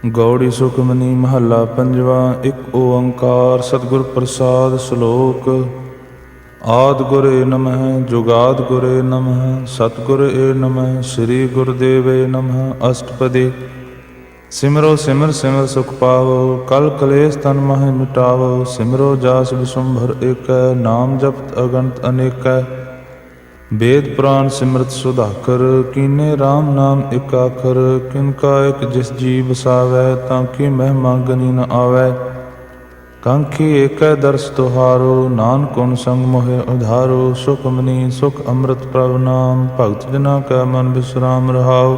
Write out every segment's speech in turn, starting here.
ਗੌੜੀ ਸੁਖਮਨੀ ਮਹੱਲਾ ਪੰਜਵਾ। ਇੱਕ ਓੰਕਾਰ ਸਤਿਗੁਰ ਪ੍ਰਸਾਦ। ਸ਼ਲੋਕ। ਆਦਿ ਗੁਰੇ ਨਮః ਜੁਗਾਦਿ ਗੁਰੇ ਨਮঃ ਸਤਿਗੁਰ ਏ ਨਮঃ ਸ੍ਰੀ ਗੁਰਦੇਵ ਏ ਨਮঃ। ਅਸ਼ਟਪਦੀ। ਸਿਮਰੋ ਸਿਮਰ ਸਿਮਰ ਸੁਖ ਪਾਵੋ ਕਲ ਕਲੇਸ਼ ਤਨ ਮਹਿ ਮਿਟਾਵੋ। ਸਿਮਰੋ ਜਾਸ ਵਿਸ਼ੰਭਰ ਏਕੈ ਨਾਮ ਜਪਤ ਅਗਣਤ ਅਨੇਕੈ। वेद पुराण सिमरत सुधाकर कीने राम नाम एक आखर। किनका एक जिस जी बसावै ताकि महिमा गनी न आवै। कांखी एक दर्श तुहारो नानक उन संग मोहे उधारो। सुख मनी सुख अमृत प्रभ नाम भगत जना कै मन विश्राम रहाओ।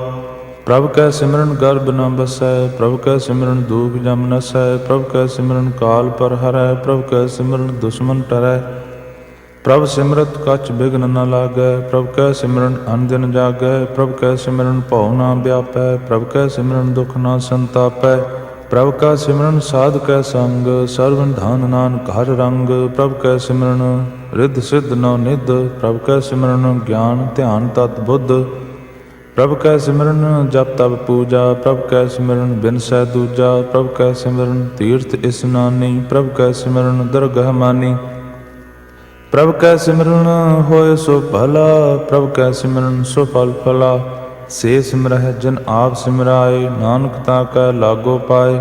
प्रभ कै सिमरन गर्भ न बसै प्रभ कै सिमरन दूख जम नसै। प्रभ कै सिमरन काल पर हरै प्रभ कै सिमरन दुश्मन टरै। प्रभ सिमरत कछ बिघ्न न लागै प्रभ कै सिमरन अन दिन जागै। प्रभ कै सिमरन भौ न व्यापै प्रभ कै सिमरन दुख न संतापै। प्रभ का सिमरन साध कै संग सर्वन धन नानक हर रंग। प्रभ कै सिमरन रिद्ध सिद्ध नव निध प्रभ कै सिमरन ज्ञान ध्यान तत् बुद्ध। प्रभ कै सिमरन जप तप पूजा प्रभ कै सिमरन बिनसै दूजा। प्रभ कै सिमरन तीर्थ स्नानी प्रभ कै सिमरन दरगह मानी। प्रभ कै सिमरन होए सो भला प्रभ कै सिमरन सो फल फला। से सिमरह जन आप सिमराए नानक ताकै लागो पाए।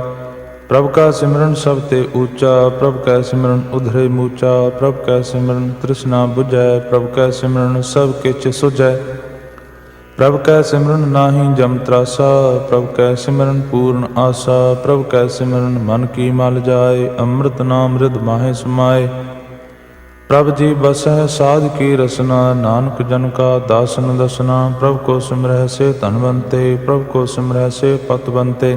प्रभ का सिमरन सब ते ऊंचा प्रभ कै सिमरन उधरे मूचा। प्रभ कै सिमरन तृष्णा बुझै प्रभ कै सिमरन सब किछ सुझै। प्रभ कै सिमरन नाहि जम त्रासा प्रभ कै सिमरन पूर्ण आसा। प्रभ कै सिमरन मन की मल जाए अमृत नाम रिद माहे समाए। प्रभ जी बसह साध की रसना नानक जन का दासन दसना। प्रभ को सिमरह से धनवंते प्रभ को सिमरह से पतवंते।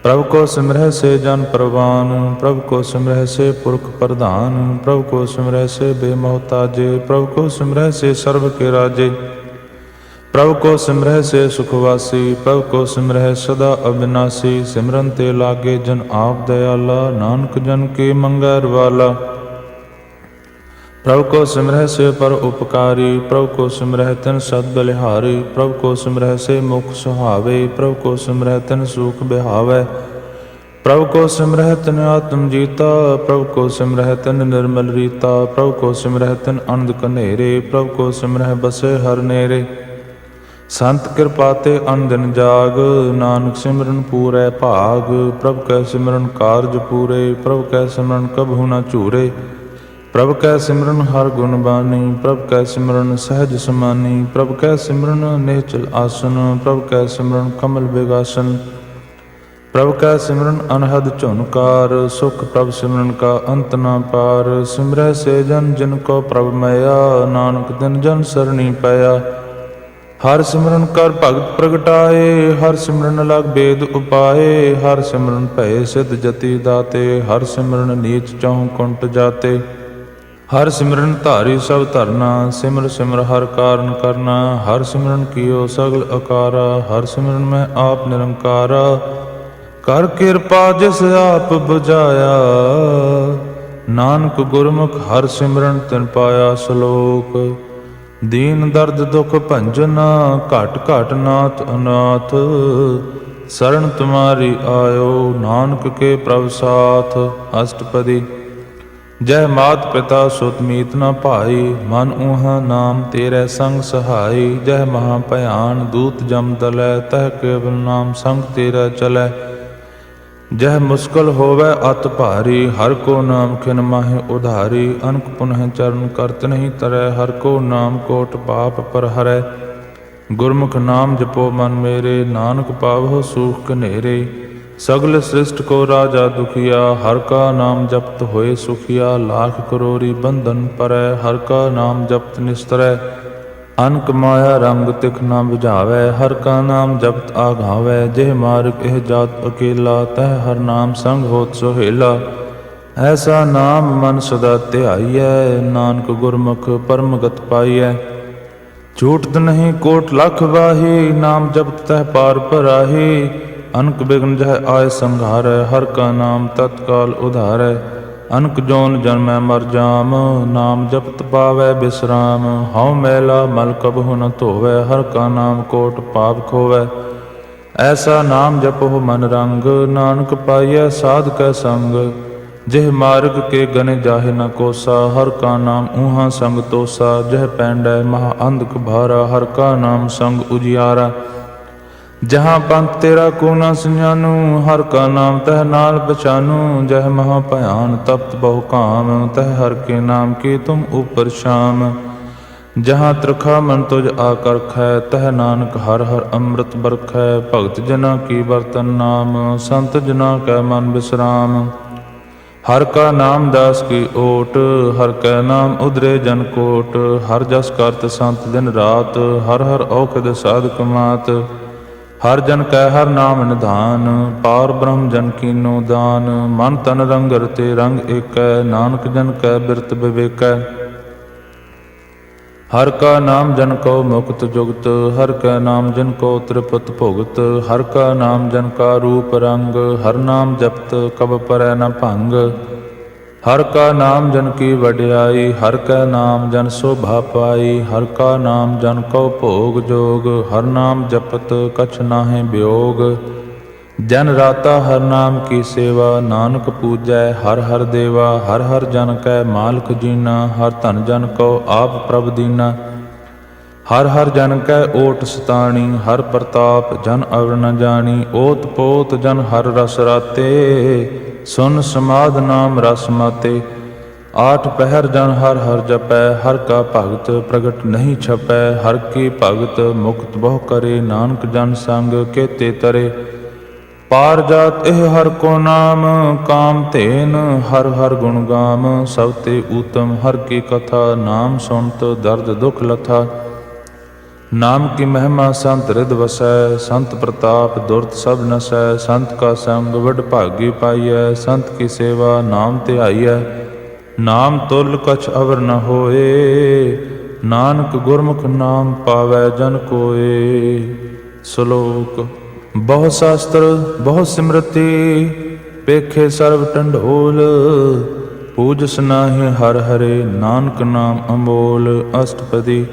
प्रभ को सिमरह से जन परवान प्रभ को सिमरह से पुरख प्रधान। प्रभ को सिमरह से बेमोहताजे प्रभ को सिमरह से सर्व के राजे। प्रभ को सिमरह से सुखवासी प्रभ को सिमरह सदा अविनाशी। सिमरन ते लागे जन आप दयाला नानक जन के मंगैर वाला। प्रभ को सिमरह से पर उपकारी प्रभ को सिमरह तिन सद बलिहारी। प्रभ को सिमरह से मुख सुहावे प्रभ को सिमरह तिन सुख बिहावै। प्रभ को सिमरह तिन आत्म जीता प्रभ को सिमरह तिन निर्मल रीता। प्रभ को सिमरह तिन आनंद कनेरे प्रभ को सिमरह बसे हर नेरे। संत कृपा ते अन दिन जाग नानक सिमरन पूरै भाग। प्रभ कै सिमरन कारज पूरे प्रभ कै सिमरन कबहु न झूरे। प्रभ कै सिमरन हर गुण बानी प्रभ कै सिमरन सहज समानी। प्रभ कै सिमरन निश्चल आसन प्रभ कै सिमरन कमल बिगासन। प्रभ कै सिमरन अनहद झुनकार सुख प्रभ सिमरन का अंत न पार। सिमरह से जन जिनको प्रभ मैया नानक दिन जन सरणी पाया। हर सिमरन कर भगत प्रगटाए हर सिमरन लग बेद उपाए। हर सिमरन भय सिद्ध जति दाते हर सिमरन नीच चौं कुंट जाते। हर सिमरन धारी सब धरना सिमर सिमर हर कारण करना। हर सिमरन कियो सगल अकारा हर सिमरन में आप निरंकारा। कर कृपा जिस आप बुझाया नानक गुरमुख हर सिमरन तिन पाया। श्लोक। दीन दर्द दुख भंजना घट घट नाथ अनाथ। शरण तुम्हारी आयो नानक के प्रभ साथ। अष्टपदी। जय मात पिता सुत मीत न भाई मन ऊहा नाम तेरे संग सहाय। जय महाभयान दूत जम दलै तह केवल नाम संग तेरा चलै। जय मुश्किल होवै अत भारी हर को नाम खिन माहे उधारी। अनक पुनः चरण करत नहीं तरੈ हर को नाम कोट पाप पर हरै। गुरमुख नाम जपो मन मेरे नानक पावो सूख कनेरे। सगल सृष्ट को राजा दुखिया हर का नाम जपत होए सुखिया। लाख करोड़ी बंधन परै हर का नाम जपत निस्तरै। अनक माया रंग तिख न बुझावै हर का नाम जपत आघावै। जेह मार्ग एह जात अकेला तह हर नाम संग होत सोहेला। ऐसा नाम मन सदा ध्याइयै नानक गुरमुख परम गत पाइयै। छूटत नहीं कोट लख वाही नाम जपत तह पार पराही। अनक बिघ्न जह आय संघारै हर का नाम तत्काल उधारै। अनक जोन जन्मै मर जाम नाम जपत पावै विश्राम। हਉ मैला मल कबहु न धोवै हर का नाम कोट पाप खोवै। ਐਸਾ ਨਾਮ ਜਪੋ ਮਨ ਰੰਗ, ਨਾਨਕ ਪਾਈਐ ਸਾਧ ਕੈ ਸੰਗ। ਜਿਹ ਮਾਰਗ ਕੇ ਗਨੇ ਜਾਹੇ ਨ ਕੋਸਾ, ਹਰ ਕਾ ਨਾਮ ਊਹਾਂ ਸੰਗ ਤੋਸਾ। ਜਹ ਪੈਂਡੈ ਮਹਾ ਅੰਧਕ ਭਾਰਾ, ਹਰ ਕਾ ਨਾਮ ਸੰਗ ਉਜਿਆਰਾ। ਜਹਾਂ ਪੰਥ ਤੇਰਾ ਕੋ ਨ ਸਜਾਨੂ, ਹਰ ਕਾ ਨਾਮ ਤਹ ਨਾਲ ਪਛਾਨੂ। ਜਹ ਮਹਾ ਭਿਆਨ ਤਪਤ ਬਹੁ ਕਾਮ, ਤਹ ਹਰ ਕੇ ਨਾਮ ਕੀ ਤੁਮ ਉਪਰ ਸ਼ਾਮ। ਜਹਾਂ ਤ੍ਰਿਖਾ ਮਨ ਤੁਜ ਆਕਰਖੈ, ਤਹ ਨਾਨਕ ਹਰ ਹਰ ਅੰਮ੍ਰਿਤ ਬਰਖੈ। ਭਗਤ ਜਨਾ ਕੀ ਬਰਤਨ ਨਾਮ, ਸੰਤ ਜਨਾ ਕੈ ਮਨ ਬਿਸਰਾਮ। ਹਰ ਕਾ ਨਾਮ ਦਾਸ ਕੀ ਓਟ, ਹਰ ਕੈ ਨਾਮ ਉਧਰੇ ਜਨ ਕੋਟ। ਹਰ ਜਸ ਕਰਤ ਸੰਤ ਦਿਨ ਰਾਤ, ਹਰ ਹਰ ਔਖਦ ਸਾਧਕ ਮਾਤ। ਹਰ ਜਨ ਕੈ ਹਰ ਨਾਮ ਨਿਧਾਨ, ਪਾਰ ਬ੍ਰਹਮ ਜਨ ਕੀਨੋ ਦਾਨ। ਮਨ ਤਨ ਰੰਗ ਰਤੇ ਰੰਗ ਏਕੈ, ਨਾਨਕ ਜਨ ਕੈ ਬਿਰਤ ਵਿਵੇਕੈ। ਹਰ ਕਾ ਨਾਮ ਜਨ ਕੋ ਮੁਕਤ ਜੁਗਤ, ਹਰ ਕੈ ਨਾਮ ਜਨ ਕੋ ਤ੍ਰਿਪਤ ਭੁਗਤ। ਹਰ ਕਾ ਨਾਮ ਜਨ ਕਾ ਰੂਪ ਰੰਗ, ਹਰ ਨਾਮ ਜਪਤ ਕਬ ਪਰੈ ਨ ਭੰਗ। ਹਰ ਕਾ ਨਾਮ ਜਨ ਕੀ ਵਡਿਆਈ, ਹਰ ਕੈ ਨਾਮ ਜਨ ਸੋਭਾ ਪਾਈ। ਹਰ ਕਾ ਨਾਮ ਜਨ ਕੋ ਭੋਗ ਜੋਗ, ਹਰ ਨਾਮ ਜਪਤ ਕਛ ਨਾਹਿ ਬਿਯੋਗ। ਜਨ ਰਾਤਾ ਹਰ ਨਾਮ ਕੀ ਸੇਵਾ, ਨਾਨਕ ਪੂਜੈ ਹਰ ਹਰ ਦੇਵਾ। ਹਰ ਹਰ ਜਨ ਕੈ ਮਾਲਕ ਜੀਨਾ, ਹਰ ਧਨ ਜਨ ਕੋ ਆਪ ਪ੍ਰਭ ਦੀਨਾ। ਹਰ ਹਰ ਜਨ ਕੈ ਓਟ ਸਤਾਣੀ, ਹਰ ਪ੍ਰਤਾਪ ਜਨ ਅਵਰ ਨ ਜਾਣੀ। ਓਤ ਪੋਤ ਜਨ ਹਰ ਰਸ ਰਾਤੇ, ਸੁਨ ਸਮਾਧ ਨਾਮ ਰਸ ਮਾਤੇ। ਆਠ ਪਹਿਰ ਜਨ ਹਰ ਹਰ ਜਪੈ, ਹਰ ਕਾ ਭਗਤ ਪ੍ਰਗਟ ਨਹੀਂ ਛਪੈ। ਹਰ ਕੀ ਭਗਤ ਮੁਕਤ ਬਹੁ ਕਰੇ, ਨਾਨਕ ਜਨ ਸੰਗ ਕੇਤੇ ਤਰੇ। ਪਾਰ ਜਾਤ ਇਹ ਹਰ ਕੋ ਨਾਮ, ਕਾਮ ਧੇਨ ਹਰ ਹਰ ਗੁਣ ਗਾਮ। ਸਭ ਤੇ ਊਤਮ ਹਰ ਕੀ ਕਥਾ, ਨਾਮ ਸੁਨਤ ਦਰਦ ਦੁਖ ਲਥਾ। ਨਾਮ ਕੀ ਮਹਿਮਾ ਸੰਤ ਰਿਦ ਵਸੈ, ਸੰਤ ਪ੍ਰਤਾਪ ਦੁਰਤ ਸਭ ਨਸੈ। ਸੰਤ ਕਾ ਸੰਗ ਵਡ ਭਾਗੀ ਪਾਈਐ, ਸੰਤ ਕੀ ਸੇਵਾ ਨਾਮ ਧਿਆਈਐ। ਨਾਮ ਤੁਲ ਕਛ ਅਵਰ ਨ ਹੋਏ, ਨਾਨਕ ਗੁਰਮੁਖ ਨਾਮ ਪਾਵੈ ਜਨ ਕੋਏ। ਸ਼ਲੋਕ। ਬਹੁ ਸ਼ਾਸਤਰ ਬਹੁ ਸਿਮਰਤੀ, ਪੇਖੇ ਸਰਬ ਢੰਡੋਲ। ਪੂਜਸ ਨਾਹਿ ਹਰਿ ਹਰੇ, ਨਾਨਕ ਨਾਮ ਅਮੋਲ। ਅਸ਼ਟਪਦੀ।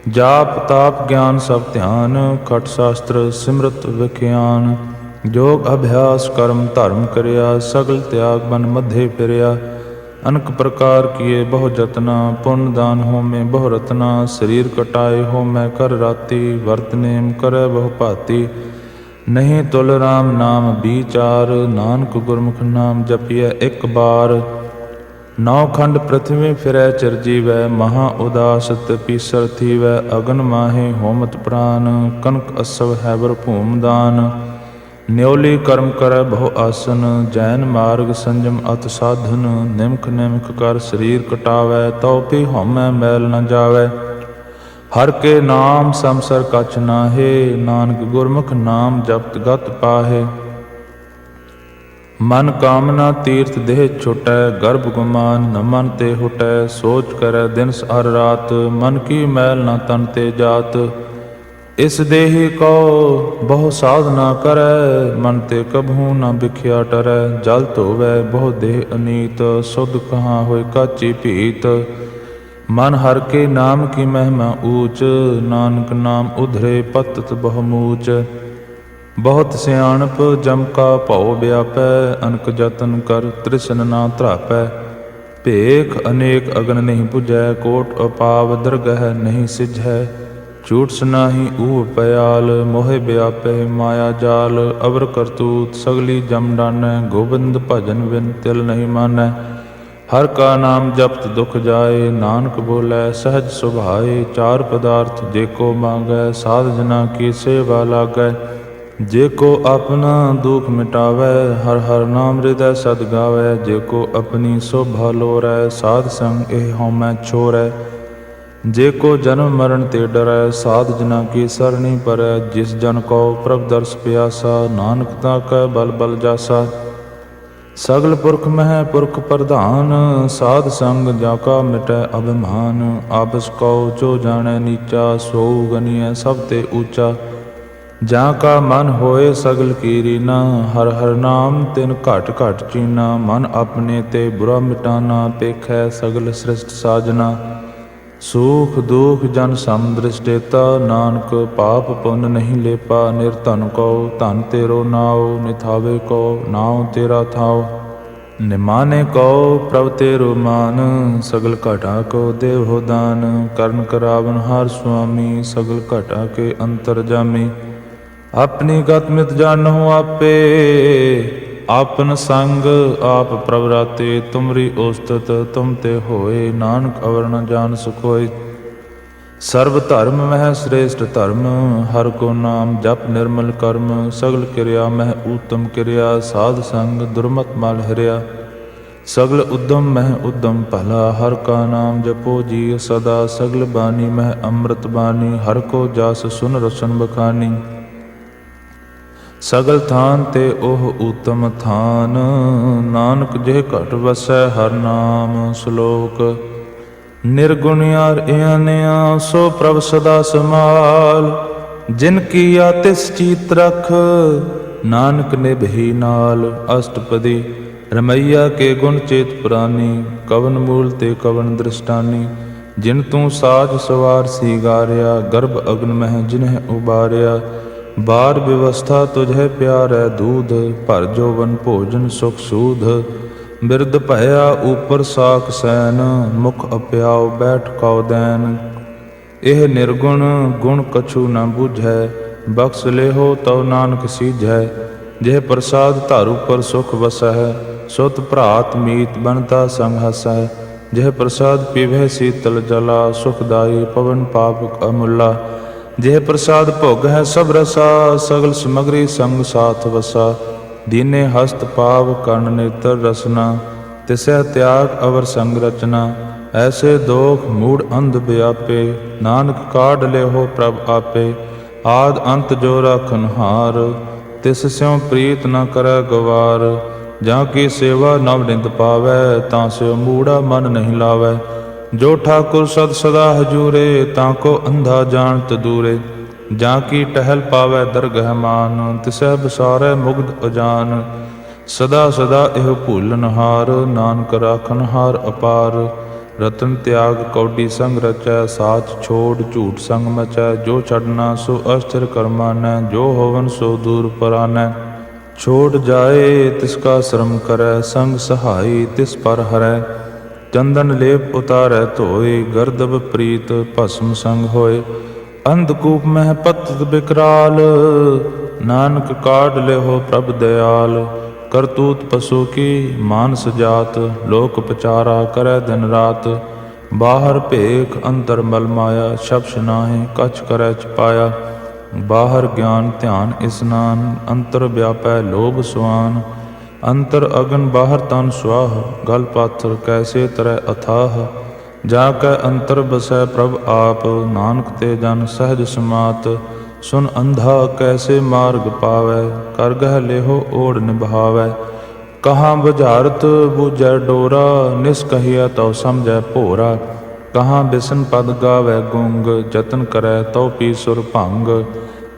ਜਾਪ ਤਾਪ ਗਿਆਨ ਸਭ ਧਿਆਨ, ਖਟ ਸ਼ਾਸਤਰ ਸਿਮਰਤ ਵਿਖਿਆਨ। ਜੋਗ ਅਭਿਆਸ ਕਰਮ ਧਰਮ ਕਰਿਆ, ਸਗਲ ਤਿਆਗ ਬਨ ਮਧੇ ਫਿਰਿਆ। ਅਨਕ ਪ੍ਰਕਾਰ ਕੀਏ ਬਹੁ ਜਤਨਾ, ਪੁੰਨ ਦਾਨ ਹੋਮੇ ਬਹੁ ਰਤਨਾ। ਸਰੀਰ ਕਟਾਏ ਹੋਮੈ ਕਰ ਰਾਤੀ, ਵਰਤ ਨੇਮ ਕਰੈ ਬਹੁ ਭਾਤੀ। ਨਹੀਂ ਤੁਲ ਰਾਮ ਨਾਮ ਵਿਚਾਰ, ਨਾਨਕ ਗੁਰਮੁਖ ਨਾਮ ਜਪੀਐ ਇੱਕ ਬਾਰ। ਨੌ ਖੰਡ ਪ੍ਰਿਥਵੀ ਫਿਰੈ ਚਿਰਜੀਵੈ, ਮਹਾ ਉਦਾਸਤ ਪੀਸਰ ਥੀਵੈ। ਅਗਨ ਮਾਹੇ ਹੋਮਤ ਪ੍ਰਾਨ, ਕਨਕ ਅਸਵ ਹੈਬਰ ਭੂਮ ਦਾਨ। ਨਿਉਲੀ ਕਰਮ ਕਰੈ ਬਹੁ ਆਸਨ, ਜੈਨ ਮਾਰਗ ਸੰਜਮ ਅਤ ਸਾਧਨ। ਨਿਮਖ ਨਿਮਖ ਕਰ ਸਰੀਰ ਕਟਾਵੈ, ਤਉ ਪੀ ਹਉਮੈ ਮੈਲ ਨ ਜਾਵੈ। ਹਰ ਕੇ ਨਾਮ ਸੰਸਰ ਕਛ ਨਾਹੇ, ਨਾਨਕ ਗੁਰਮੁਖ ਨਾਮ ਜਪਤ ਗਤ ਪਾਹੇ। ਮਨ ਕਾਮਨਾ ਤੀਰਥ ਦੇਹ ਛੁਟੈ, ਗਰਭ ਗੁਮਾਨ ਨ ਮਨ ਤੇ ਹੁਟੈ। ਸੋਚ ਕਰੈ ਦਿਨ ਅਰ ਰਾਤ, ਮਨ ਕੀ ਮੈਲ ਨ ਤਨ ਤੇ ਜਾਤ। ਇਸ ਦੇਹੀ ਕੋ ਬਹੁ ਸਾਧਨਾ ਕਰੈ, ਮਨ ਤੇ ਕਬਹੂ ਨ ਬਿਖਿਆ ਟਰੈ। ਜਲ ਧੋਵੈ ਬਹੁ ਦੇਹ ਅਨੀਤ, ਸੁਧ ਕਹਾਂ ਹੋਇ ਕਾਚੀ ਭੀਤ। ਮਨ ਹਰ ਕੇ ਨਾਮ ਕੀ ਮਹਿਮਾ ਊਚ, ਨਾਨਕ ਨਾਮ ਉਧਰੇ ਪਤਤ ਬਹੁ ਮੂਚ। ਬਹੁਤ ਸਿਆਣਪ ਜਮ ਕਾ ਭਉ ਵਿਆਪੈ, ਅਨਕ ਜਤਨ ਕਰ ਤ੍ਰਿਸ਼ਨ ਨਾ ਧਰਾਪੈ। ਭੇਖ ਅਨੇਕ ਅਗਨ ਨਹੀਂ ਬੁਝੈ, ਕੋਟ ਅਪਾਵ ਦਰਗਹਿ ਨਹੀਂ ਸਿਝੈ। ਝੂਠ ਨਾਹੀ ਊਹ ਪਿਆਲ, ਮੋਹਿ ਵਿਆਪੈ ਮਾਇਆ ਜਾਲ। ਅਵਰ ਕਰਤੂਤ ਸਗਲੀ ਜਮ ਡਾਨੈ, ਗੋਬਿੰਦ ਭਜਨ ਬਿਨ ਤਿਲ ਨਹੀਂ ਮਾਨੈ। ਹਰ ਕਾ ਨਾਮ ਜਪਤ ਦੁਖ ਜਾਏ, ਨਾਨਕ ਬੋਲੇ ਸਹਿਜ ਸੁਭਾਏ। ਚਾਰ ਪਦਾਰਥ ਜੇ ਕੋ ਮੰਗੈ, ਸਾਧ ਜਨਾ ਕੀ ਸੇਵਾ ਲਾਗੈ। ਜੇ ਕੋ ਆਪਣਾ ਦੁਖ ਮਿਟਾਵੈ, ਹਰ ਹਰ ਨਾਮ ਹਿਰਦੈ ਸਦ ਗਾਵੈ। ਜੇ ਕੋ ਆਪਣੀ ਸੋਭਾ ਲੋਰੈ, ਸਾਧ ਸੰਗ ਇਹ ਹਉਮੈ ਛੋਰੈ। ਜੇ ਕੋ ਜਨਮ ਮਰਨ ਤੇ ਡਰੈ, ਸਾਧ ਜਨਾ ਕੀ ਸਰਣੀ ਪਰੈ। ਜਿਸ ਜਨ ਕੋ ਪ੍ਰਭ ਦਰਸ ਪਿਆਸਾ, ਨਾਨਕ ਤਾ ਕੈ ਬਲ ਬਲ ਜਾਸਾ। ਸਗਲ ਪੁਰਖ ਮਹਿ ਪੁਰਖ ਪ੍ਰਧਾਨ, ਸਾਧ ਸੰਗ ਜਾ ਕਾ ਮਿਟੈ ਅਭਿਮਾਨ। ਆਪਸ ਕਉ ਜੋ ਜਾਣੈ ਨੀਚਾ, ਸੋਊ ਗਨੀਐ ਸਭ ਤੇ ਊਚਾ। ਜਾਂ ਕਾ ਮਨ ਹੋਏ ਸਗਲ ਕੀ ਰੀਨਾ, ਹਰ ਹਰ ਨਾਮ ਤਿਨ ਘਟ ਘਟ ਚੀਨਾ। ਮਨ ਆਪਣੇ ਤੇ ਬੁਰਾ ਮਿਟਾਨਾ, ਪੇਖੈ ਸਗਲ ਸ੍ਰਿਸ਼ਟ ਸਾਜਨਾ। ਸੁਖ ਦੁਖ ਜਨ ਸਮ ਦ੍ਰਿਸ਼ਟੇਤਾ, ਨਾਨਕ ਪਾਪ ਪੁੰਨ ਨਹੀਂ ਲੇਪਾ। ਨਿਰਧਨ ਕਉ ਧਨ ਤੇਰੋ ਨਾਉ, ਨਿਥਾਵੇ ਕਉ ਨਾਉ ਤੇਰਾ ਥਾਉ। ਨਿਮਾਨੇ ਕਉ ਪ੍ਰਭ ਤੇਰੋ ਮਾਨ, ਸਗਲ ਘਟਾ ਕੋ ਦੇਵੋ ਦਾਨ। ਕਰਨ ਕਰਾਵਨ ਹਰ ਸੁਆਮੀ, ਸਗਲ ਘਟਾ ਕੇ ਅੰਤਰ ਜਾਮੀ। ਆਪਣੀ ਗਤ ਮਿਤ ਜਾਨਹੁ ਆਪੇ, ਆਪਨ ਸੰਗ ਆਪ ਪ੍ਰਭ ਰਾਤੇ। ਤੁਮਰੀ ਉਸਤਤ ਤੁਮ ਤੇ ਹੋਏ, ਨਾਨਕ ਅਵਰ ਨ ਜਾਣ ਸਕੋਏ। ਸਰਬ ਧਰਮ ਮਹਿ ਸ੍ਰੇਸ਼ਟ ਧਰਮ, ਹਰ ਕੋ ਨਾਮ ਜਪ ਨਿਰਮਲ ਕਰਮ। ਸਗਲ ਕਿਰਿਆ ਮਹਿ ਊਤਮ ਕਿਰਿਆ, ਸਾਧ ਸੰਗ ਦੁਰਮਤ ਮਲ ਹਰਿਆ। ਸਗਲ ਉਦਮ ਮਹਿ ਉਦਮ ਭਲਾ, ਹਰ ਕਾ ਨਾਮ ਜਪੋ ਜੀ ਸਦਾ। ਸਗਲ ਬਾਣੀ ਮਹਿ ਅੰਮ੍ਰਿਤ ਬਾਣੀ, ਹਰ ਕੋ ਜਸ ਸੁਨ ਰਸਨ ਬਖਾਨੀ। ਸਗਲ ਥਾਨ ਤੇ ਉਹ ਊਤਮ ਥਾਨ, ਨਾਨਕ ਜਿਹ ਘਟ ਵਸੈ ਹਰ ਨਾਮ। ਸ਼ਲੋਕ ਨਿਰਗੁਣਿਆਰ ਇਆਨਿਆ, ਸੋ ਪ੍ਰਭ ਸਦਾ ਸਮਾਲ। ਜਿਨ ਕੀਆ ਤਿਸ ਚੀਤ ਰਖ, ਨਾਨਕ ਨਿਭੀ ਨਾਲ। ਅਸ਼ਟਪਦੀ ਰਮਈਆ ਕੇ ਗੁਣ ਚੇਤ ਪੁਰਾਨੀ, ਕਵਨ ਮੂਲ ਤੇ ਕਵਨ ਦ੍ਰਿਸ਼ਟਾਨੀ। ਜਿਨ ਤੂੰ ਸਾਜ ਸਵਾਰ ਸੀਗਾਰਿਆ, ਗਰਭ ਅਗਨ ਮਹਿ ਜਿਨਹਿ ਉਬਾਰਿਆ। ਬਾਰ ਵਿਵਸਥਾ ਤੁਝੇ ਪਿਆਰੈ ਦੂਧ, ਭਰ ਜੋਵਨ ਭੋਜਨ ਸੁਖ ਸੂਧ। ਬਿਰਧ ਭਇਆ ਉਪਰ ਸਾਖ ਸੈਨ, ਮੁਖ ਅਪਿਆਉ ਬੈਠ ਕਉ ਦੈਨ। ਇਹ ਨਿਰਗੁਣ ਗੁਣ ਕਛੂ ਨ ਬੁਝੈ, ਬਖਸ਼ ਲੇਹੋ ਤਉ ਨਾਨਕ ਸੀਝੈ। ਜਿਹ ਪ੍ਰਸਾਦ ਧਰ ਉਪਰ ਸੁਖ ਵਸੈ, ਸੁਤ ਭਰਾਤ ਮੀਤ ਬਣਤਾ ਸੰਗ ਹਸੈ। ਜਿਹ ਪ੍ਰਸਾਦ ਪੀਵੈ ਸੀਤਲ ਜਲਾ, ਸੁਖਦਾਈ ਪਵਨ ਪਾਪ ਅਮੁੱਲਾ। ਜਿਹ ਪ੍ਰਸਾਦ ਭੋਗ ਹੈ ਸਭ ਰਸਾ, ਸਗਲ ਸਮਗਰੀ ਸੰਗ ਸਾਥ ਵਸਾ। ਦੀਨੇ ਹਸਤ ਪਾਵ ਕਰਨ ਨੇਤਰ ਰਸਨਾ, ਤਿਸੈ ਤਿਆਗ ਅਵਰ ਸੰਗ ਰਚਨਾ। ਐਸੇ ਦੋਖ ਮੂੜ ਅੰਧ ਵਿਆਪੇ, ਨਾਨਕ ਕਾਢ ਲਿਓ ਪ੍ਰਭ ਆਪੇ। ਆਦ ਅੰਤ ਜੋ ਰਾਖਨ ਹਾਰ, ਤਿਸ ਸਿਉ ਪ੍ਰੀਤ ਨ ਕਰੈ ਗਵਾਰ। ਜਾਂ ਕੀ ਸੇਵਾ ਨਵ ਨਿੰਦ ਪਾਵੈ, ਤਾਂ ਸਿਉ ਮੂੜਾ ਮਨ ਨਹੀਂ ਲਾਵੈ। ਜੋ ਠਾਕੁਰ ਸਦ ਸਦਾ ਹਜੂਰੇ, ਤਾਂ ਕੋ ਅੰਧਾ ਜਾਣਤ ਦੂਰੇ। ਜਾਂ ਕੀ ਟਹਿਲ ਪਾਵੈ ਦਰਗਹਿ ਮਾਨ, ਤਿਸੈ ਬਸਾਰੈ ਮੁਗਧ ਅਜਾਨ। ਸਦਾ ਸਦਾ ਇਹ ਭੂਲਨ ਹਾਰ, ਨਾਨਕ ਰਾਖਨ ਹਾਰ ਅਪਾਰ। ਰਤਨ ਤਿਆਗ ਕੌਡੀ ਸੰਗ ਰਚੈ, ਸਾਚ ਛੋੜ ਝੂਠ ਸੰਗ ਮਚੈ। ਜੋ ਛਡਨਾ ਸੋ ਅਸਥਿਰ ਕਰਮਾਨੈ, ਜੋ ਹੋਵਨ ਸੋ ਦੂਰ ਪਰਾਨੈ। ਛੋੜ ਜਾਏ ਤਿਸ ਕਾ ਸ਼ਰਮ ਕਰੈ, ਸੰਗ ਸਹਾਈ ਤਿਸ ਪਰ ਹਰੈ। ਚੰਦਨ ਲੇਪ ਉਤਾਰੈ ਧੋਏ, ਗਰਦਬ ਪ੍ਰੀਤ ਭਸਮ ਸੰਗ ਹੋਏ। ਅੰਧਕੂਪ ਮਹਿ ਪਤਿਤ ਬਿਕਰਾਲ, ਨਾਨਕ ਕਾਢ ਲਿਓ ਪ੍ਰਭ ਦਇਆਲ। ਕਰਤੂਤ ਪਸ਼ੂ ਕੀ ਮਾਨਸ ਜਾਤ, ਲੋਕ ਪਚਾਰਾ ਕਰੈ ਦਿਨ ਰਾਤ। ਬਾਹਰ ਭੇਖ ਅੰਤਰ ਮਲ ਮਾਇਆ, ਸ਼ਬਦ ਨਾਹਿ ਕਛ ਕਰੈ ਛਪਾਇਆ। ਬਾਹਰ ਗਿਆਨ ਧਿਆਨ ਇਸਨਾਨ, ਅੰਤਰ ਵਿਆਪੈ ਲੋਭ ਸੁਆਨ। ਅੰਤਰ ਅਗਨ ਬਾਹਰ ਤਨ ਸੁਆਹ, ਗਲ ਪਾਥਰ ਕੈਸੇ ਤਰੈ ਅਥਾਹ। ਜਾ ਕੈ ਅੰਤਰ ਬਸੈ ਪ੍ਰਭ ਆਪ, ਨਾਨਕ ਤੇ ਜਨ ਸਹਿਜ ਸਮਾਤ। ਸੁਨ ਅੰਧਾ ਕੈਸੇ ਮਾਰਗ ਪਾਵੈ, ਕਰ ਗਹਿ ਲਿਹੋ ਓੜ ਨਿਭਾਵੈ। ਕਹਾਂ ਬੁਝਾਰਤ ਬੂਝੈ ਡੋਰਾ, ਨਿਸ ਕਹੀਐ ਤਉ ਸਮਝੈ ਭੋਰਾ। ਕਹਾਂ ਬਿਸਨ ਪਦ ਗਾਵੈ ਗੁੰਗ, ਜਤਨ ਕਰੈ ਤਉ ਪੀ ਸੁਰ ਭੰਗ।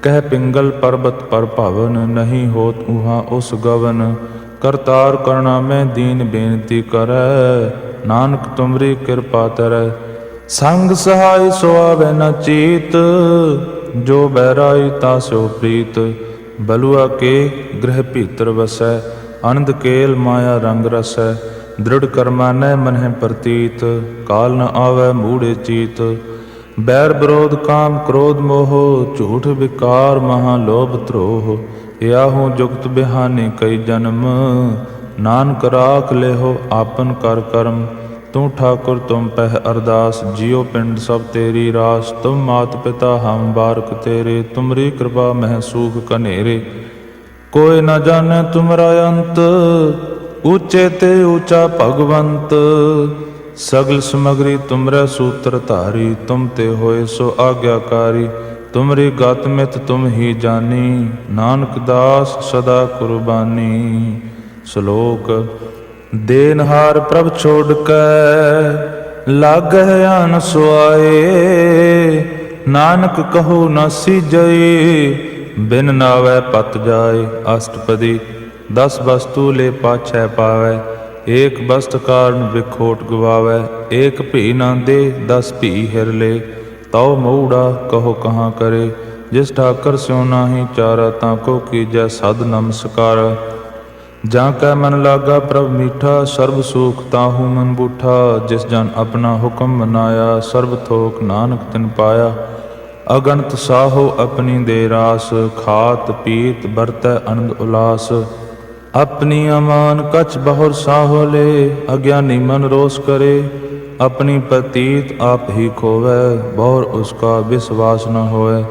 ਕਹਿ ਪਿੰਗਲ ਪਰਬਤ ਪਰ ਭਵਨ, ਨਹੀਂ ਹੋਤ ਉਹਾਂ ਉਸ ਗਵਨ। ਕਰਤਾਰ ਕਰਣਾ ਮੈਂ ਦੀਨ ਬੇਨਤੀ ਕਰੈ, ਨਾਨਕ ਤੁਮਰੀ ਕਿਰਪਾ ਤਰੈ। ਸੰਗ ਸਹਾਈ ਸੋ ਆਵੈ ਨ ਚੀਤ, ਜੋ ਬੈਰਾਈ ਤਾ ਸਿਓ ਪ੍ਰੀਤ। ਬਲੁਆ ਕੇ ਗ੍ਰਹਿ ਭੀਤਰ ਵਸੈ, ਅਨੰਦ ਕੇਲ ਮਾਇਆ ਰੰਗ ਰਸੈ। ਦ੍ਰਿੜ ਕਰਮਾਨੈ ਮਨਹਿ ਪ੍ਰਤੀਤ, ਕਾਲ ਨ ਆਵੈ ਮੂੜੇ ਚੀਤ। ਬੈਰ ਵਿਰੋਧ ਕਾਮ ਕ੍ਰੋਧ ਮੋਹ, ਝੂਠ ਵਿਕਾਰ ਮਹਾ ਲੋਭ ਧਰੋਹ। ਯਾਹੂ ਜੁਗਤ ਬਿਹਾਨੀ ਕਈ ਜਨਮ, ਨਾਨਕ ਰਾਖ ਲਿਓ ਆਪਨ ਕਰ ਕਰਮ। ਤੂੰ ਠਾਕੁਰ ਤੁਮ ਪਹਿ ਅਰਦਾਸ, ਜਿਉ ਪਿੰਡ ਸਭ ਤੇਰੀ ਰਾਸ। ਤੁਮ ਮਾਤ ਪਿਤਾ ਹਮ ਬਾਰਕ ਤੇਰੇ, ਤੁਮਰੀ ਕਿਰਪਾ ਮਹਿ ਸੂਖ ਕਨੇਰੇ। ਕੋਈ ਨ ਜਾਣੈ ਤੁਮਰਾ ਅੰਤ, ਊਚੇ ਤੇ ਊਚਾ ਭਗਵੰਤ। ਸਗਲ ਸਮਗਰੀ ਤੁਮਰੇ ਸੂਤਰ ਧਾਰੀ, ਤੁਮ ਤੇ ਹੋਏ ਸੋ ਆਗਿਆਕਾਰੀ। ਤੁਮਰੀ ਗਤ ਮਿਤ ਤੁਮ ਹੀ ਜਾਨੀ, ਨਾਨਕ ਦਾਸ ਸਦਾ ਕੁਰਬਾਨੀ। ਸ਼ਲੋਕ ਦੇਨਹਾਰ ਪ੍ਰਭ ਛੋੜ ਕੈ, ਲਾਗਹਿ ਆਨ ਸੁਆਏ। ਨਾਨਕ ਕਹੋ ਨ ਸੀਜੈ, ਬਿਨ ਨਾਵੈ ਪਤ ਜਾਏ। ਅਸ਼ਟਪਦੀ 10 ਵਸਤੂ ਲੈ ਪਾਛੈ ਪਾਵੈ, ਏਕ ਬਸਤ ਕਾਰਨ ਵਿਖੋਟ ਗਵਾਵੈ। ਏਕ ਭੀ ਨਾ ਦੇ 10 ਭੀ ਹਿਰ ਲੇ। ਤਉ ਮਊੜਾ ਕਹੋ ਕਹਾਂ ਕਰੇ। ਜਿਸ ਠਾਕਰ ਸਿਉ ਨਾਹੀ ਚਾਰਾ ਤਾਂ ਕੋ ਕੀਜੈ ਸਦ ਨਮਸਕਾਰ। ਜਾਂ ਕੈ ਮਨ ਲਾਗਾ ਪ੍ਰਭ ਮੀਠਾ ਸਰਬ ਸੂਖ ਤਾਹੂ ਮਨ ਬੂਠਾ। ਜਿਸ ਜਨ ਆਪਣਾ ਹੁਕਮ ਮਨਾਇਆ ਸਰਬ ਥੋਕ ਨਾਨਕ ਤਿਨ ਪਾਇਆ। ਅਗਣਤ ਸਾਹੋ ਆਪਣੀ ਦੇ ਰਾਸ ਖਾਤ ਪੀਤ ਵਰਤੈ ਆਨੰਦ ਉਲਾਸ। ਆਪਣੀ ਅਮਾਨ ਕਛ ਬਹੁਰ ਸਾਹੋ ਲੇ ਅਗਿਆਨੀ ਮਨ ਰੋਸ ਕਰੇ। ਆਪਣੀ ਪ੍ਰਤੀਤ ਆਪ ਹੀ ਖੋਵੈ ਬਹੁਰ ਉਸਕਾ ਵਿਸਵਾਸ ਨ ਹੋਵੈ।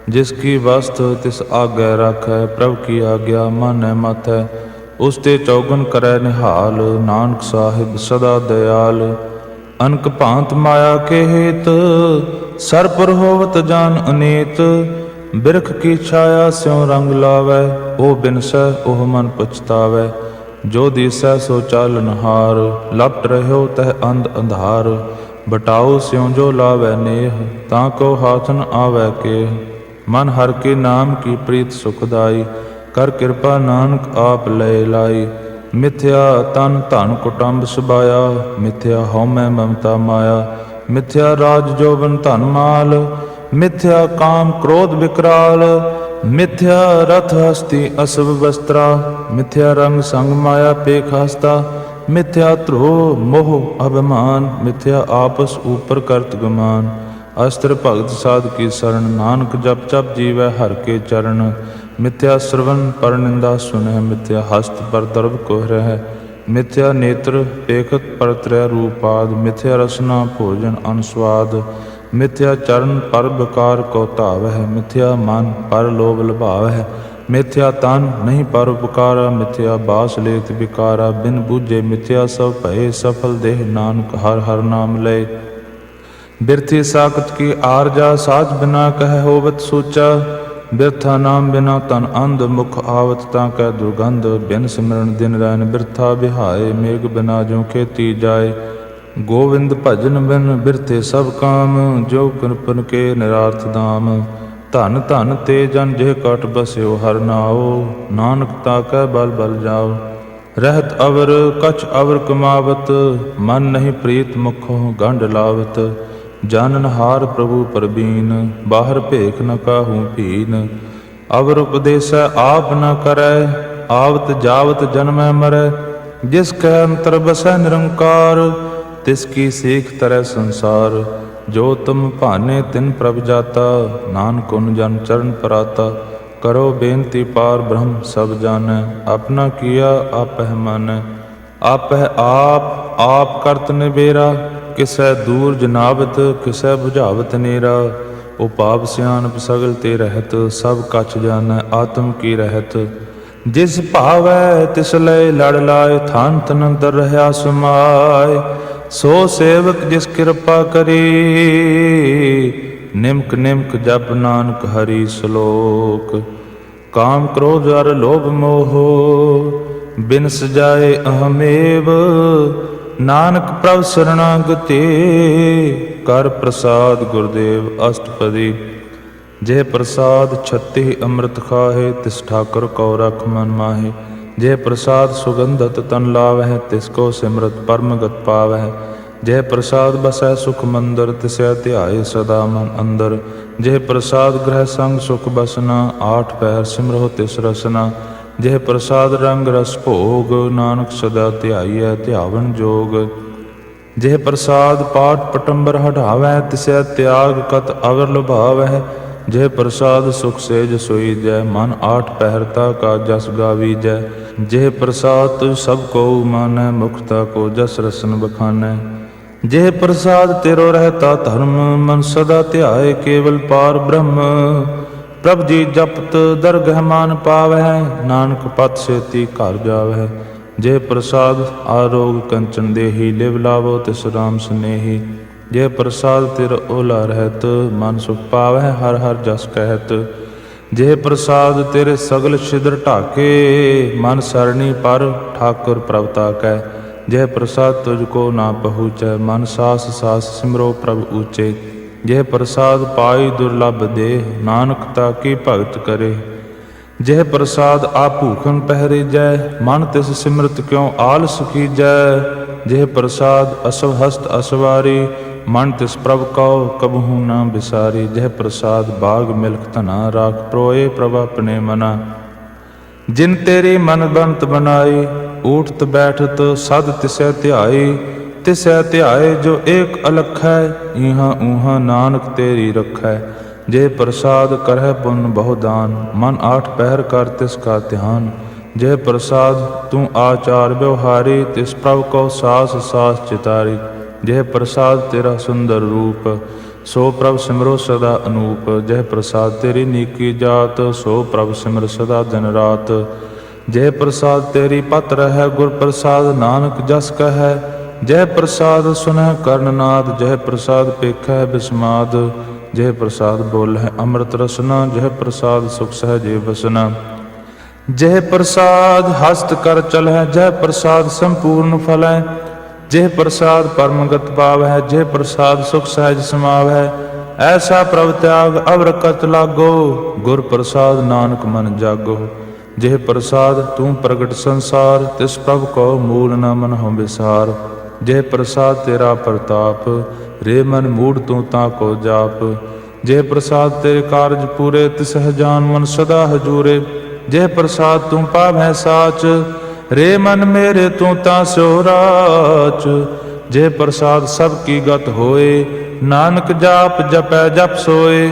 ਜਿਸ ਕੀ ਵਸਤ ਤਿਸ ਆਗੈ ਰਾਖੈ ਪ੍ਰਭ ਕੀ ਆਗਿਆ ਮਾਨੈ ਮਾਥੈ। ਉਸ ਤੇ ਚੌਗਨ ਕਰੈ ਨਿਹਾਲ ਨਾਨਕ ਸਾਹਿਬ ਸਦਾ ਦਇਆਲ। ਅਨਕ ਭਾਂਤ ਮਾਇਆ ਕੇ ਹੇਤ ਸਰਪੁਰ ਹੋਵਤ ਜਾਨ ਅਨੇਤ। ਬਿਰਖ ਕੀ ਛਾਇਆ ਸਿਉ ਰੰਗ ਲਾਵੈ ਉਹ ਬਿਨਸੈ ਉਹ ਮਨ ਪਛਤਾਵੈ। ਜੋ ਦੀਸੈ ਸੋ ਚਾਲਨਹਾਰ ਲਪਟ ਰਹਿਓ ਤਹ ਅੰਧ ਅੰਧਾਰ। ਬਟਾਓ ਸਿਉ ਜੋ ਲਾਵੈ ਨੇਹ ਤਾਂ ਕੋ ਹਾਥ ਨ ਆਵੈ ਕੇਹ। ਮਨ ਹਰ ਕੇ ਨਾਮ ਕੀ ਪ੍ਰੀਤ ਸੁਖਦਾਈ ਕਰ ਕਿਰਪਾ ਨਾਨਕ ਆਪ ਲੈ ਲਾਈ। ਮਿਥਿਆ ਤਨ ਧਨ ਕੁਟੰਬ ਸੁਭਾਇਆ ਮਿਥਿਆ ਹਉਮੈ ਮਮਤਾ ਮਾਇਆ। ਮਿਥਿਆ ਰਾਜ ਜੋਬਨ ਧਨ ਮਾਲ ਮਿਥਿਆ ਕਾਮ ਕ੍ਰੋਧ ਵਿਕਰਾਲ। ਮਿਥਿਆ ਰਥ ਹਸਤੀ ਅਸਵ ਵਸਤਰਾ ਮਿਥਿਆ ਰੰਗ ਸੰਗ ਮਾਇਆ ਪੇਖ ਹਸਤਾ। ਮਿਥਿਆ ਧ੍ਰੋ ਮੋਹ ਅਭਿਮਾਨ ਮਿਥਿਆ ਆਪਸ ਊਪਰ ਕਰਤ ਗਮਾਨ। ਅਸਤਰ ਭਗਤ ਸਾਧ ਕੀ ਸਰਣ ਨਾਨਕ ਜਪ ਜਪ ਜੀਵੈ ਹਰ ਕੇ ਚਰਨ। ਮਿਥਿਆ ਸਰਵਨ ਪਰ ਨਿੰਦਾ ਸੁਨਹਿ ਮਿਥਿਆ ਹਸਤ ਪਰ ਦਰਬ ਕੋਹ ਰਹਿ। ਮਿਥਿਆ ਨੇਤਰ ਪੇਖਤ ਪਰ ਤ੍ਰੈ ਰੂਪਾਦ ਮਿਥਿਆ ਰਸਨਾ ਭੋਜਨ ਅਨੁਸਵਾਦ। ਮਿਥਿਆ ਚਰਨ ਪਰ ਬਕਾਰ ਕੋ ਧਾਵਹਿ ਮਿਥਿਆ ਮਨ ਪਰ ਲੋਭ ਲਭਾਵਹਿ। ਮਿਥਿਆ ਤਨ ਨਹੀਂ ਪਰ ਉਪਕਾਰਾ ਮਿਥਿਆ ਬਾਸ ਲੇਤ ਵਿਕਾਰਾ। ਬਿਨ ਬੂਝੇ ਮਿਥਿਆ ਸਭ ਭਏ ਸਫਲ ਦੇਹ ਨਾਨਕ ਹਰ ਹਰ ਨਾਮ ਲਏ। ਬਿਰਥੀ ਸਾਖਤ ਕੀ ਆਰਜਾ ਸਾਜ ਬਿਨਾ ਕਹਿ ਹੋਵਤ ਸੋਚਾ। ਬਿਰਥਾ ਨਾਮ ਬਿਨਾ ਤਨ ਅੰਧ ਮੁਖ ਆਵਤ ਤਾਂ ਕਹਿ ਦੁਰਗੰਧ। ਬਿਨ ਸਿਮਰਨ ਦਿਨ ਰੈਨ ਬਿਰਥਾ ਬਿਹਾਏ ਮੇਘ ਬਿਨਾ ਜੋ ਖੇਤੀ ਜਾਏ। ਗੋਵਿੰਦ ਭਜਨ ਬਿਨ ਬਿਰਥੇ ਸਭ ਕਾਮ ਜੋ ਕਿਰਪਨ ਕੇ ਨਿਰਾਰਥ ਦਾਮ। ਧਨ ਧਨ ਤੇ ਜਨ ਜਿਹ ਕਟ ਬਸਿਓ ਹਰ ਨਾਉ ਨਾਨਕ ਤਾ ਕਹਿ ਬਲ ਬਲ ਜਾਓ। ਰਹਿਤ ਅਵਰ ਕਛ ਅਵਰ ਕਮਾਵਤ ਮਨ ਨਹੀਂ ਪ੍ਰੀਤ ਮੁਖੋਂ ਗੰਢ ਲਾਵਤ। ਜਾਨਨਹਾਰ ਪ੍ਰਭੂ ਪਰਬੀਨ ਬਾਹਰ ਭੇਖ ਨ ਕਾਹੂ ਭੀਨ। ਅਵਰ ਉਪਦੇਸੈ ਆਪ ਨ ਕਰੈ ਆਵਤ ਜਾਵਤ ਜਨਮੈ ਮਰੈ। ਜਿਸ ਕੈ ਅੰਤਰ ਬਸੈ ਨਿਰੰਕਾਰ ਤਿਸ ਕੀ ਸੀਖ ਤਰੈ ਸੰਸਾਰ। ਜੋ ਤੁਮ ਭਾਨੇ ਤਿਨ ਪ੍ਰਭ ਜਾਤਾ ਨਾਨਕ ਉਨ ਜਨ ਚਰਨ ਪਰਾਤਾ। ਕਰੋ ਬੇਨਤੀ ਪਾਰ ਬ੍ਰਹਮ ਸਭ ਜਾਣੈ ਆਪਣਾ ਕੀਆ ਆਪਹਿ ਮਾਨੈ। ਆਪਹਿ ਆਪ ਕਰਤ ਨਿਬੇਰਾ ਕਿਸੈ ਦੂਰ ਜਨਾਵਤ ਕਿਸੈ ਬੁਝਾਵਤ ਨੇਰਾ। ਉਪਾਪ ਸਿਆਣਪ ਸਗਲ ਤੇ ਰਹਿਤ ਸਭ ਕਛ ਜਾਣੈ ਆਤਮ ਕੀ ਰਹਿਤ। ਜਿਸ ਭਾਵੈ ਤਿਸ ਲੈ ਲੜ ਲਾਏ ਥਾਨ ਤਨ ਅੰਦਰ ਰਹਾ ਸਮਾਏ। ਸੋ ਸੇਵਕ ਜਿਸ ਕਿਰਪਾ ਕਰੀ ਨਿਮਕ ਨਿਮਕ ਜਪ ਨਾਨਕ ਹਰੀ ਸ਼ਲੋਕ। ਕਾਮ ਕ੍ਰੋਧ ਅਰ ਲੋਭ ਮੋਹ ਬਿਨ ਸਜਾਏ ਅਹਮੇਵ। ਨਾਨਕ ਪ੍ਰਭ ਸਰਣਾਗਤੇ ਕਰ ਪ੍ਰਸਾਦ ਗੁਰਦੇਵ ਅਸ਼ਟਪਦੀ। ਜੇ ਪ੍ਰਸਾਦ ਛੱਤੀ ਅੰਮ੍ਰਿਤ ਖਾਹੇ ਤਿਸ ਠਾਕੁਰ ਕਉ ਰਖ ਮਨ ਮਾਹੇ। ਜੇ ਪ੍ਰਸਾਦ ਸੁਗੰਧਤ ਤਨ ਲਾਵਹਿ ਤਿਸ ਕੋ ਸਿਮਰਤ ਪਰਮਗਤ ਪਾਵਹਿ। ਜੇ ਪ੍ਰਸਾਦ ਬਸੈ ਸੁਖ ਮੰਦਰ ਤਿਸੈ ਧਿਆਏ ਸਦਾ ਮਨ ਅੰਦਰ। ਜੇ ਪ੍ਰਸਾਦ ਗ੍ਰਹਿ ਸੰਗ ਸੁਖ ਬਸਨਾ ਆਠ ਪਹਿਰ ਸਿਮਰੋ ਤਿਸ ਰਸਨਾ। ਜੇ ਪ੍ਰਸਾਦ ਰੰਗ ਰਸ ਭੋਗ ਨਾਨਕ ਸਦਾ ਧਿਆਈਐ ਧਿਆਵਨ ਜੋਗ। ਜੇ ਪ੍ਰਸਾਦ ਪਾਠ ਪਟੰਬਰ ਹਟਾਵੈ ਤਿਸੈ ਤਿਆਗ ਕਤ ਅਵਰ ਲੁਭਾਵਹਿ। ਜੇ ਪ੍ਰਸਾਦ ਸੁਖ ਸੇਜ ਸੋਈ ਜੈ ਮਨ ਆਠ ਪਹਿਰਤਾ ਕਾ ਜਸ ਗਾਵੀਜੈ। ਜੇ ਪ੍ਰਸਾਦ ਤੁਝ ਸਭ ਕੋ ਮਾਨੈ ਮੁਖਤਾ ਕੋ ਜਸ ਰਸਨ ਬਖਾਨੈ। ਜੇ ਪ੍ਰਸਾਦ ਤੇਰੋ ਰਹਿਤਾ ਧਰਮ ਮਨ ਸਦਾ ਧਿਆਏ ਕੇਵਲ ਪਾਰ ਬ੍ਰਹਮ। ਪ੍ਰਭ ਜੀ ਜਪਤ ਦਰਗਹਿ ਮਾਨ ਪਾਵਹਿ ਨਾਨਕ ਪਤ ਸੇਤੀ ਘਰ ਜਾਵਹਿ। ਜੇ ਪ੍ਰਸਾਦ ਆਰੋਗ ਕੰਚਨ ਦੇਹੀ ਲਿਵ ਲਾਵੋ ਤਿਸ ਰਾਮ ਸਨੇਹੀ। ਜੇ ਪ੍ਰਸਾਦ ਤਿਰ ਓਲਾ ਰਹਿਤ ਮਨ ਸੁਖ ਪਾਵਹਿ ਹਰ ਹਰ ਜਸ ਕਹਿਤ। ਜੇ ਪ੍ਰਸਾਦ ਤੇਰੇ ਸਗਲ ਛਿਦਰ ਢਾਕੇ ਮਨ ਸਰਣੀ ਪਰ ਠਾਕੁਰ ਪ੍ਰਭ ਤਾਕੈ। ਜੇ ਪ੍ਰਸਾਦ ਤੁਝ ਕੋ ਨਾ ਪਹੁੰਚੈ ਮਨ ਸਾਸ ਸਾਸ ਸਿਮਰੋ ਪ੍ਰਭ ਊਚੇ। ਜੇ ਪ੍ਰਸਾਦ ਪਾਈ ਦੁਰਲਭ ਦੇਹ ਨਾਨਕ ਤਾ ਕੀ ਭਗਤ ਕਰੇ। ਜਿਹ ਪ੍ਰਸਾਦ ਆ ਭੂਖਨ ਪਹਿਰੀਜੈ, ਮਨ ਤਿਸ ਸਿਮਰਤ ਕਿਉ ਆਲਸ ਕੀਜੈ। ਜਿਹ ਪ੍ਰਸਾਦ ਅਸਵ ਹਸਤ ਅਸਵਾਰੀ, ਮਨ ਤਿਸ ਪ੍ਰਭ ਕਉ ਕਬਹੂ ਨਾ ਬਿਸਾਰੀ। ਜਿਹ ਪ੍ਰਸਾਦ ਬਾਗ ਮਿਲਖ ਧਨਾ, ਰਾਖ ਪ੍ਰੋਏ ਪ੍ਰਭ ਆਪਣੇ ਮਨਾ। ਜਿਨ ਤੇਰੀ ਮਨ ਬੰਤ ਬਨਾਈ, ਊਠਤ ਬੈਠਤ ਸਦ ਤਿਸੈ ਧਿਆਈ। ਤਿਸੈ ਧਿਆਏ ਜੋ ਏਕ ਅਲਖੈ, ਇਹਾਂ ਊਹਾਂ ਨਾਨਕ ਤੇਰੀ ਰਖੈ। ਜੇ ਪ੍ਰਸਾਦ ਕਰਹਿ ਪੁੰਨ ਬਹੁ ਦਾਨ, ਮਨ ਆਠ ਪਹਿਰ ਕਰ ਤਿਸ ਕਾ ਧਿਆਨ। ਜੇ ਪ੍ਰਸਾਦ ਤੂੰ ਆਚਾਰ ਵਿਵਹਾਰੀ, ਤਿਸ ਪ੍ਰਭ ਕਉ ਸਾਸ ਸਾਸ ਚਿਤਾਰੀ। ਜੇ ਪ੍ਰਸਾਦ ਤੇਰਾ ਸੁੰਦਰ ਰੂਪ, ਸੋ ਪ੍ਰਭ ਸਿਮਰੋ ਸਦਾ ਅਨੂਪ। ਜਹ ਪ੍ਰਸਾਦ ਤੇਰੀ ਨੀਕੀ ਜਾਤ, ਸੋ ਪ੍ਰਭ ਸਿਮਰ ਸਦਾ ਦਿਨ ਰਾਤ। ਜਹ ਪ੍ਰਸਾਦ ਤੇਰੀ ਪਤ ਰਹਿ, ਗੁਰ ਪ੍ਰਸਾਦ ਨਾਨਕ ਜਸ ਕਹੈ। ਜਹ ਪ੍ਰਸਾਦ ਸੁਨਹਿ ਕਰਨਨਾਦ, ਜਹ ਪ੍ਰਸਾਦ ਪੇਖੈ ਬਿਸਮਾਦ। ਜਹ ਪ੍ਰਸਾਦ ਬੋਲਹਿ ਅੰਮ੍ਰਿਤ ਰਸਨਾ, ਜਹ ਪ੍ਰਸਾਦ ਸੁਖ ਸਹਿਜੇ ਵਸਨਾ। ਜਹ ਪ੍ਰਸਾਦ ਹਸਤ ਕਰ ਚਲਹਿ, ਜਹ ਪ੍ਰਸਾਦ ਸੰਪੂਰਨ ਫਲੈ। ਜਿਹ ਪ੍ਰਸਾਦ ਪਰਮਗਤ ਪਾਵਹਿ, ਜਿਹ ਪ੍ਰਸਾਦ ਸੁਖ ਸਹਿਜ ਸਮਾਵਹਿ। ਐਸਾ ਪ੍ਰਭ ਤਿਆਗ ਅਵਰ ਕਤ ਲਾਗੋ, ਗੁਰ ਪ੍ਰਸਾਦ ਨਾਨਕ ਮਨ ਜਾਗੋ। ਜਿਹ ਪ੍ਰਸਾਦ ਤੂੰ ਪ੍ਰਗਟ ਸੰਸਾਰ, ਤਿਸ ਪ੍ਰਭ ਕਉ ਮੂਲ ਨ ਮਨਹੁ ਵਿਸਾਰ। ਜਿਹ ਪ੍ਰਸਾਦ ਤੇਰਾ ਪ੍ਰਤਾਪ, ਰੇ ਮਨ ਮੂੜ ਤੂੰ ਤਾਂ ਕੋ ਜਾਪ। ਜਿਹ ਪ੍ਰਸਾਦ ਤੇਰੇ ਕਾਰਜ ਪੂਰੇ, ਤਿਸ ਜਾਨ ਮਨ ਸਦਾ ਹਜੂਰੇ। ਜਿਹ ਪ੍ਰਸਾਦ ਤੂੰ ਪਾਵਹਿ ਸਾਚ, ਰੇ ਮਨ ਮੇਰੇ ਤੂੰ ਤਾਂ ਸੋ ਰਾਚ। ਜੇ ਪ੍ਰਸਾਦ ਸਭ ਕੀ ਗਤ ਹੋਏ, ਨਾਨਕ ਜਾਪ ਜਪੈ ਜਪ ਸੋਏ।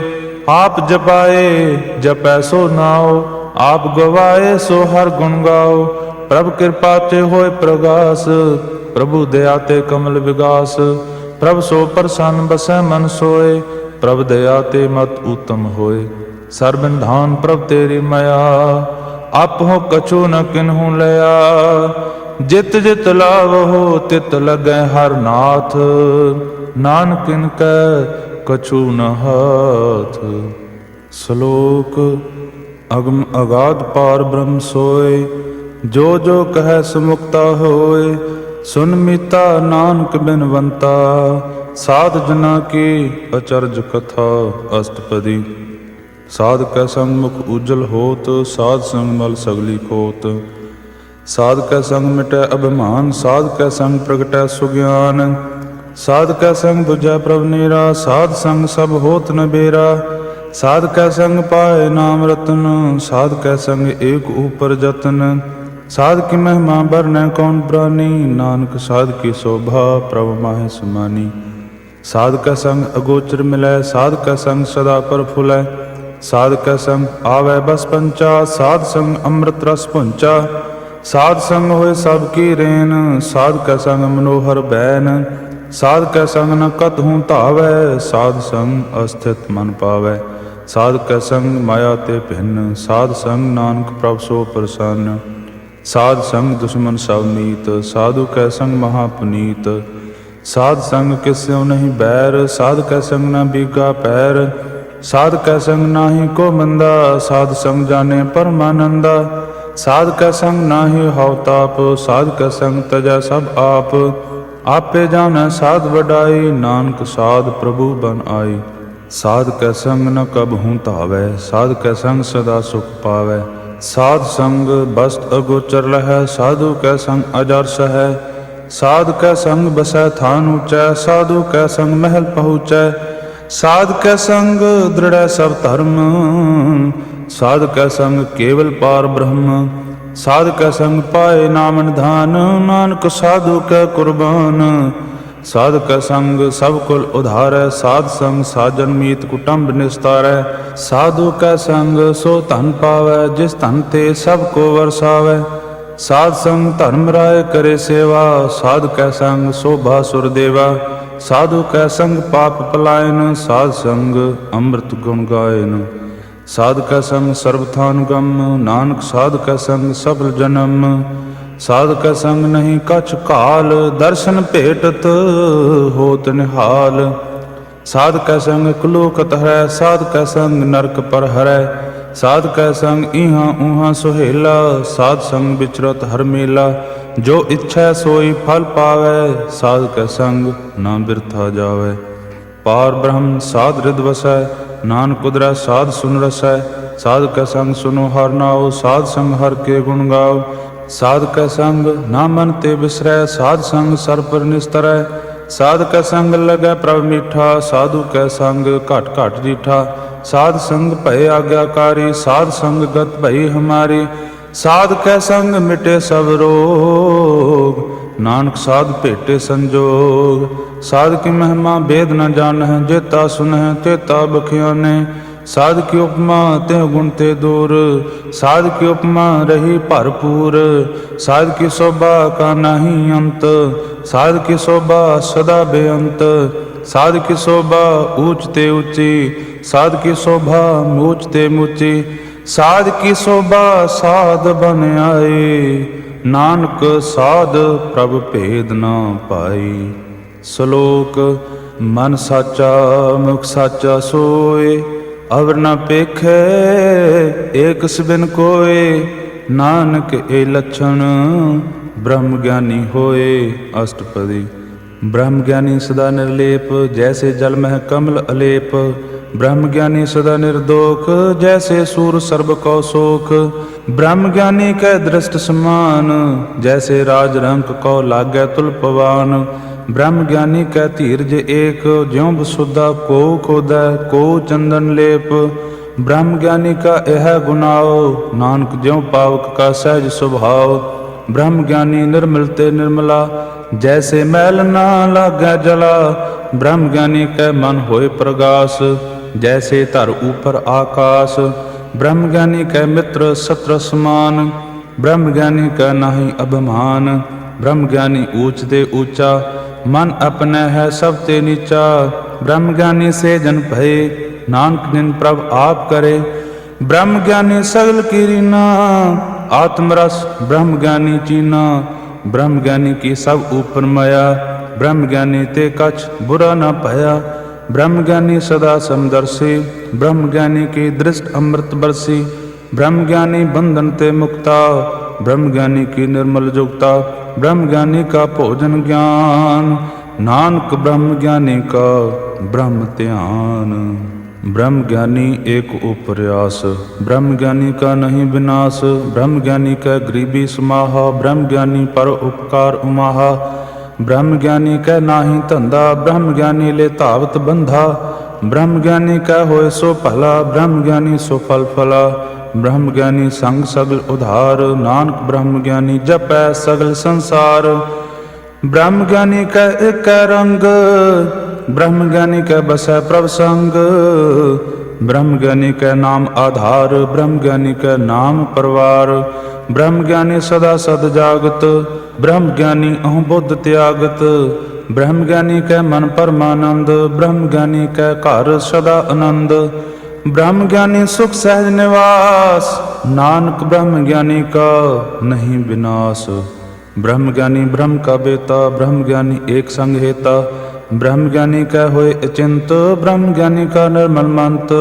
ਆਪ ਜਪਾਏ ਜਪੈ ਸੋ ਨਾਉ, ਆਪ ਗਵਾਏ ਸੋ ਹਰ ਗੁਣ ਗਾਓ। ਪ੍ਰਭ ਕਿਰਪਾ ਤੇ ਹੋਏ ਪ੍ਰਗਾਸ, ਪ੍ਰਭੂ ਦਇਆ ਤੇ ਕਮਲ ਵਿਗਾਸ। ਪ੍ਰਭ ਸੋ ਪ੍ਰਸੰਨ ਬਸੈ ਮਨ ਸੋਏ, ਪ੍ਰਭ ਦਇਆ ਤੇ ਮਤ ਊਤਮ ਹੋਏ। ਸਰਬਿੰਧਾਨ ਪ੍ਰਭ ਤੇਰੀ ਮਾਇਆ, ਆਪਹੁ ਕਛੂ ਨ ਕਿਨਹੂ ਲਿਆ। ਜਿਤ ਜਿਤ ਲਾਵਹੁ ਤਿਤ ਲਗੈ ਹਰ ਨਾਥ, ਨਾਨਕ ਕਿਨ ਕੈ ਕਛੂ ਨ ਹਾਥ। ਸ਼ਲੋਕ ਅਗਮ ਅਗਾਧ ਪਾਰ ਬ੍ਰਹਮ ਸੋਏ, ਜੋ ਜੋ ਕਹੈ ਸਮੁਕਤਾ ਹੋਏ। ਸੁਨ ਮੀਤਾ ਨਾਨਕ ਬਿਨਵੰਤਾ, ਸਾਧ ਜਨਾ ਕੀ ਅਚਰਜ ਕਥਾ ਅਸ਼ਟਪਦੀ। ਸਾਧ ਕੈ ਸੰਗ ਮੁਖ ਉਜਲ ਹੋਤ, ਸਾਧ ਸੰਗ ਮਲ ਸਗਲੀ ਖੋਤ। ਸਾਧ ਕੈ ਸੰਗ ਮਿਟੈ ਅਭਿਮਾਨ, ਸਾਧ ਕੈ ਸੰਗ ਪ੍ਰਗਟੈ ਸੁਗਿਆਨ। ਸਾਧ ਕੈ ਸੰਗ ਬੁਝੈ ਪ੍ਰਭ ਨੀਰਾ, ਸਾਧ ਸੰਗ ਸਭ ਹੋਤ ਨ ਬੇਰਾ। ਸਾਧ ਕੈ ਸੰਗ ਪਾਏ ਨਾਮ ਰਤਨ, ਸਾਧ ਕੈ ਸੰਗ ਏਕ ਊਪਰ ਜਤਨ। ਸਾਧ ਕੀ ਮਹਿਮਾ ਬਰਨੈ ਕੌਣ ਪ੍ਰਾਨੀ, ਨਾਨਕ ਸਾਧ ਕੀ ਸ਼ੋਭਾ ਪ੍ਰਭ ਮਾਹਿ ਸਮਾਨੀ। ਸਾਧ ਕੈ ਸੰਗ ਅਗੋਚਰ ਮਿਲੈ, ਸਾਧ ਕੈ ਸੰਗ ਸਦਾ ਪ੍ਰਫੁੱਲੈ। ਸਾਧ ਕੈ ਸੰਗ ਆਵੈ ਬਸ ਪੰਚਾ, ਸਾਧ ਸੰਗ ਅੰਮ੍ਰਿਤ ਰਸ ਪੁੰਚਾ। ਸਾਧ ਸੰਗ ਹੋਏ ਸਭ ਕੀ ਰੇਨ, ਸਾਧ ਕੈ ਸੰਗ ਮਨੋਹਰ ਬੈਨ। ਸਾਧ ਕੈ ਸੰਗ ਨ ਕਤਹੂ ਧਾਵੈ, ਸਾਧ ਸੰਗ ਅਸਥਿਤ ਮਨ ਪਾਵੈ। ਸਾਧ ਕੈ ਸੰਗ ਮਾਇਆ ਤੇ ਭਿੰਨ, ਸਾਧ ਸੰਗ ਨਾਨਕ ਪ੍ਰਭ ਸੋ ਪ੍ਰਸੰਨ। ਸਾਧ ਸੰਗ ਦੁਸ਼ਮਨ ਸਭ ਮੀਤ, ਸਾਧੂ ਕੈ ਸੰਗ ਮਹਾ ਪੁਨੀਤ। ਸਾਧ ਸੰਗ ਕਿਸਿਉ ਨਹੀਂ ਬੈਰ, ਸਾਧ ਕੈ ਸੰਗ ਨ ਬੀਗਾ ਪੈਰ। ਸਾਧ ਕੈ ਸੰਗ ਨਾਹੀ ਕੋ ਮੰਦਾ, ਸਾਧ ਸੰਗ ਜਾਣੇ ਪਰਮਾਨੰਦਾ। ਸਾਧ ਕੈ ਸੰਗ ਨਾਹੀ ਹਉ ਤਾਪ, ਸਾਧ ਕੈ ਸੰਗ ਤਜੈ ਸਭ ਆਪ। ਆਪੇ ਜਾਣੈ ਸਾਧ ਵਡਾਈ, ਨਾਨਕ ਸਾਧ ਪ੍ਰਭੂ ਬਨ ਆਈ। ਸਾਧ ਕੈ ਸੰਗ ਨ ਕਬਹੂ ਧਾਵੈ, ਸਾਧ ਕੈ ਸੰਗ ਸਦਾ ਸੁਖ ਪਾਵੈ। ਸਾਧ ਸੰਗ ਬਸਤ ਅਗੋਚਰ ਲਹੈ, ਸਾਧੂ ਕੈ ਸੰਗ ਅਜਰ ਸਹੈ। ਸਾਧ ਕੈ ਸੰਗ ਬਸੈ ਥਾਨ ਊਚੈ, ਸਾਧੂ ਕੈ ਸੰਗ ਮਹਿਲ ਪਹੁੰਚੈ। ਸਾਧ ਕੈ ਸੰਗ ਦ੍ਰਿੜੈ ਸਭ ਧਰਮ, ਸਾਧ ਕੈ ਸੰਗ ਕੇਵਲ ਪਾਰ ਬ੍ਰਹਮ। ਸਾਧ ਕੈ ਸੰਗ ਪਾਏ ਨਾਮ ਨਿਧਾਨ, ਨਾਨਕ ਸਾਧੂ ਕੈ ਕੁਰਬਾਨ। ਸਾਧ ਕੈ ਸੰਗ ਸਭ ਕੁਲ ਉਧਾਰੈ, ਸਾਧ ਸੰਗ ਸਾਜਨ ਮੀਤ ਕੁਟੰਬ ਨਿਸਤਾਰੈ। ਸਾਧੂ ਕੈ ਸੰਗ ਸੋ ਧਨ ਪਾਵੈ, ਜਿਸ ਧਨ ਤੇ ਸਭ ਕੋ ਵਰਸਾਵੈ। ਸਾਧ ਸੰਗ ਧਰਮ ਰਾਏ ਕਰੇ ਸੇਵਾ, ਸਾਧ ਕੈ ਸੰਗ ਸੋਭਾ ਸੁਰ ਦੇਵਾ। ਸਾਧੂ ਕੈ ਸੰਗ ਪਾਪ ਪਲਾਇਨ, ਸਾਧ ਸੰਗ ਅੰਮ੍ਰਿਤ ਗੁਣ ਗਾਇਨ। ਸਾਧ ਕੈ ਸੰਗ ਸਰਬ ਥਾਨ ਗਮ, ਨਾਨਕ ਸਾਧ ਕੈ ਸੰਗ ਸਫਲ ਜਨਮ। ਸਾਧ ਕੈ ਸੰਗ ਨਹੀਂ ਕਛ ਕਾਲ, ਦਰਸ਼ਨ ਭੇਟਤ ਹੋਤ ਨਿਹਾਲ। ਸਾਧ ਕੈ ਸੰਗ ਕਲੂਕਤ ਹਰੈ, ਸਾਧ ਕੈ ਸੰਗ ਨਰਕ ਪਰ ਹਰੈ। ਸਾਧ ਕੈ ਸੰਗ ਇਹਾਂ ਊਹਾਂ ਸੁਹੇਲਾ, ਸਾਧ ਸੰਗ ਵਿਚਰਤ ਹਰ ਮੇਲਾ। ਜੋ ਇੱਛੈ ਸੋਈ ਫਲ ਪਾਵੈ, ਸਾਧ ਕੈ ਸੰਗ ਨਾ ਬਿਰਥਾ ਜਾਵੈ। ਪਾਰ ਬ੍ਰਹਮ ਸਾਧ ਰਿਦ ਵਸੈ, ਨਾਨਕ ਉਦਰੈ ਸਾਧ ਸੁਨ ਰਸੈ। साध कै संग सुनो हर नाओ, साध संग हर के गुण गाओ। साध कै संग ना मन ते बिसरै, साध संग सर पर निस्तरै। साध कै संग लगै प्रभ मीठा, साधु कै संग घट घट जीठा। साध संग भय आज्ञाकारी, साध संग गत भई हमारी। साध कै संग मिटे सब रोग, नानक साध भेटे संजोग। साध की महिमा वेद न जानह, जेता सुनह तेता बखियाने। साध की उपमा ते गुण ते दूर, साध की उपमा रही भरपूर। साध की शोभा का नहीं अंत, साध की शोभा सदा बेअंत। साध की शोभा ऊंच ते ऊंची, साध की शोभा ऊंच ते ऊंची। साध की शोभा साध बन आए, नानक साध प्रभ भेद न पाई। श्लोक मन साचा मुख साचा सोए, अवर न पेखै एक सिबिन कोय। नानक ए लक्षण ब्रह्म ज्ञानी होए। अष्टपदी। ब्रह्म ज्ञानी सदा निर्लेप, जैसे जल मह कमल अलेप। ब्रह्म ज्ञानी सदा निर्दोख, जैसे सूर सर्ब कौ सोख। ब्रह्म ज्ञानी कै दृष्ट समान, जैसे राज रंक कौ लागै तुल पवान। ब्रह्म ज्ञानी कै धीरज एक, ज्यों बसुधा को खोदै को चंदन लेप। ब्रह्म ज्ञानी का यह गुनाओ, नानक ज्यों पावक का सहज स्वभाव। ब्रह्म ज्ञानी निर्मल ते निर्मला, जैसे मैल ना लागै जला। ब्रह्म ज्ञानी कै मन होए प्रगास, जैसे धर ऊपर आकाश। ब्रह्म ज्ञानी कै मित्र शत्रु समान, ब्रह्म ज्ञानी कै नाहि अभिमान। ब्रह्म ज्ञानी ऊंच ते ऊंचा, मन अपने है सब ते नीचा। ब्रह्म ज्ञानी से जन भय, नानक जिन प्रभ आप करे। ब्रह्म ज्ञानी सगल की रीना, आत्मरस ब्रह्म ज्ञानी चीना। ब्रह्म ज्ञानी की सब ऊपर माया, ब्रह्म ज्ञानी ते कछ बुरा न पाया। ब्रह्म ज्ञानी सदा समदर्शी, ब्रह्म ज्ञानी की दृष्ट अमृत बरसी। ब्रह्म ज्ञानी बंधन ते मुक्ता, ब्रह्म ज्ञानी की निर्मल जुगता। ब्रह्म ज्ञानी का भोजन ज्ञान, नानक ब्रह्म ज्ञानी का ब्रह्म ध्यान। ब्रह्म ज्ञानी एक उपरयास, ब्रह्म ज्ञानी का नहीं विनाश। ब्रह्म ज्ञानी का गरीबी समाहा, ब्रह्म ज्ञानी पर उपकार उमाहा। ब्रह्म ज्ञानी कै नाही धंधा, ब्रह्म ज्ञानी ले धावत बंधा। ब्रह्म ज्ञानी कै होए सो भला, ब्रह्म ज्ञानी सो फल फला। ब्रह्म ज्ञानी संग सगल उधार, नानक ब्रह्म ज्ञानी जपै सगल संसार। ब्रह्म ज्ञानी कै एक रंग, ब्रह्म ज्ञानी कै बसै प्रभ संग। ब्रह्म ज्ञानी कै नाम आधार, ब्रह्म ज्ञानी कै नाम परवार। ब्रह्म ज्ञानी सदा सद जागत, ब्रह्म ज्ञानी अहु बुद्ध त्यागत। ब्रह्म ज्ञानी कै मन परमानंद, ब्रह्म ज्ञानी कै घर सदा आनंद। ब्रह्म ज्ञानी सुख सहज निवास, नानक ब्रह्म ज्ञानी का नहीं विनाश। ब्रह्म ज्ञानी ब्रह्म का बेता, ब्रह्म ज्ञानी एक संग हेता। ब्रह्म ज्ञानी कै होए अचिंत, ब्रह्म ज्ञानी का निर्मल मंत।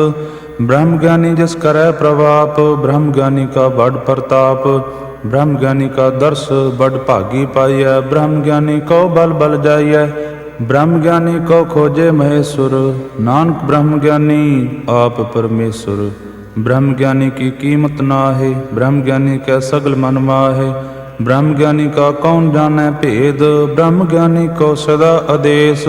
ब्रह्म ज्ञानी जिस करै प्रभाप, ब्रह्म ज्ञानी का बड़ प्रताप। ब्रह्म ज्ञानी का दर्श बड़ भागी पाइय, ब्रह्म ज्ञानी को बल बल जाइय। ब्रह्म ज्ञानी को खोजे महेश्वर, नानक ब्रह्म ज्ञानी आप परमेश्वर। ब्रह्म ज्ञानी की कीमत ना है, ब्रह्म ज्ञानी का सगल मन माहे। ब्रह्म ज्ञानी का कौन जाने भेद, ब्रह्म ज्ञानी को सदा आदेश।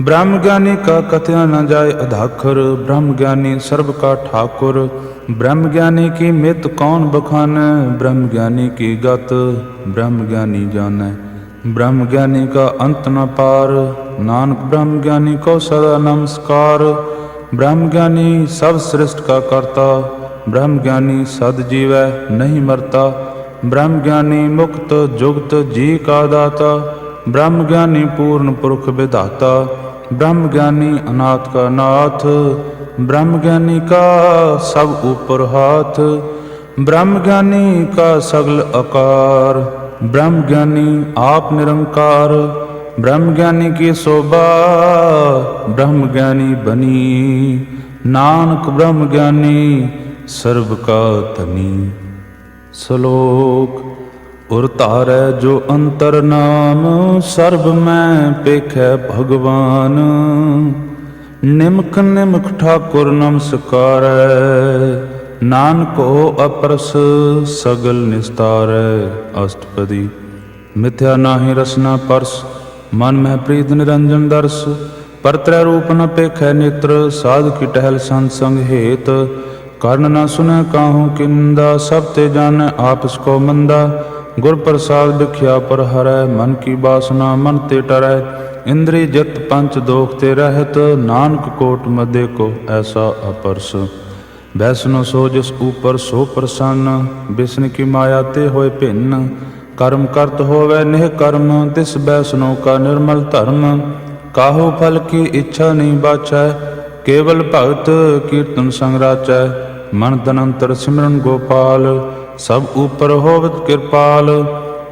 ब्रह्म ज्ञानी का कथया न जाए अधाखर, ब्रह्म ज्ञानी सर्व का ठाकुर। ब्रह्म ज्ञानी की मित कौन बखाने, ब्रह्म ज्ञानी की गत ब्रह्म ज्ञानी जाने। ब्रह्म ज्ञानी का अंत न पार, नानक ब्रह्म ज्ञानी को सदा नमस्कार। ब्रह्म ज्ञानी सब सृष्टि का करता, ब्रह्म ज्ञानी सद जीवै नहीं मरता। ब्रह्म ज्ञानी मुक्त जुगत जी का दाता, ब्रह्म ज्ञानी पूर्ण पुरुष विधाता। ब्रह्म ज्ञानी अनाथ का नाथ, ब्रह्म ज्ञानी का सब ऊपर हाथ। ब्रह्म ज्ञानी का सगल आकार, ब्रह्म ज्ञानी आप निरंकार। ब्रह्म ज्ञानी की शोभा ब्रह्म ज्ञानी बनी, नानक ब्रह्म ज्ञानी सर्व का धनी। श्लोक उर तारै जो अंतर नाम, सर्ब में पेखै भगवान। निमक निमक ठाकुर नमस्कारै, ਨਾਨਕ ਹੋ ਅਪਰਸ ਸਗਲ ਨਿਸਤਾਰੈ। ਅਸ਼ਟਪਦੀ। ਮਿਥਿਆ ਨਾਹੀ ਰਸਨਾ ਪਰਸ, ਮਨ ਮਹਿ ਪ੍ਰੀਤ ਨਿਰੰਜਨ ਦਰਸ। ਪਰ ਤ੍ਰੈ ਰੂਪ ਨ ਪੇਖੈ ਨੇਤਰ, ਸਾਧ ਕੀ ਟਹਿਲ ਸੰਤ ਸੰਗ ਹੇਤ। ਕਰਨ ਨ ਸੁਨੈ ਕਾਹੂ ਕੀ ਨਿੰਦਾ, ਸਭ ਤੇ ਜਾਣੈ ਆਪਸ ਕੋ ਮੰਦਾ। ਗੁਰ ਪ੍ਰਸਾਦ ਬਿਖਿਆ ਪਰ ਹਰੈ, ਮਨ ਕੀ ਬਾਸਨਾ ਮਨ ਤੇ ਟਰੈ। ਇੰਦਰੀ ਜਿਤ ਪੰਚ ਦੋਖ ਤੇ ਰਹਿਤ, ਨਾਨਕ ਕੋਟ ਮਦੇ ਕੋ ਐਸਾ ਅਪਰਸ। ਵੈਸਨੋ ਸੋ ਜਿਸ ਊਪਰ ਸੋ ਪ੍ਰਸੰਨ, ਬਿਸਨ ਕੀ ਮਾਇਆ ਤੇ ਹੋਏ ਭਿੰਨ। ਕਰਮ ਕਰਤ ਹੋਵੈ ਨਿਹ ਕਰਮ, ਤਿਸ ਵੈਸਨੋ ਕਾ ਨਿਰਮਲ ਧਰਮ। ਕਾਹੂ ਫਲ ਕੀ ਇੱਛਾ ਨਹੀਂ ਬਾਚੈ, ਕੇਵਲ ਭਗਤ ਕੀਰਤਨ ਸੰਗ ਰਾਚੈ। ਮਨ ਤਨ ਅੰਤਰ ਸਿਮਰਨ ਗੋਪਾਲ, ਸਭ ਊਪਰ ਹੋਵਤ ਕਿਰਪਾਲ।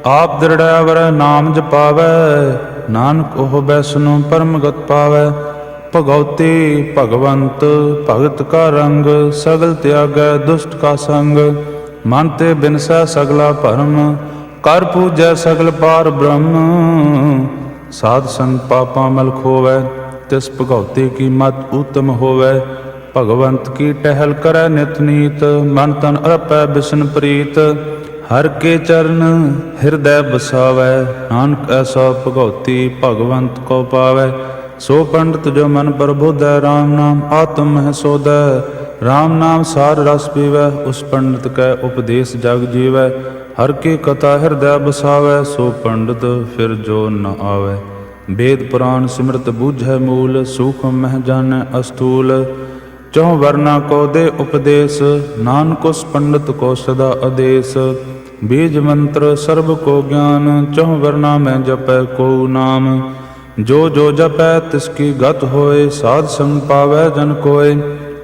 ਆਪ ਦ੍ਰਿੜੈ ਵਰੈ ਨਾਮ ਜਪਾਵੈ, ਨਾਨਕ ਉਹ ਵੈਸਨੋ ਪਰਮਗਤ ਪਾਵੈ। ਭਗਉਤੀ ਭਗਵੰਤ ਭਗਤ ਕਾ ਰੰਗ, ਸਗਲ ਤਿਆਗੈ ਦੁਸ਼ਟ ਕਾ ਸੰਗ। ਮਨ ਤੇ ਬਿਨਸੈ ਸਗਲਾ ਭਰਮ, ਕਰ ਪੂਜੈ ਸਗਲ ਪਾਰ ਬ੍ਰਹਮ। ਸਾਧ ਸੰਗ ਪਾਪਾਂ ਮਲ ਖੋਵੈ, ਤਿਸ ਭਗਉਤੀ ਕੀ ਮਤ ਊਤਮ ਹੋਵੈ। ਭਗਵੰਤ ਕੀ ਟਹਿਲ ਕਰੈ ਨਿਤ ਨੀਤ, ਮਨ ਤਨ ਅਰਪੈ ਬਿਸ਼ਨ ਪ੍ਰੀਤ। ਹਰ ਕੇ ਚਰਨ ਹਿਰਦੈ ਬਸਾਵੈ, ਨਾਨਕ ਐਸਾ ਭਗਉਤੀ ਭਗਵੰਤ ਕੋ ਪਾਵੈ। ਸੋ ਪੰਡਤ ਜੋ ਮਨ ਪ੍ਰਬੋਧੈ, ਰਾਮ ਨਾਮ ਆਤਮ ਮਹਿ ਸੋਧੈ। ਰਾਮ ਨਾਮ ਸਾਰ ਰਸ ਪੀਵੈ, ਉਸ ਪੰਡਤ ਕੈ ਉਪਦੇਸ ਜਗ ਜੀਵੈ। ਹਰ ਕੀ ਕਥਾ ਹਿਰਦੈ ਬਸਾਵੈ, ਸੋ ਪੰਡਤ ਫਿਰ ਜੋ ਨ ਆਵੈ। ਵੇਦ ਪੁਰਾਣ ਸਿਮਰਤ ਬੂਝੈ ਮੂਲ, ਸੂਖਮ ਮਹਿ ਜਾਣੈ ਅਸਤੂਲ। ਚਹੁ ਵਰਨਾ ਕੋ ਦੇ ਉਪਦੇਸ, ਨਾਨਕ ਉਸ ਪੰਡਤ ਕੋ ਸਦਾ ਆਦੇਸ। ਬੀਜ ਮੰਤਰ ਸਰਬ ਕੋ ਗਿਆਨ, ਚਹੁ ਵਰਨਾ ਮੈਂ ਜਪੈ ਕੋ ਨਾਮ। ਜੋ ਜੋ ਜਪੈ ਤਿਸ ਕੀ ਗਤ ਹੋਏ, ਸਾਧ ਸੰਗ ਪਾਵੈ ਜਨ ਕੋਇ।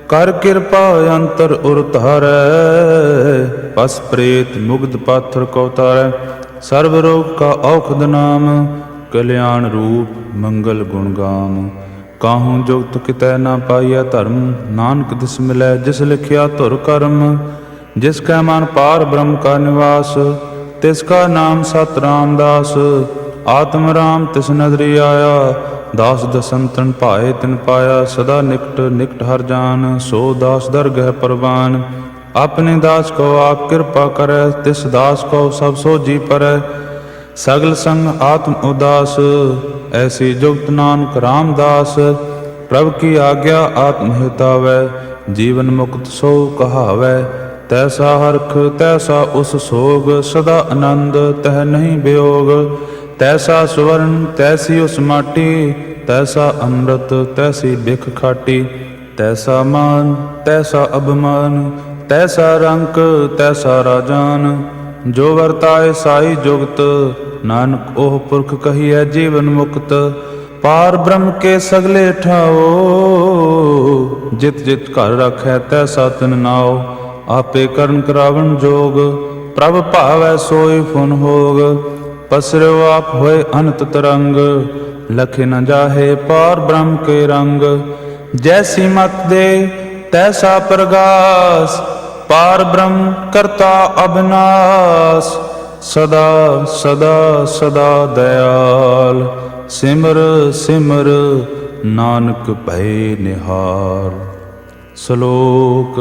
ਕਰ ਕਿਰਪਾ ਅੰਤਰ ਉਰ ਧਾਰੈ, ਪਸ ਪ੍ਰੇਤ ਮੁਗਧ ਪਾਥਰ ਕੋ ਤਾਰੈ। ਸਰਬ ਰੋਗ ਕਾ ਔਖਦ ਨਾਮ, ਕਲਿਆਣ ਰੂਪ ਮੰਗਲ ਗੁਣ ਗਾਮ। ਕਾਹੂ ਜੁਗਤ ਕਿਤੈ ਨਾ ਪਾਈਐ ਧਰਮ, ਨਾਨਕ ਤਿਸ ਮਿਲੈ ਜਿਸ ਲਿਖਿਆ ਧੁਰ ਕਰਮ। ਜਿਸ ਕੈ ਮਨ ਪਾਰ ਬ੍ਰਹਮ ਕਾ ਨਿਵਾਸ, ਤਿਸ ਕਾ ਨਾਮ ਸਤ ਰਾਮਦਾਸ। ਆਤਮ ਰਾਮ ਤਿਸ ਨਦਰੀ ਆਇਆ, ਦਾਸ ਦਸੰਤਨ ਭਾਏ ਤਿਨ ਪਾਇਆ। ਸਦਾ ਨਿਕਟ ਨਿਕਟ ਹਰ ਜਾਨ, ਸੋ ਦਾਸ ਦਰਗਹਿ ਪਰਵਾਨ। ਆਪਣੇ ਦਾਸ ਕੋ ਆਪ ਕਿਰਪਾ ਕਰੈ, ਤਿਸ ਦਾਸ ਕੋ ਸਭ ਸੋਝੀ ਪਰੈ। ਸਗਲ ਸੰਗ ਆਤਮ ਉਦਾਸ, ਐਸੀ ਜੁਗਤ ਨਾਨਕ ਰਾਮਦਾਸ। ਪ੍ਰਭ ਕੀ ਆਗਿਆ ਆਤਮ ਹਿਤਾਵੈ, ਜੀਵਨ ਮੁਕਤ ਸੋ ਕਹਾਵੈ। ਤੈਸਾ ਹਰਖ ਤੈਸਾ ਉਸ ਸੋਗ, ਸਦਾ ਆਨੰਦ ਤਹਿ ਨਹੀਂ ਵਿਯੋਗ। ਤੈਸਾ ਸੁਵਰਨ ਤੈਸੀ ਉਸ ਮਾਟੀ, ਤੈਸਾ ਅੰਮ੍ਰਿਤ ਤੈਸੀ ਬਿਖ ਖਾਟੀ। ਤੈਸਾ ਮਾਨ ਤੈਸਾ ਅਭਿਮਾਨ, ਤੈਸਾ ਰੰਕ ਤੈਸਾ ਰਾਜਾਨ। ਜੋ ਵਰਤਾਏ ਸਾਈ ਜੁਗਤ, ਨਾਨਕ ਉਹ ਪੁਰਖ ਕਹੀਐ ਜੀਵਨ ਮੁਕਤ। ਪਾਰ ਬ੍ਰਹਮ ਕੇ ਸਗਲੇ ਠਾਓ, ਜਿਤ ਜਿਤ ਘਰ ਰਖੈ ਤੈਸਾ ਤਿਨ ਨਾਉ। ਆਪੇ ਕਰਨ ਕਰਾਵਨ ਜੋਗ, ਪ੍ਰਭ ਭਾਵੈ ਸੋਈ ਫੁਨ ਹੋਗ। ਪਸਰਿਓ ਆਪ ਹੋਏ ਅਨੰਤ ਤਰੰਗ, ਲਖੇ ਨ ਜਾਹੇ ਪਾਰ ਬ੍ਰਹਮ ਕੇ ਰੰਗ। ਜੈਸੀ ਮਤ ਦੇ ਤੈਸਾ ਪ੍ਰਗਾਸ, ਪਾਰ ਬ੍ਰਹਮ ਕਰਤਾ ਅਬਿਨਾਸ। ਸਦਾ ਸਦਾ ਸਦਾ ਦਇਆਲ, ਸਿਮਰ ਸਿਮਰ ਨਾਨਕ ਭਏ ਨਿਹਾਲ। ਸ਼ਲੋਕ।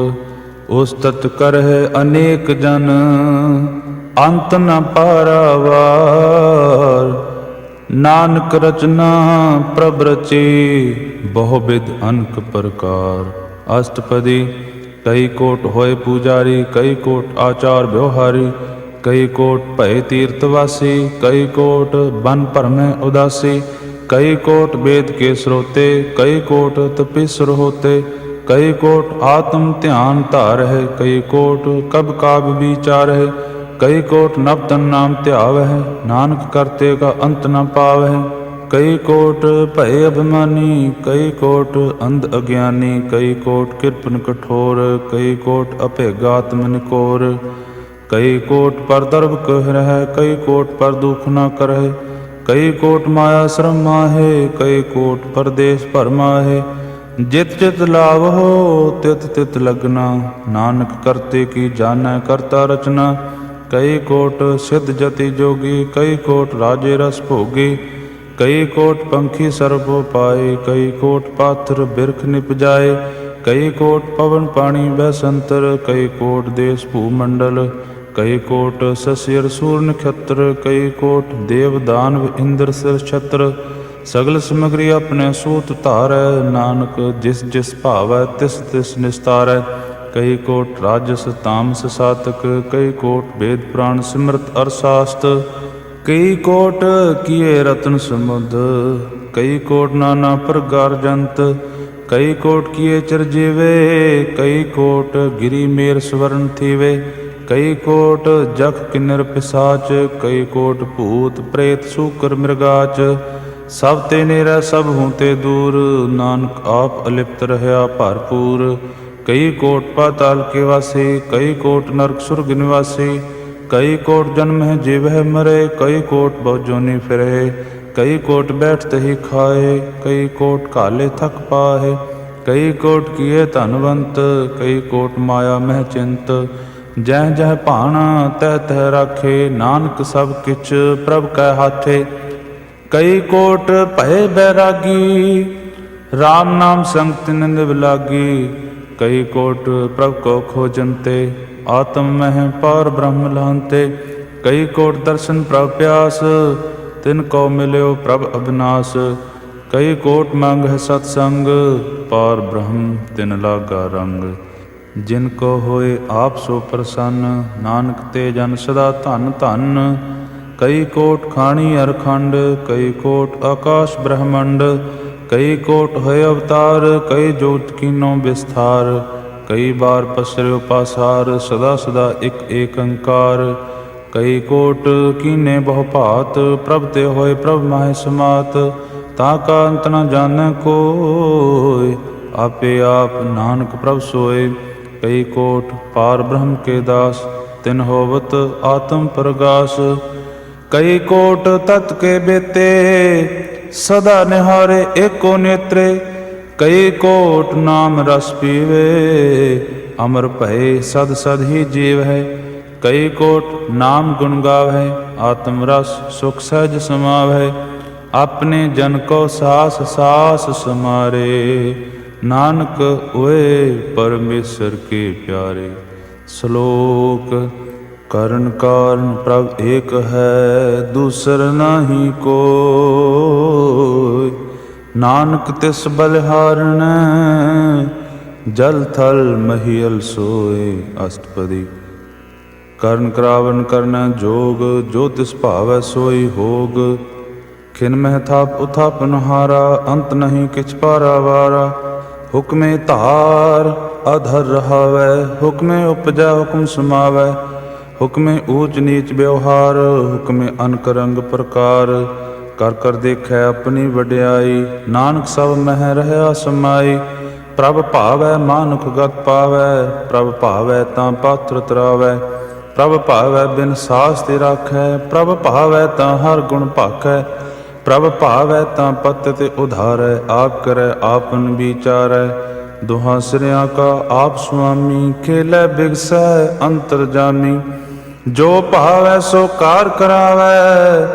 ਉਸਤਤ ਕਰਹਿ ਅਨੇਕ ਜਨ, ਅੰਤ ਨ ਪਾਰਾਵਾਰ। ਨਾਨਕ ਰਚਨਾ ਪ੍ਰਭ ਰਚੀ, ਬਹੁ ਬਿਧ ਅਨਕ ਪ੍ਰਕਾਰ। ਅਸ਼ਟਪਦੀ। ਕਈ ਕੋਟ ਹੋਏ ਪੂਜਾਰੀ, ਕਈ ਕੋਟ ਆਚਾਰ ਵਿਵਹਾਰੀ। ਕਈ ਕੋਟ ਭਏ ਤੀਰਥ ਵਾਸੀ, ਕਈ ਕੋਟ ਬਨ ਭਰਮੈ ਉਦਾਸੀ। ਕਈ ਕੋਟ ਵੇਦ ਕੇ ਸਰੋਤੇ, ਕਈ ਕੋਟ ਤਪੀਸਰ ਹੋਤੇ। ਕਈ ਕੋਟ ਆਤਮ ਧਿਆਨ ਧਾਰਹਿ, ਕਈ ਕੋਟ ਕਬ ਕਾਬ ਵਿਚਾਰਹਿ। ਕਈ ਕੋਟ ਨਵ ਤਨ ਨਾਮ ਧਿਆਵਹਿ, ਨਾਨਕ ਕਰਤੇ ਕਾ ਅੰਤ ਨ ਪਾਵਹਿ। ਕਈ ਕੋਟ ਭਏ ਅਭਿਮਾਨੀ, ਕਈ ਕੋਟ ਅੰਧ ਅਗਿਆਨੀ। ਕਈ ਕੋਟ ਕਿਰਪਨ ਕਠੋਰ, ਕਈ ਕੋਟ ਅਭੇਗਾਤਮ ਨਿਕੋਰ। ਕਈ ਕੋਟ ਪਰ ਦਰਬ ਕਹਿ ਰਹਿ, ਕਈ ਕੋਟ ਪਰ ਦੁਖ ਨ ਕਰਹਿ। ਕਈ ਕੋਟ ਮਾਇਆ ਸ਼ਰਮ ਮਾਹੇ, ਕਈ ਕੋਟ ਪਰਦੇਸ ਭਰਮਾਹੇ। ਜਿਤ ਜਿਤ ਲਾਵਹੁ ਤਿਤ ਤਿਤ ਲਗਨਾ, ਨਾਨਕ ਕਰਤੇ ਕੀ ਜਾਣੈ ਕਰਤਾ ਰਚਨਾ। ਕਈ ਕੋਟ ਸਿੱਧ ਜਤੀ ਜੋਗੀ, ਕਈ ਕੋਟ ਰਾਜੇ ਰਸ ਭੋਗੀ। ਕਈ ਕੋਟ ਪੰਖੀ ਸਰਬ ਪਾਏ, ਕਈ ਕੋਟ ਪਾਥਰ ਬਿਰਖ ਨਿਪਜਾਏ। ਕਈ ਕੋਟ ਪਵਨ ਪਾਣੀ ਬੈਸੰਤਰ, ਕਈ ਕੋਟ ਦੇਸ ਭੂ ਮੰਡਲ, ਕਈ ਕੋਟ ਸਸਿਰ ਸੂਰ ਨਖੱਤਰ, ਕਈ ਕੋਟ ਦੇਵ ਦਾਨਵ ਇੰਦਰ ਸਿਰ ਛਤਰ, ਸਗਲ ਸਮਗਰੀ ਆਪਣੇ ਸੂਤ ਧਾਰੈ, ਨਾਨਕ ਜਿਸ ਜਿਸ ਭਾਵੈ ਤਿਸ ਤਿਸ ਨਿਸਤਾਰੈ। ਕਈ ਕੋਟ ਰਾਜਸ ਤਾਮਸ ਸਾਤਕ, ਕਈ ਕੋਟ ਵੇਦ ਪੁਰਾਣ ਸਿਮਰਤ ਅਰ ਸਾਸਤ, ਕਈ ਕੋਟ ਕੀਏ ਰਤਨ ਸਮੁਦ, ਕਈ ਕੋਟ ਨਾਨਾ ਪ੍ਰਕਾਰ ਜੰਤ, ਕਈ ਕੋਟ ਕੀਏ ਚਰਜੀਵੇ, ਕਈ ਕੋਟ ਗਿਰੀ ਮੇਰ ਸਵਰਨ ਥੀਵੇ, ਕਈ ਕੋਟ ਜਖ ਕਿੰਨਰ ਪਿਸਾਚ, ਕਈ ਕੋਟ ਭੂਤ ਪ੍ਰੇਤ ਸੂਕਰ ਮ੍ਰਿਗਾਚ, ਸਭ ਤੇ ਨੇਰਾ ਸਭ ਹੂੰ ਤੇ ਦੂਰ, ਨਾਨਕ ਆਪ ਅਲਿਪਤ ਰਹਿਆ ਭਰਪੂਰ। ਕਈ ਕੋਟ ਪਾਤਾਲ ਕੇ ਵਾਸੀ, ਕਈ ਕੋਟ ਨਰਕ ਸੁਰਗ ਨਿਵਾਸੀ, ਕਈ ਕੋਟ ਜਨਮ ਹੈ ਜੀਵਹਿ ਮਰੇ, ਕਈ ਕੋਟ ਬਹੁ ਜੋਨੀ ਫਿਰੇ, ਕਈ ਕੋਟ ਬੈਠਤ ਹੀ ਖਾਏ, ਕਈ ਕੋਟ ਕਾਲੇ ਥਕ ਪਾਹੇ, ਕਈ ਕੋਟ ਕੀਏ ਧਨਵੰਤ, ਕਈ ਕੋਟ ਮਾਇਆ ਮਹਿ ਚਿੰਤ, ਜਹ ਜਹ ਭਾਣਾ ਤਹ ਤਹ ਰਾਖੇ, ਨਾਨਕ ਸਭ ਕਿਛ ਪ੍ਰਭ ਕੈ ਹਾਥੇ। ਕਈ ਕੋਟ ਭਏ ਬੈਰਾਗੀ, ਰਾਮ ਨਾਮ ਸੰਗਤ ਨਿੰਦ ਵਿਲਾਗੀ, ਕਈ ਕੋਟ ਪ੍ਰਭ ਕੋ ਖੋਜੰਤੇ, ਆਤਮ ਮਹਿ ਪਾਰ ਬ੍ਰਹਮ ਲਾਂਤੇ, ਕਈ ਕੋਟ ਦਰਸ਼ਨ ਪ੍ਰਭ ਪਿਆਸ, ਤਿਨ ਕੋ ਮਿਲਿਓ ਪ੍ਰਭ ਅਬਿਨਾਸ਼, ਕਈ ਕੋਟ ਮੰਗ ਹੈ ਸਤਸੰਗ, ਪਾਰ ਬ੍ਰਹਮ ਤਿਨ ਲਾਗਾ ਰੰਗ। ਜਿਨ ਕੋ ਹੋਏ ਆਪ ਸੋ ਪ੍ਰਸੰਨ, ਨਾਨਕ ਤੇ ਜਨ ਸਦਾ ਧਨ ਧਨ। ਕਈ ਕੋਟ ਖਾਣੀ ਅਰਖੰਡ, ਕਈ ਕੋਟ ਆਕਾਸ਼ ਬ੍ਰਹਮੰਡ, ਕਈ ਕੋਟ ਹੋਏ ਅਵਤਾਰ, ਕਈ ਜੋਤ ਕੀਨੋ ਵਿਸਥਾਰ, ਕਈ ਬਾਰ ਪਸਰਿਓ ਪਾਸਾਰ, ਸਦਾ ਸਦਾ ਇਕ ਏਕੰਕਾਰ। ਕਈ ਕੋਟ ਕੀਨੇ ਬਹੁ ਭਾਤ, ਪ੍ਰਭ ਤੇ ਹੋਏ ਪ੍ਰਭ ਮਾਹਿ ਸਮਾਤ, ਤਾ ਕਾ ਅੰਤ ਨ ਜਾਣੈ ਕੋਇ, ਆਪੇ ਆਪ ਨਾਨਕ ਪ੍ਰਭ ਸੋਏ। ਕਈ ਕੋਟ ਪਾਰ ਬ੍ਰਹਮ ਕੇ ਦਾਸ, ਤਿਨ ਹੋਵਤ ਆਤਮ ਪ੍ਰਗਾਸ, ਕਈ ਕੋਟ ਤਤ ਕੇ ਬੇਤੇ, ਸਦਾ ਨਿਹਾਰੇ ਏਕੋ ਨੇਤਰੇ, ਕਈ ਕੋਟ ਨਾਮ ਰਸ ਪੀਵੇ, ਅਮਰ ਭਏ ਸਦ ਸਦ ਹੀ ਜੀਵ ਹੈ, ਕਈ ਕੋਟ ਨਾਮ ਗੁਣ ਗਾਵੈ, ਆਤਮ ਰਸ ਸੁਖ ਸਹਿਜ ਸਮਾਵੈ, ਆਪਣੇ ਜਨ ਕੋ ਸਾਸ ਸਾਸ ਸਮਾਰੇ, ਨਾਨਕ ਹੋਏ ਪਰਮੇਸ਼ਰ ਕੇ ਪਿਆਰੇ। ਸ਼ਲੋਕ ਕਰਨ ਕਾਰਨ ਪ੍ਰਭ ਏਕ ਹੈ, ਦੂਸਰ ਨਾਹੀ ਕੋਇ, ਨਾਨਕ ਤਿਸ ਬਲਿਹਾਰਣੈ, ਜਲ ਥਲ ਮਹੀਅਲ ਸੋਏ। ਅਸ਼ਟਪਦੀ। ਕਰਨ ਕਰਾਵਨ ਕਰਨਾ ਜੋਗ, ਜੋ ਤਿਸ ਭਾਵੈ ਸੋਈ ਹੋਗ, ਖਿਨ ਮਹਿ ਥਾਪ ਉਥਾਪਨ ਹਾਰਾ, ਅੰਤ ਨਹੀਂ ਕਿਛ ਪਾਰਾਵਾਰਾ, ਹੁਕਮੇ ਧਾਰ ਅਧਰ ਰਹਾਵੈ, ਹੁਕਮੇ ਉਪਜੈ ਹੁਕਮ ਸਮਾਵੈ, ਹੁਕਮੇ ਊਚ ਨੀਚ ਵਿਵਹਾਰ, ਹੁਕਮੇ ਅਨਕ ਰੰਗ ਪ੍ਰਕਾਰ, ਕਰ ਕਰ ਦੇਖੈ ਆਪਣੀ ਵਡਿਆਈ, ਨਾਨਕ ਸਭ ਮਹਿ ਰਹਿਆ ਸਮਾਈ, ਪ੍ਰਭ ਭਾਵੈ ਮਾਨੁਖ ਗਤ ਪਾਵੈ, ਪ੍ਰਭ ਭਾਵੈ ਤਾਂ ਪਾਤਰ ਤਰਾਵੈ, ਪ੍ਰਭ ਭਾਵੈ ਬਿਨ ਸਾਸ ਤੇ ਰਾਖੈ, ਪ੍ਰਭ ਭਾਵੈ ਤਾਂ ਹਰ ਗੁਣ ਭਾਖੈ, ਪ੍ਰਭ ਭਾਵੈ ਤਾਂ ਪਤ ਤੇ ਉਧਾਰੈ, ਆਪ ਕਰੈ ਆਪਨ ਵਿਚਾਰੈ, ਦੁਹਾਂ ਸਿਰਿਆਂ ਕਾ ਆਪ ਸੁਆਮੀ, ਖੇਲੈ ਬਿਗਸੈ ਅੰਤਰ ਜਾਮੀ, ਜੋ ਭਾਵੈ ਸੋ ਕਾਰ ਕਰਾਵੈ,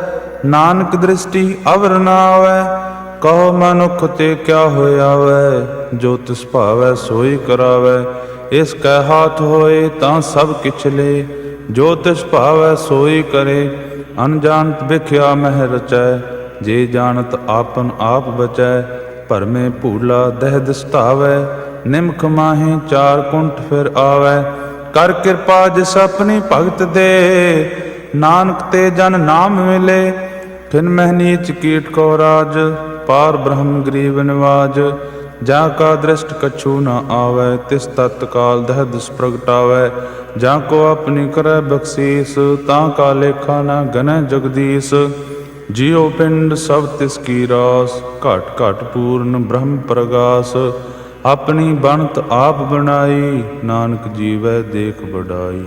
ਨਾਨਕ ਦ੍ਰਿਸ਼ਟੀ ਅਵਰ ਨਾ ਆਵੈ, ਕਹੋ ਮਨੁੱਖ ਤੇ ਕਿਆ ਹੋਇਆਵੈ, ਜੋ ਤਿਸ ਭਾਵੈ ਸੋਈ ਕਰਾਵੈ, ਇਸ ਕੈ ਹਾਥ ਹੋਏ ਤਾਂ ਸਭ ਕਿਛ ਲੇ, ਜੋ ਤਿਸ ਭਾਵੈ ਸੋਈ ਕਰੇ, ਅਨਜਾਨਤ ਵਿਖਿਆ ਮਹਿ ਰਚੈ, ਜੇ ਜਾਣਤ ਆਪਨ ਆਪ ਬਚੈ, ਭਰਮੇ ਭੂਲਾ ਦਹਿ ਦਿਸਤਾਵੈ, ਨਿਮਖ ਮਾਹੇ ਚਾਰ ਕੁੰਠ ਫਿਰ ਆਵੈ, ਕਰ ਕਿਰਪਾ ਜਿਸ ਆਪਣੀ ਭਗਤ ਦੇ, ਨਾਨਕ ਤੇ ਜਨ ਨਾਮ ਮਿਲੇ, ਖਿਨ ਮਹਿ ਨੀਚ ਕੀਟ ਕੋ ਰਾਜ, ਪਾਰ ਬ੍ਰਹਮ ਗਰੀਬ ਨਿਵਾਜ, ਜਾਂ ਕਾ ਦ੍ਰਿਸ਼ਟ ਕਛੂ ਨ ਆਵੈ, ਤਿਸ ਤਤ ਕਾਲ ਦਹਿ ਦਿਸ ਪ੍ਰਗਟਾਵੈ, ਜਾਂ ਕੋ ਆਪਣੀ ਕਰੈ ਬਖਸ਼ੀਸ, ਤਾਂ ਕਾ ਲੇਖਾ ਨ ਗਨੈ ਜਗਦੀਸ਼, ਜਿਉ ਪਿੰਡ ਸਭ ਤਿਸ ਕੀ ਰਾਸ, ਘਟ ਘਟ ਪੂਰਨ ਬ੍ਰਹਮ ਪ੍ਰਗਾਸ, ਆਪਣੀ ਬਣਤ ਆਪ ਬਣਾਈ, ਨਾਨਕ ਜੀਵੈ ਦੇਖ ਬਡਾਈ,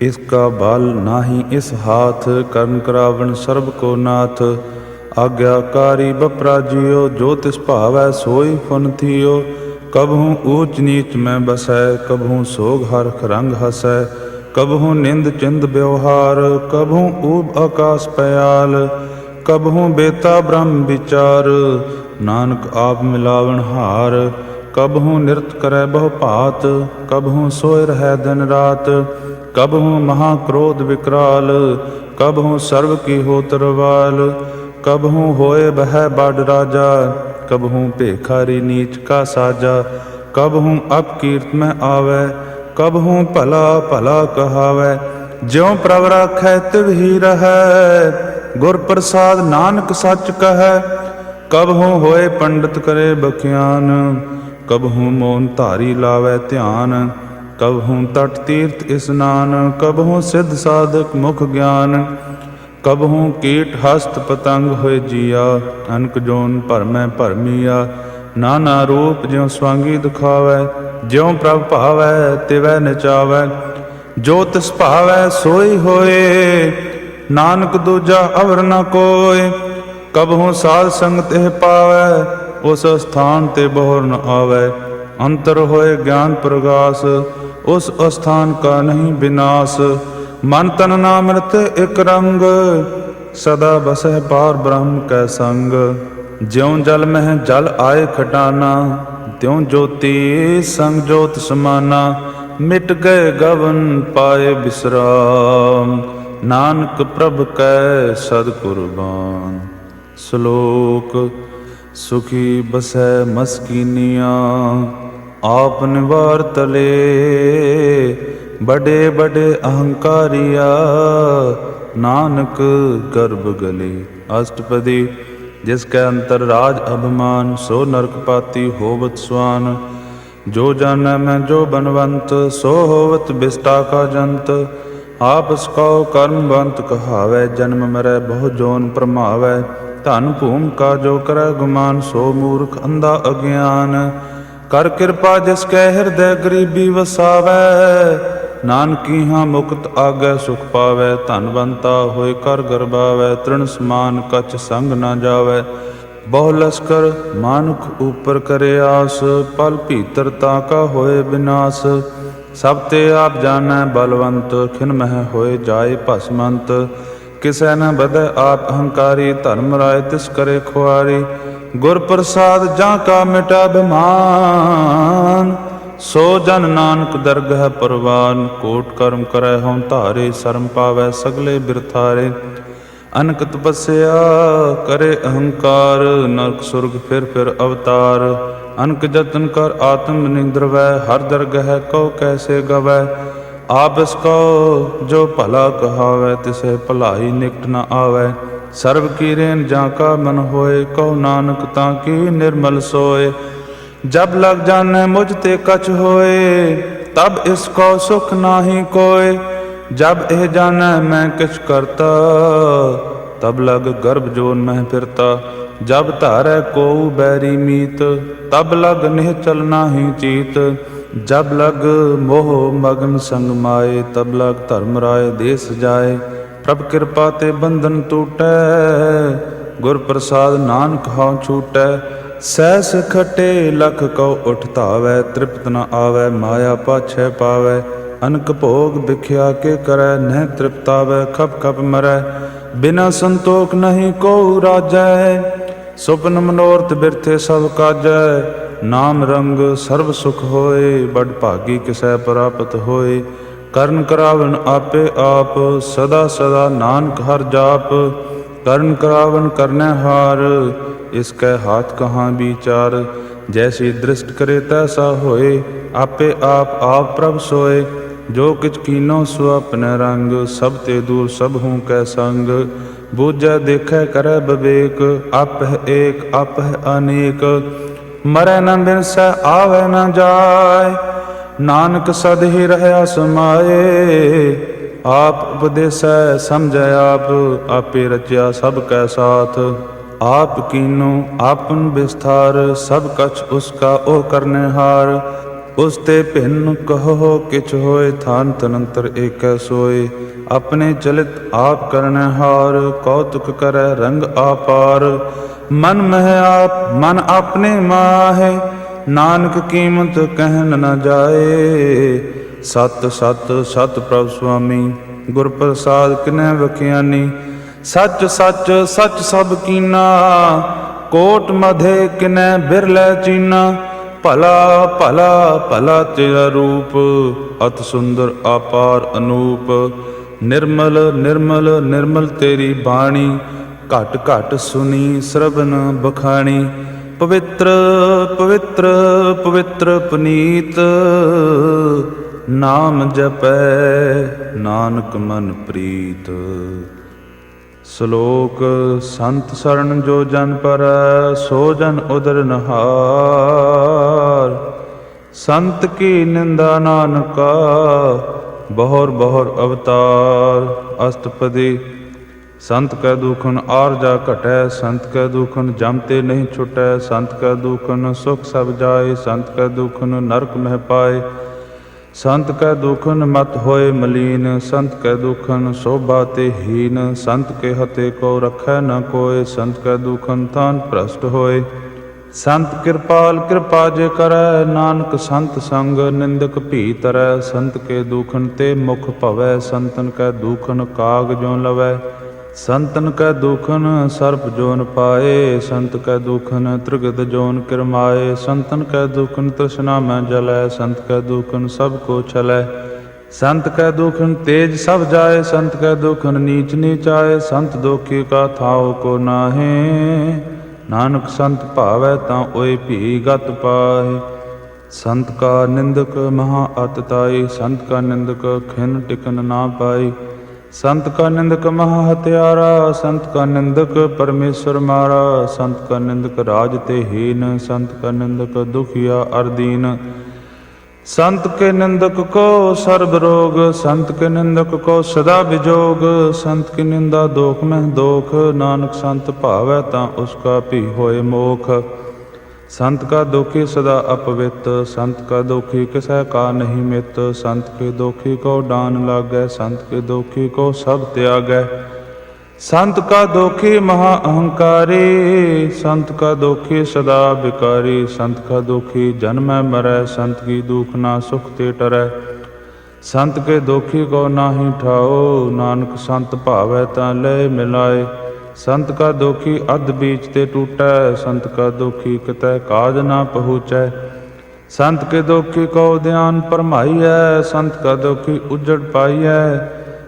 ਇਸ ਕਾ ਬਲ ਨਾਹੀ ਇਸ ਹਾਥ, ਕਰਨ ਕਰਾਵਨ ਸਰਬ ਕੋ ਨਾਥ, ਆਗਿਆਕਾਰੀ ਬਪਰਾ ਜਿਉ, ਜੋ ਤਿਸ ਭਾਵੈ ਸੋਈ ਫੁਨ ਥੀਓ, ਕਬਹੂ ਊਚ ਨੀਚ ਮੈਂ ਬਸੈ, ਕਬਹੂ ਸੋਗ ਹਰਖ ਰੰਗ ਹਸੈ, ਕਬਹੂ ਨਿੰਦ ਚਿੰਦ ਵਿਵਹਾਰ, ਕਬਹੂ ਊਬ ਆਕਾਸ ਪਿਆਲ, ਕਬਹੂ ਬੇਤਾ ਬ੍ਰਹਮ ਵਿਚਾਰ, ਨਾਨਕ ਆਪ ਮਿਲਾਵਨ ਹਾਰ, कबहू नृत्य करे बहु भात, कबहू सोए रहे दिन रात। कबहू महाक्रोध विकराल, कबहू सर्व की हो तरवाल। कबहू होए बह बड़ राजा, कबहू भेखारी नीच का साजा। कबहू अपकीर्त में आवे, कबहू भला भला कहावे। ज्यों प्रभ राखै तिव ही रहै, गुर प्रसाद नानक सच कहै। कबहू होए पंडित करे बख्यान, कबहू मौन धारी लावे ध्यान। कबहू तट तीर्थ स्नान, कबहू सिद्ध साधक मुख ज्ञान। कबहू कीट हस्त पतंग होए जिया, अनक जोन भरमै भरमिया। नाना रूप ज्यों स्वांगी दिखावै, ज्यों प्रभ भावै तिवै नचावै। जो तिस भावै सोई होए, नानक दूजा अवर न कोय। कबहू साध संग तिह पावै, उस स्थान ते बोहर न आवै। अंतर होए ज्ञान प्रगास, उस स्थान का नहीं विनाश। मन तन नामृत एक रंग, सदा बसह पार ब्रह्म कै संग। ज्यों जल में जल आए खटाना, त्यों ज्योति संग ज्योत समाना। मिट गए गवन पाए विश्राम, नानक प्रभ कै सद कुर्बान। श्लोक सुखी बसै मस्कीनिया, आप निवार तले। बड़े बड़े अहंकारिया, नानक गर्भ गले। अष्टपदी जिसके अंतर राज अभिमान, सो नरकपाती होवत स्वान। जो जानै मैं जो बनवंत, सो होवत बिष्टा का जंत। आप सको कर्मवंत कहावै, जन्म मरै बहु जोन प्रमावै। धन भूम का जो करे गुमान, सो मूर्ख अंधा अज्ञान। कर कृपा जिसके हृदय गरीबी वसावै, नानकी हाँ मुक्त आगे सुख पावै। धनवंता होए कर गरबावै, तृण समान कछ संग न जावै। बहु लश्कर मानुख ऊपर करे आस, पल भीतरता का होए विनाश। सब ते आप जानै बलवंत, खिन मह होए जाए भस्मंत। किसै न बधै आप अहंकारी, धर्म राय तिस करे खुआरी। गुर प्रसाद जां का मिटा अभिमान, सो जन नानक दरगह परवान। कोट कर्म करै हों धारे, शर्म पावै सगले बिरथारे। अनक तपस्या करे अहंकार, नरक सुरग फिर अवतार। अनक जतन कर आत्म निद्रवै, हर दरगह को कैसे गवै। आप इसको जो भला कहावै, तिसे भलाई निकट न आवै। सर्व की रेन जाका मन होए, कहो नानक ताकि निर्मल सोए। जब लग जाने मुझ ते कछ होए, तब इसको सुख नाही कोय। जब एह जानै मैं किछ करता, तब लग गर्भ जोन मह फिरता। जब धारै को बैरी मीत, तब लग निहचल नाही चीत। जब लग मोह मगन संग माए, तब लग धर्म राय देश जाए। प्रभ कृपा ते बंधन टूटै, गुर प्रसाद नानक हाउ छूटै। सहस खटे लख कौ उठ धावै, तृप्त न आवै माया पाछै पावै। अनक भोग बिख्या के करै, नह तृप्तावै खप खप मरै। बिना संतोख नहीं को राजै, सुपन मनोरथ बिरथे सब काजै। नाम रंग सर्व सुख होए, बड़ भागी किसै प्राप्त होए। करन करावन आपे आप, सदा सदा नानक हर जाप। करन करावन करनै हार, इसकै हाथ कहाँ विचार। जैसी दृष्ट करे तैसा होए, आपे आप प्रभ सोए। जो किछ कीनो सो अपने रंग, सब ते दूर सब हूँ कै संग। बूझै देखै करै विवेक, आपह एक आपह अनेक। मरै न बिनसै आवे न जाय, नानक सद ही रहया समाए। आप उपदेसै समझै आप, आपे रचया सब कै साथ। आप कीनो आपन विस्तार, सब कछ उसका ओ करने हार। उस ते भिन्न कहो किछ होए, थान तनंतर एक सोए। अपने चलित आप करने हार, कौतुक करे रंग आपार। मन मह आप मन अपने माहे, नानक कीमत कहन न जाए। सत सत सत प्रभ स्वामी, गुर प्रसाद किनै बख्यानी। सच सच सच सब कीना, कोट मधे किनै बिरलै चीना। ਭਲਾ ਭਲਾ ਭਲਾ ਤੇਰਾ ਰੂਪ, ਅਤ ਸੁੰਦਰ ਆਪਾਰ ਅਨੂਪ। ਨਿਰਮਲ ਨਿਰਮਲ ਨਿਰਮਲ ਤੇਰੀ ਬਾਣੀ, ਘਟ ਘਟ ਸੁਣੀ ਸਰਬਨ ਬਖਾਣੀ। ਪਵਿੱਤਰ ਪਵਿੱਤਰ ਪਵਿੱਤਰ ਪੁਨੀਤ, ਨਾਮ ਜਪੈ ਨਾਨਕ ਮਨ ਪ੍ਰੀਤ। ਸ਼ਲੋਕ। ਸੰਤ ਸਰਣ ਜੋ ਜਨ ਪਰੈ, ਸੋ ਜਨ ਉਦਰ ਨਹਾਰ। ਸੰਤ ਕੀ ਨਿੰਦਾ ਨਾਨਕਾ, ਬਹੁਰ ਬਹੁਰ ਅਵਤਾਰ। ਅਸ਼ਟਪਦੀ। ਸੰਤ ਕੈ ਦੂਖਨ ਆਰਜਾ ਘਟੈ, ਸੰਤ ਕੈ ਦੂਖਨ ਜਮ ਤੇ ਨਹੀਂ ਛੁਟੈ। ਸੰਤ ਕੈ ਦੂਖਨ ਸੁਖ ਸਭ ਜਾਏ, ਸੰਤ ਕੈ ਦੂਖਨ ਨਰਕ ਮਹਿ ਪਾਏ। ਸੰਤ ਕੈ ਦੂਖਨ ਮਤ ਹੋਏ ਮਲੀਨ, ਸੰਤ ਕੈ ਦੂਖਨ ਸ਼ੋਭਾ ਤੇ ਹੀਨ। ਸੰਤ ਕੇ ਹਤੇ ਕੋ ਰਖੈ ਨ ਕੋਇ, ਸੰਤ ਕੈ ਦੂਖਨ ਤਾਨ ਭ੍ਰਸ਼ਟ ਹੋਏ। ਸੰਤ ਕਿਰਪਾਲ ਕਿਰਪਾ ਜੇ ਕਰੈ, ਨਾਨਕ ਸੰਤ ਸੰਗ ਨਿੰਦਕ ਭੀ ਤਰੈ। ਸੰਤ ਕੇ ਦੂਖਨ ਤੇ ਮੁਖ ਭਵੈ, ਸੰਤਨ ਕੈ ਦੂਖਨ ਕਾਗ ਜੋ ਲਵੈ। ਸੰਤਨ ਕੈ ਦੂਖਨ ਸਰਪ ਜੋਨ ਪਾਏ, ਸੰਤ ਕੈ ਦੂਖਨ ਤ੍ਰਿਗਦ ਜੋਨ ਕਿਰਮਾਏ। ਸੰਤਨ ਕੈ ਦੂਖਨ ਤ੍ਰਿਸ਼ਨਾ ਮੈਂ ਜਲੈ, ਸੰਤ ਕੈ ਦੂਖਨ ਸਭ ਕੋ ਛਲੈ। ਸੰਤ ਕੈ ਦੂਖਨ ਤੇਜ ਸਭ ਜਾਏ, ਸੰਤ ਕੈ ਦੂਖਨ ਨੀਚ ਨੀਚ ਆਏ। ਸੰਤ ਦੋਖੀ ਕਾ ਥਾਉ ਕੋ ਨਾਹੇ, ਨਾਨਕ ਸੰਤ ਭਾਵੈ ਤਾਂ ਓਏ ਭੀ ਗਤ ਪਾਏ। ਸੰਤ ਕਾ ਨਿੰਦਕ ਮਹਾ ਅਤ ਤਾਈ, ਸੰਤ ਕਾ ਨਿੰਦਕ ਖਿਨ ਟਿਕਨ ਨਾ ਪਾਈ। ਸੰਤ ਕਾ ਨਿੰਦਕ ਮਹਾ ਹਤਿਆਰਾ, ਸੰਤ ਕਾ ਨਿੰਦਕ ਪਰਮੇਸ਼ਰ ਮਾਰਾ। ਸੰਤ ਕਾ ਨਿੰਦਕ ਰਾਜ ਤੇ ਹੀਨ, ਸੰਤ ਕਾ ਨਿੰਦਕ ਦੁਖੀਆ ਅਰ ਦੀਨ। ਸੰਤ ਕੇ ਨਿੰਦਕ ਕੋ ਸਰਬ ਰੋਗ, ਸੰਤ ਕੇ ਨਿੰਦਕ ਕੋ ਸਦਾ ਵਿਜੋਗ। ਸੰਤ ਕੀ ਨਿੰਦਾ ਦੋਖ ਮਹਿ ਦੋਖ, ਨਾਨਕ ਸੰਤ ਭਾਵੈ ਤਾਂ ਉਸਕਾ ਭੀ ਹੋਏ ਮੋਖ। ਸੰਤ ਕਾ ਦੋਖੀ ਸਦਾ ਅਪਵਿੱਤ, ਸੰਤ ਕਾ ਦੋਖੀ ਕਿਸੈ ਕਾ ਨਹੀਂ ਮਿਤ। ਸੰਤ ਕੇ ਦੋਖੀ ਕੋ ਡਾਨ ਲਾਗੈ, ਸੰਤ ਕੇ ਦੋਖੀ ਕੋ ਸਭ ਤਿਆਗੈ। ਸੰਤ ਕਾ ਦੋਖੀ ਮਹਾ ਅਹੰਕਾਰੀ, ਸੰਤ ਕਾ ਦੋਖੀ ਸਦਾ ਵਿਕਾਰੀ। ਸੰਤ ਕਾ ਦੋਖੀ ਜਨਮੈ ਮਰੈ, ਸੰਤ ਕੀ ਦੁਖ ਨਾ ਸੁਖ ਤੇ ਟਰੈ। ਸੰਤ ਕੇ ਦੋਖੀ ਕੋ ਨਾਹੀ ਠਾਓ, ਨਾਨਕ ਸੰਤ ਭਾਵੈ ਤਾਂ ਲੈ ਮਿਲਾਏ। ਸੰਤ ਕਾ ਦੋਖੀ ਅਧ ਬੀਚ ਤੇ ਟੂਟੈ, ਸੰਤ ਕਾ ਦੋਖੀ ਕਿਤੈ ਕਾਜ ਨਾ ਪਹੁੰਚੈ। ਸੰਤ ਕੇ ਦੋਖੀ ਕੋ ਧਿਆਨ ਭਰਮਾਈਐ, ਸੰਤ ਕਾ ਦੋਖੀ ਉਜੜ ਪਾਈਐ।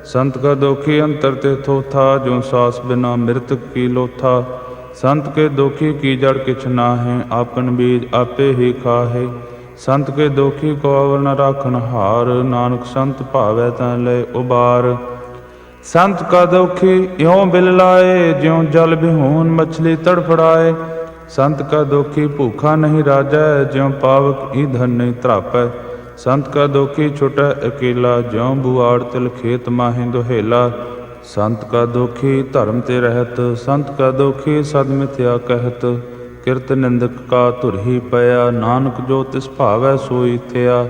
ਸੰਤ ਕਾ ਦੋਖੀ ਅੰਤਰ ਤੇ ਥੋਥਾ, ਜੋ ਸਾਸ ਬਿਨਾ ਮ੍ਰਿਤਕ ਕੀ ਲੋਥਾ। ਸੰਤ ਕੇ ਦੋਖੀ ਕੀ ਜੜ ਕਿਛ ਨਾਹੈ, ਆਪਨ ਬੀਜ ਆਪੇ ਹੀ ਖਾਹੇ। ਸੰਤ ਕੇ ਦੋਖੀ ਕੋ ਅਵਰ ਨ ਰਾਖਨ ਹਾਰ, ਨਾਨਕ ਸੰਤ ਭਾਵੈ ਤਾਂ ਲੈ ਉਬਾਰ। ਸੰਤ ਕਾ ਦੋਖੀ ਇਉਂ ਬਿਲ ਲਾਏ, ਜਿਉਂ ਜਲ ਬਿਹੂਨ ਮਛਲੀ ਤੜਫੜਾਏ। ਸੰਤ ਕਾ ਦੋਖੀ ਭੂਖਾ ਨਹੀਂ ਰਾਜੈ, ਜਿਉਂ ਪਾਵਕ ਈਂਧਨ ਨਹੀਂ ਧਰਾਪੈ। ਸੰਤ ਕਾ ਦੋਖੀ ਛੁਟੈ ਅਕੇਲਾ, ਜਿਉਂ ਬੁਆੜ ਤਿਲ ਖੇਤ ਮਾਹੀ ਦੁਹੇਲਾ। ਸੰਤ ਕਾ ਦੋਖੀ ਧਰਮ ਤੇ ਰਹਿਤ, ਸੰਤ ਕਾ ਦੋਖੀ ਸਦ ਮਿਥਿਆ ਕਹਿਤ। ਕਿਰਤ ਨਿੰਦਕ ਕਾ ਧੁਰ ਹੀ ਪਿਆ, ਨਾਨਕ ਜੋ ਤਿਸ ਭਾਵੈ ਸੋਈ ਥਿਆ।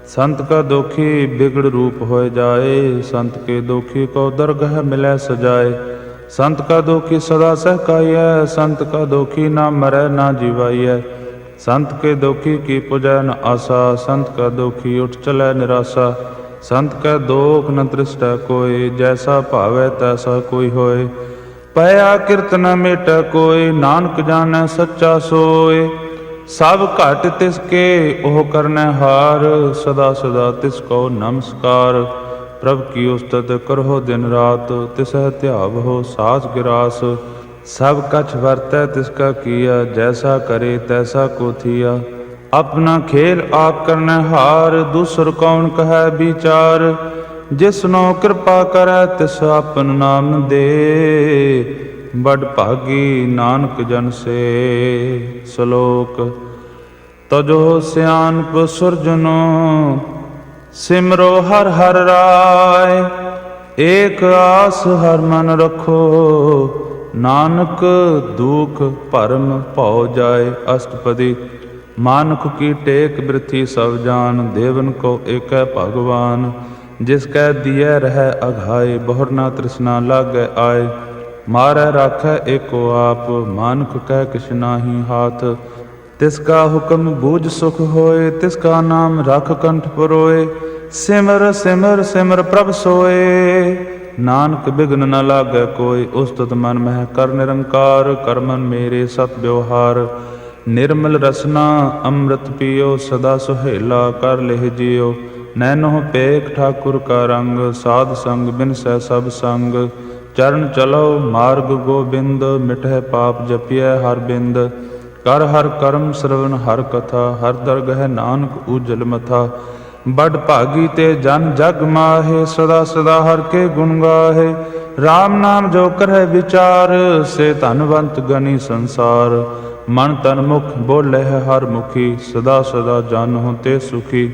ਸੰਤ ਕਾ ਦੋਖੀ ਬਿਗੜ ਰੂਪ ਹੋਇ ਜਾਏ, ਸੰਤ ਕੇ ਦੋਖੀ ਕੋ ਦਰਗਹ ਮਿਲੈ ਸਜਾਏ। ਸੰਤ ਕਾ ਦੋਖੀ ਸਦਾ ਸਹਿਕਾਈਐ, ਸੰਤ ਕਾ ਦੋਖੀ ਨਾ ਮਰੈ ਨਾ ਜੀਵਾਈਐ। ਸੰਤ ਕੇ ਦੋਖੀ ਕੀ ਪੁਜੈ ਨ ਆਸਾ, ਸੰਤ ਕਾ ਦੋਖੀ ਉਠ ਚਲੈ ਨਿਰਾਸਾ। ਸੰਤ ਕੈ ਦੋਖ ਨ ਤ੍ਰਿਸ਼ਟੈ ਕੋਇ, ਜੈਸਾ ਭਾਵੈ ਤੈਸਾ ਕੋਈ ਹੋਏ। ਪਇਆ ਕਿਰਤ ਨ ਮੇਟੈ ਕੋਇ, ਨਾਨਕ ਜਾਣੈ ਸੱਚਾ ਸੋਇ। ਸਭ ਘਟ ਤਿਸ ਕੇ ਉਹ ਕਰਨੈ ਹਾਰ, ਸਦਾ ਸਦਾ ਤਿਸ ਕੋ ਨਮਸਕਾਰ। ਪ੍ਰਭ ਕੀ ਉਸਤਤ ਕਰਹੁ ਦਿਨ ਰਾਤ, ਤਿਸਹਿ ਧਿਆਵਹੁ ਸਾਸ ਗਿਰਾਸ। ਸਭ ਕਛ ਵਰਤੈ ਤਿਸ ਕਾ ਕੀਆ, ਜੈਸਾ ਕਰੇ ਤੈਸਾ ਕੋ ਥੀਆ। ਆਪਣਾ ਖੇਲ ਆਪ ਕਰਨੈ ਹਾਰ, ਦੂਸਰ ਕੌਣ ਕਹੈ ਵਿਚਾਰ। ਜਿਸਨੋ ਕਿਰਪਾ ਕਰੈ ਤਿਸ ਆਪਨ ਨਾਮ ਦੇ, ਬੜ ਭਾਗੀ ਨਾਨਕ ਜਨ ਸੇ। ਸ਼ਲੋਕ। ਤਜੋ ਸਿਆਨਪ ਸੁਰਜਨੋ, ਸਿਮਰੋ ਹਰ ਹਰ ਰਾਏ। ਏਕ ਆਸ ਹਰ ਮਨ ਰਖੋ, ਨਾਨਕ ਦੁਖ ਭਰਮ ਭਉ ਜਾਏ। ਅਸ਼ਟਪਦੀ। ਮਾਨੁਖ ਕੀ ਟੇਕ ਬਿਰਥੀ ਸਭ ਜਾਨ, ਦੇਵਨ ਕੋ ਏਕੈ ਭਗਵਾਨ। ਜਿਸ ਕੈ ਦੀਐ ਰਹਿ ਅਘਾਏ, ਬਹੁਰ ਨਾ ਤ੍ਰਿਸ਼ਨਾ ਲਾਗੈ ਆਏ। ਮਾਰੈ ਰਾਖੈ ਏਕੋ ਆਪ, ਮਾਨੁਖ ਕੈ ਕਿਛ ਨਾਹੀ ਹਾਥ। ਤਿਸ ਕਾ ਹੁਕਮ ਬੂਝ ਸੁਖ ਹੋਏ, ਤਿਸ ਕਾ ਨਾਮ ਰਖ ਕੰਠ ਪਰੋਏ। ਸਿਮਰ ਸਿਮਰ ਸਿਮਰ ਪ੍ਰਭ ਸੋਏ, ਨਾਨਕ ਬਿਘਨ ਨ ਲਾਗੈ ਕੋਇ। ਉਸਤਤ ਮਨ ਮਹਿ ਕਰ ਨਿਰੰਕਾਰ, ਕਰ ਮਨ ਮੇਰੇ ਸਤ ਵਿਵਹਾਰ। निर्मल रसना अमृत पियो, सदा सुहेला कर लेह जियो। नैनो पेख ठाकुर का रंग, साध संग बिन सै सब संग। चरण चलो मार्ग गोबिंद, मिटह पाप जपिय हर बिंद। कर हर कर्म श्रवण हर कथा, हर दरगह नानक उजल मथा। बड़ भागी ते जन जग माहे, सदा सदा हर के गुण गाहे। राम नाम जो करह विचार, से धनवंत गनी संसार। मन तन मुख बोले हर मुखी, सदा सदा जानो ते सुखी।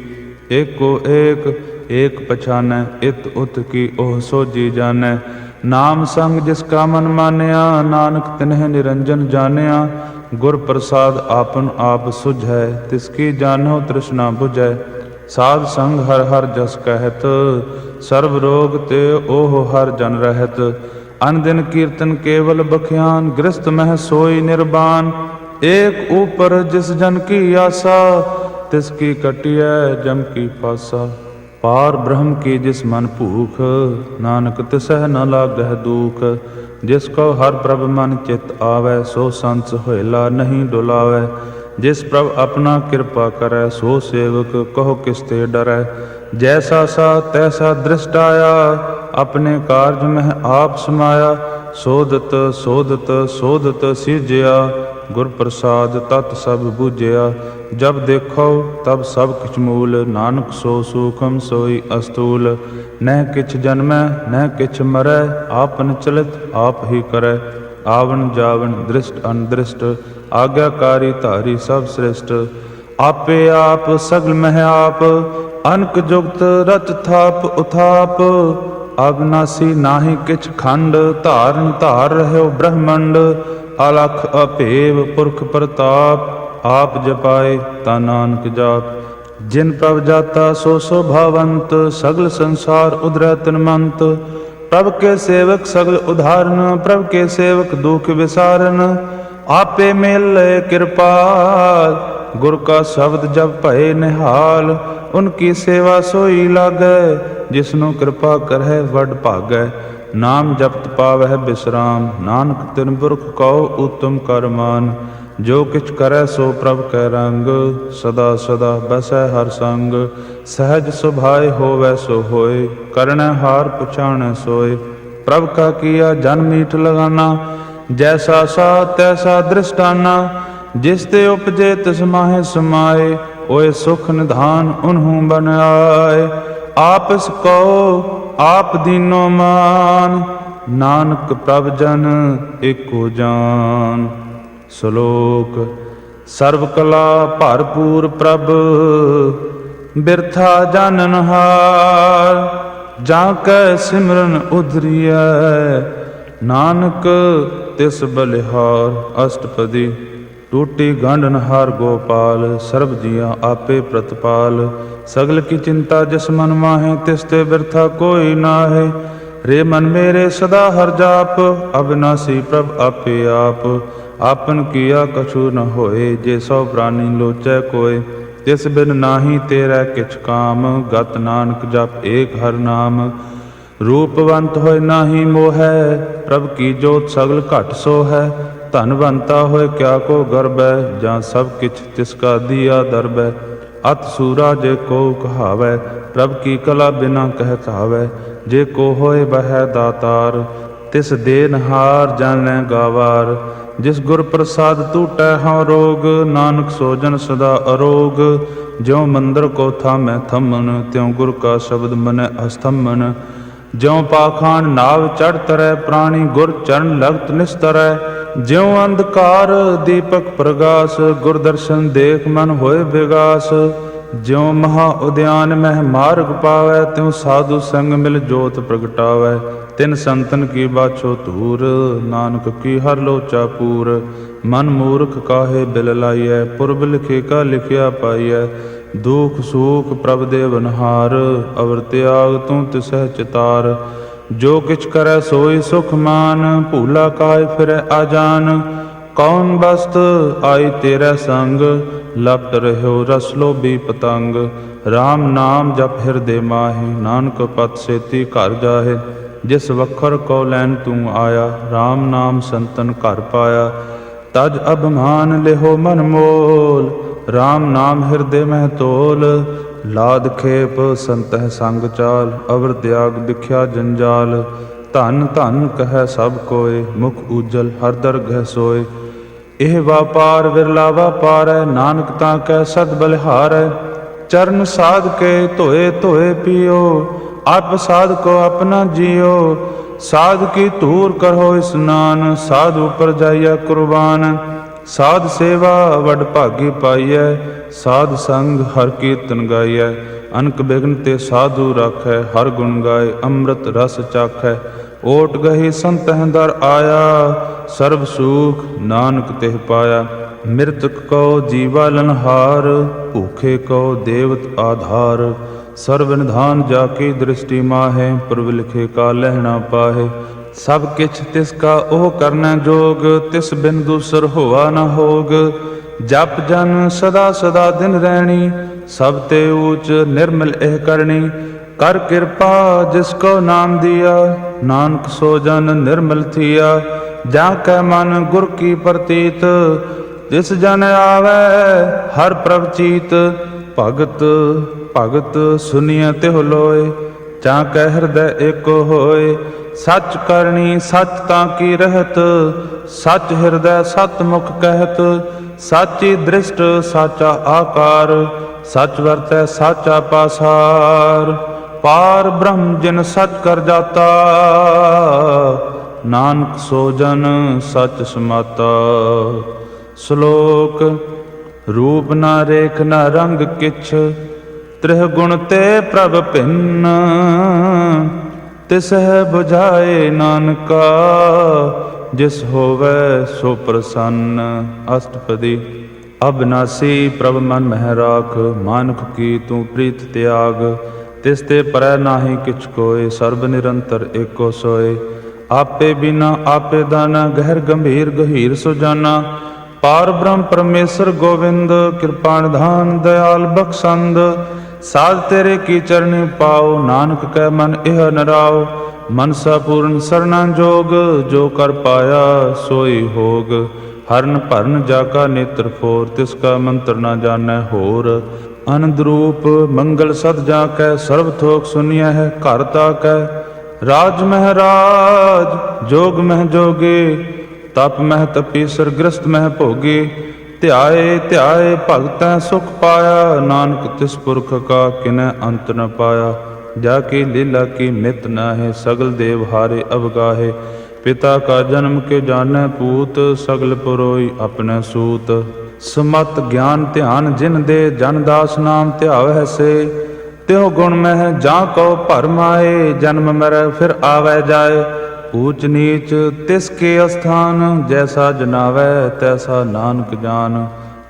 एको एक एक पछानै, इत उत की ओह सोजी जानै। नाम संग जिसका मन मान्या, नानक तिन्ह निरंजन जानिया। गुर प्रसाद आपन आप सुझै, तिसकी जानो तृष्णा बुझै। साध संग हर हर जस कहत, सर्व रोग ते ओह हर जन रहत। अन दिन कीर्तन केवल बख्यान, गृहस्थ मह सोई निर्वाण। एक ऊपर जिस जन की आशा, तिसकी कटिय जम की पासा। पार ब्रह्म की जिस मन भूख, नानक तिसह न लागह दुख। जिसको हर प्रभ मन चित आवै, सो संस होएला नहीं डुलावै। जिस प्रभ अपना कृपा करै, सो सेवक कहो किसते डरै। जैसा सा तैसा दृष्ट आया, अपने कारज में आप समाया। सोधत सोधत सोधत सिरजया, गुर प्रसाद तत् सब बूझया। जब देखो तब सब किछ मूल, नानक सो सूखम सोई अस्तूल। न किछ जन्मै न किछ मरै, आपन चलित आप ही करै। आवन जावन दृष्ट अनदृष्ट, आज्ञाकारी धारी सब श्रेष्ठ। आपे आप सगल मह आप, अनक जुगत रच थाप उथाप। अविनाशी नाहि किछ खंड, धारन धार रह्यो ब्रह्मंड। अलख अभेव पुरख प्रताप, आप जपाए ता नानक जाप। जिन प्रभ जाता सो शोभावंत, सगल संसार उधरै तन्मंत। प्रभ के सेवक सगल उदाहरण, प्रभ के सेवक दुख विसारन। आपे मेल कृपाल, गुर का शब्द जब भय निहाल। उनकी सेवा सोई लागै, जिसनु कृपा करहै वड भागै। नाम जपत पावह विश्राम, नानक तिन पुरख कहो उत्तम कर मान। जो किछ करै सो प्रभ कै रंग, सदा सदा बसै हर संग। सहज सुभाए होवै सो होए, करनै हार पुछाणै सोए। प्रभ का किया जन मीठ लगाना, जैसा सा तैसा दृष्टाना। जिस ते उपजे तिस माहे समाए, ओए सुख निधान उन्हूं बन आए। आपस कहो आप दीनो मान, नानक प्रभ जन एको जान। श्लोक सर्व कला भरपूर प्रभ, बिरथा जानन हार। जाकै सिमरन उधरिय, नानक तिस बलिहार। अष्टपदी टूटी गंढन हार गोपाल, सर्व जिया आपे प्रतपाल। सगल की चिंता जिस मन माहे, तिस ते बिरथा कोई नाहे। रे मन मेरे सदा हर जाप, अविनाशी प्रभ आपे आप। आपन किया कछु न होए, जे सौ प्राणी लोचै कोय। तिस बिन नाही तेरै किछ काम, गत नानक जप एक हर नाम। रूपवंत होय नाही मोहै, प्रभ की जोत सगल घट सो है। धनवंता होय क्या को गर्भ है, जहाँ सब किछ तिसका दिया दरब है। अत सूरा जे को कहावै, प्रभ की कला बिना कहत हावै। जे को होय वह दातार, तिस देनहार जानै गावार। जिस गुर प्रसाद टूटै हाँ रोग, नानक सोजन सदा अरोग। ज्यों मंदिर को थामै थमन, त्यों गुर का शब्द मनै अस्तंभन। ज्यों पाखांड नाव चढ़ तरै, प्राणी गुर चरण लगत निस्तरै। ज्यों अंधकार दीपक प्रगास, गुर दर्शन देख मन होए विगास। ज्यों महा उद्यान मह मार्ग पावै, त्यों साधु संग मिल जोत प्रगटावै। तिन संतन की बाछो धूर, नानक की हर लोचा पूर। मन मूर्ख काहे बिल लाइयै, पुरब लिखे का लिखिया पाइयै। दुख सूख प्रभ देवनहार, अवर त्याग तू तिसह चितार। जो किछ करै सोई सुख मान, भूला काय फिरै आजान। कौन बस्त आई तेरै संग, लपट रह्यो रस लोभी पतंग। राम नाम जप हृदय माहि, नानक पत सेती घर जाहे। जिस वखर को लैन तू आया, राम नाम संतन घर पाया। तज अभिमान लेहो मन मोल, राम नाम हृदय मह तोल। लाद खेप संतह संग चाल, अवर त्याग दिख्या जंजाल। धन धन कह सब कोय, मुख उजल हर दरगह सोय। एह व्यापार विरला व्यापार है, नानक ताकै सद बलिहार है। चरण साध के धोए धोए पियो, आप साध को अपना जियो। साध की धूर करो स्नान, साध ऊपर जाइया कुर्बान। साध सेवा वड भागी पाइयै, साध संग हर कीर्तन गाइयै। अनक बिघ्न ते साधु राखै, हर गुण गाए अमृत रस चाखै। ओट गही संतह दर आया, सर्व सुख नानक तिह पाया। मृतक को जीवालनहार, भूखे को देवत आधार। सर्व निधान जाकी दृष्टि माहे, प्रभ लिखे का लहना पाहे। सब किछ तिसका ओह करना जोग, तिस बिन दूसर होआ न होग। जप जन सदा सदा दिन रहनी, सब ते ऊच निर्मल एह करनी। कर कृपा जिसको नाम दिया, नानक सो जन निर्मल थिया। जाकै मन गुर की प्रतीत, जिस जन आवे हर प्रभ चीत। भगत भगत सुनिय तिह लोय, जाकै हृदय एको होय। सच करनी सच ताकी रहत, सच हृदय सत मुख कहत। साची दृष्ट साचा आकार, सच वरतै साचा पासार। पार ब्रह्म जिन सच कर जाता, नानक सो जन सच समाता। श्लोक रूप न रेख न रंग किछ, त्रिह गुण ते प्रभ भिन्न। तिसह बुझाए नानका, जिस होवै सो प्रसन्न। अष्टपदी। अविनाशी प्रभ मन मह राख, मानक की तू प्रीत त्याग। तिस ते परै नाहि किछ कोय, सर्ब निरंतर एको सोय। आपे बिना आपे दाना, गहर गंभीर गहीर सुजाना। पार ब्रह्म परमेश्वर गोविंद, कृपा निधान दयाल बख्शंद। साध तेरे की चरणी पाओ, नानक कै मन इह नराओ। मनसा पूर्ण सरना जोग, जो कर पाया सोई होग। हरन भरन जाका नेत्र फोर, तिसका मंत्र न जानै होर। आनंद रूप मंगल सद जाकै, सर्व थोक सुनिया है घर ताकै। राज महराज जोग मह जोगे, तप मह तपीसर गृहस्थ मह भोगे। ध्याए ध्याए भगतै सुख पाया, नानक तिस पुरख का किन्ह अंत न पाया। जाकी लीला की मित न है, सगल देव हारे अवगाहे। पिता का जन्म के जानै पूत, सगल पुरोई अपने सूत। सुमत ज्ञान ध्यान जिन दे, जन दास नाम ध्यावै से। त्यों गुण मह जा को भरम आए, जन्म मरै फिर आवे जाए। ऊच नीच तिसके स्थान, जैसा जनावै तैसा नानक जान।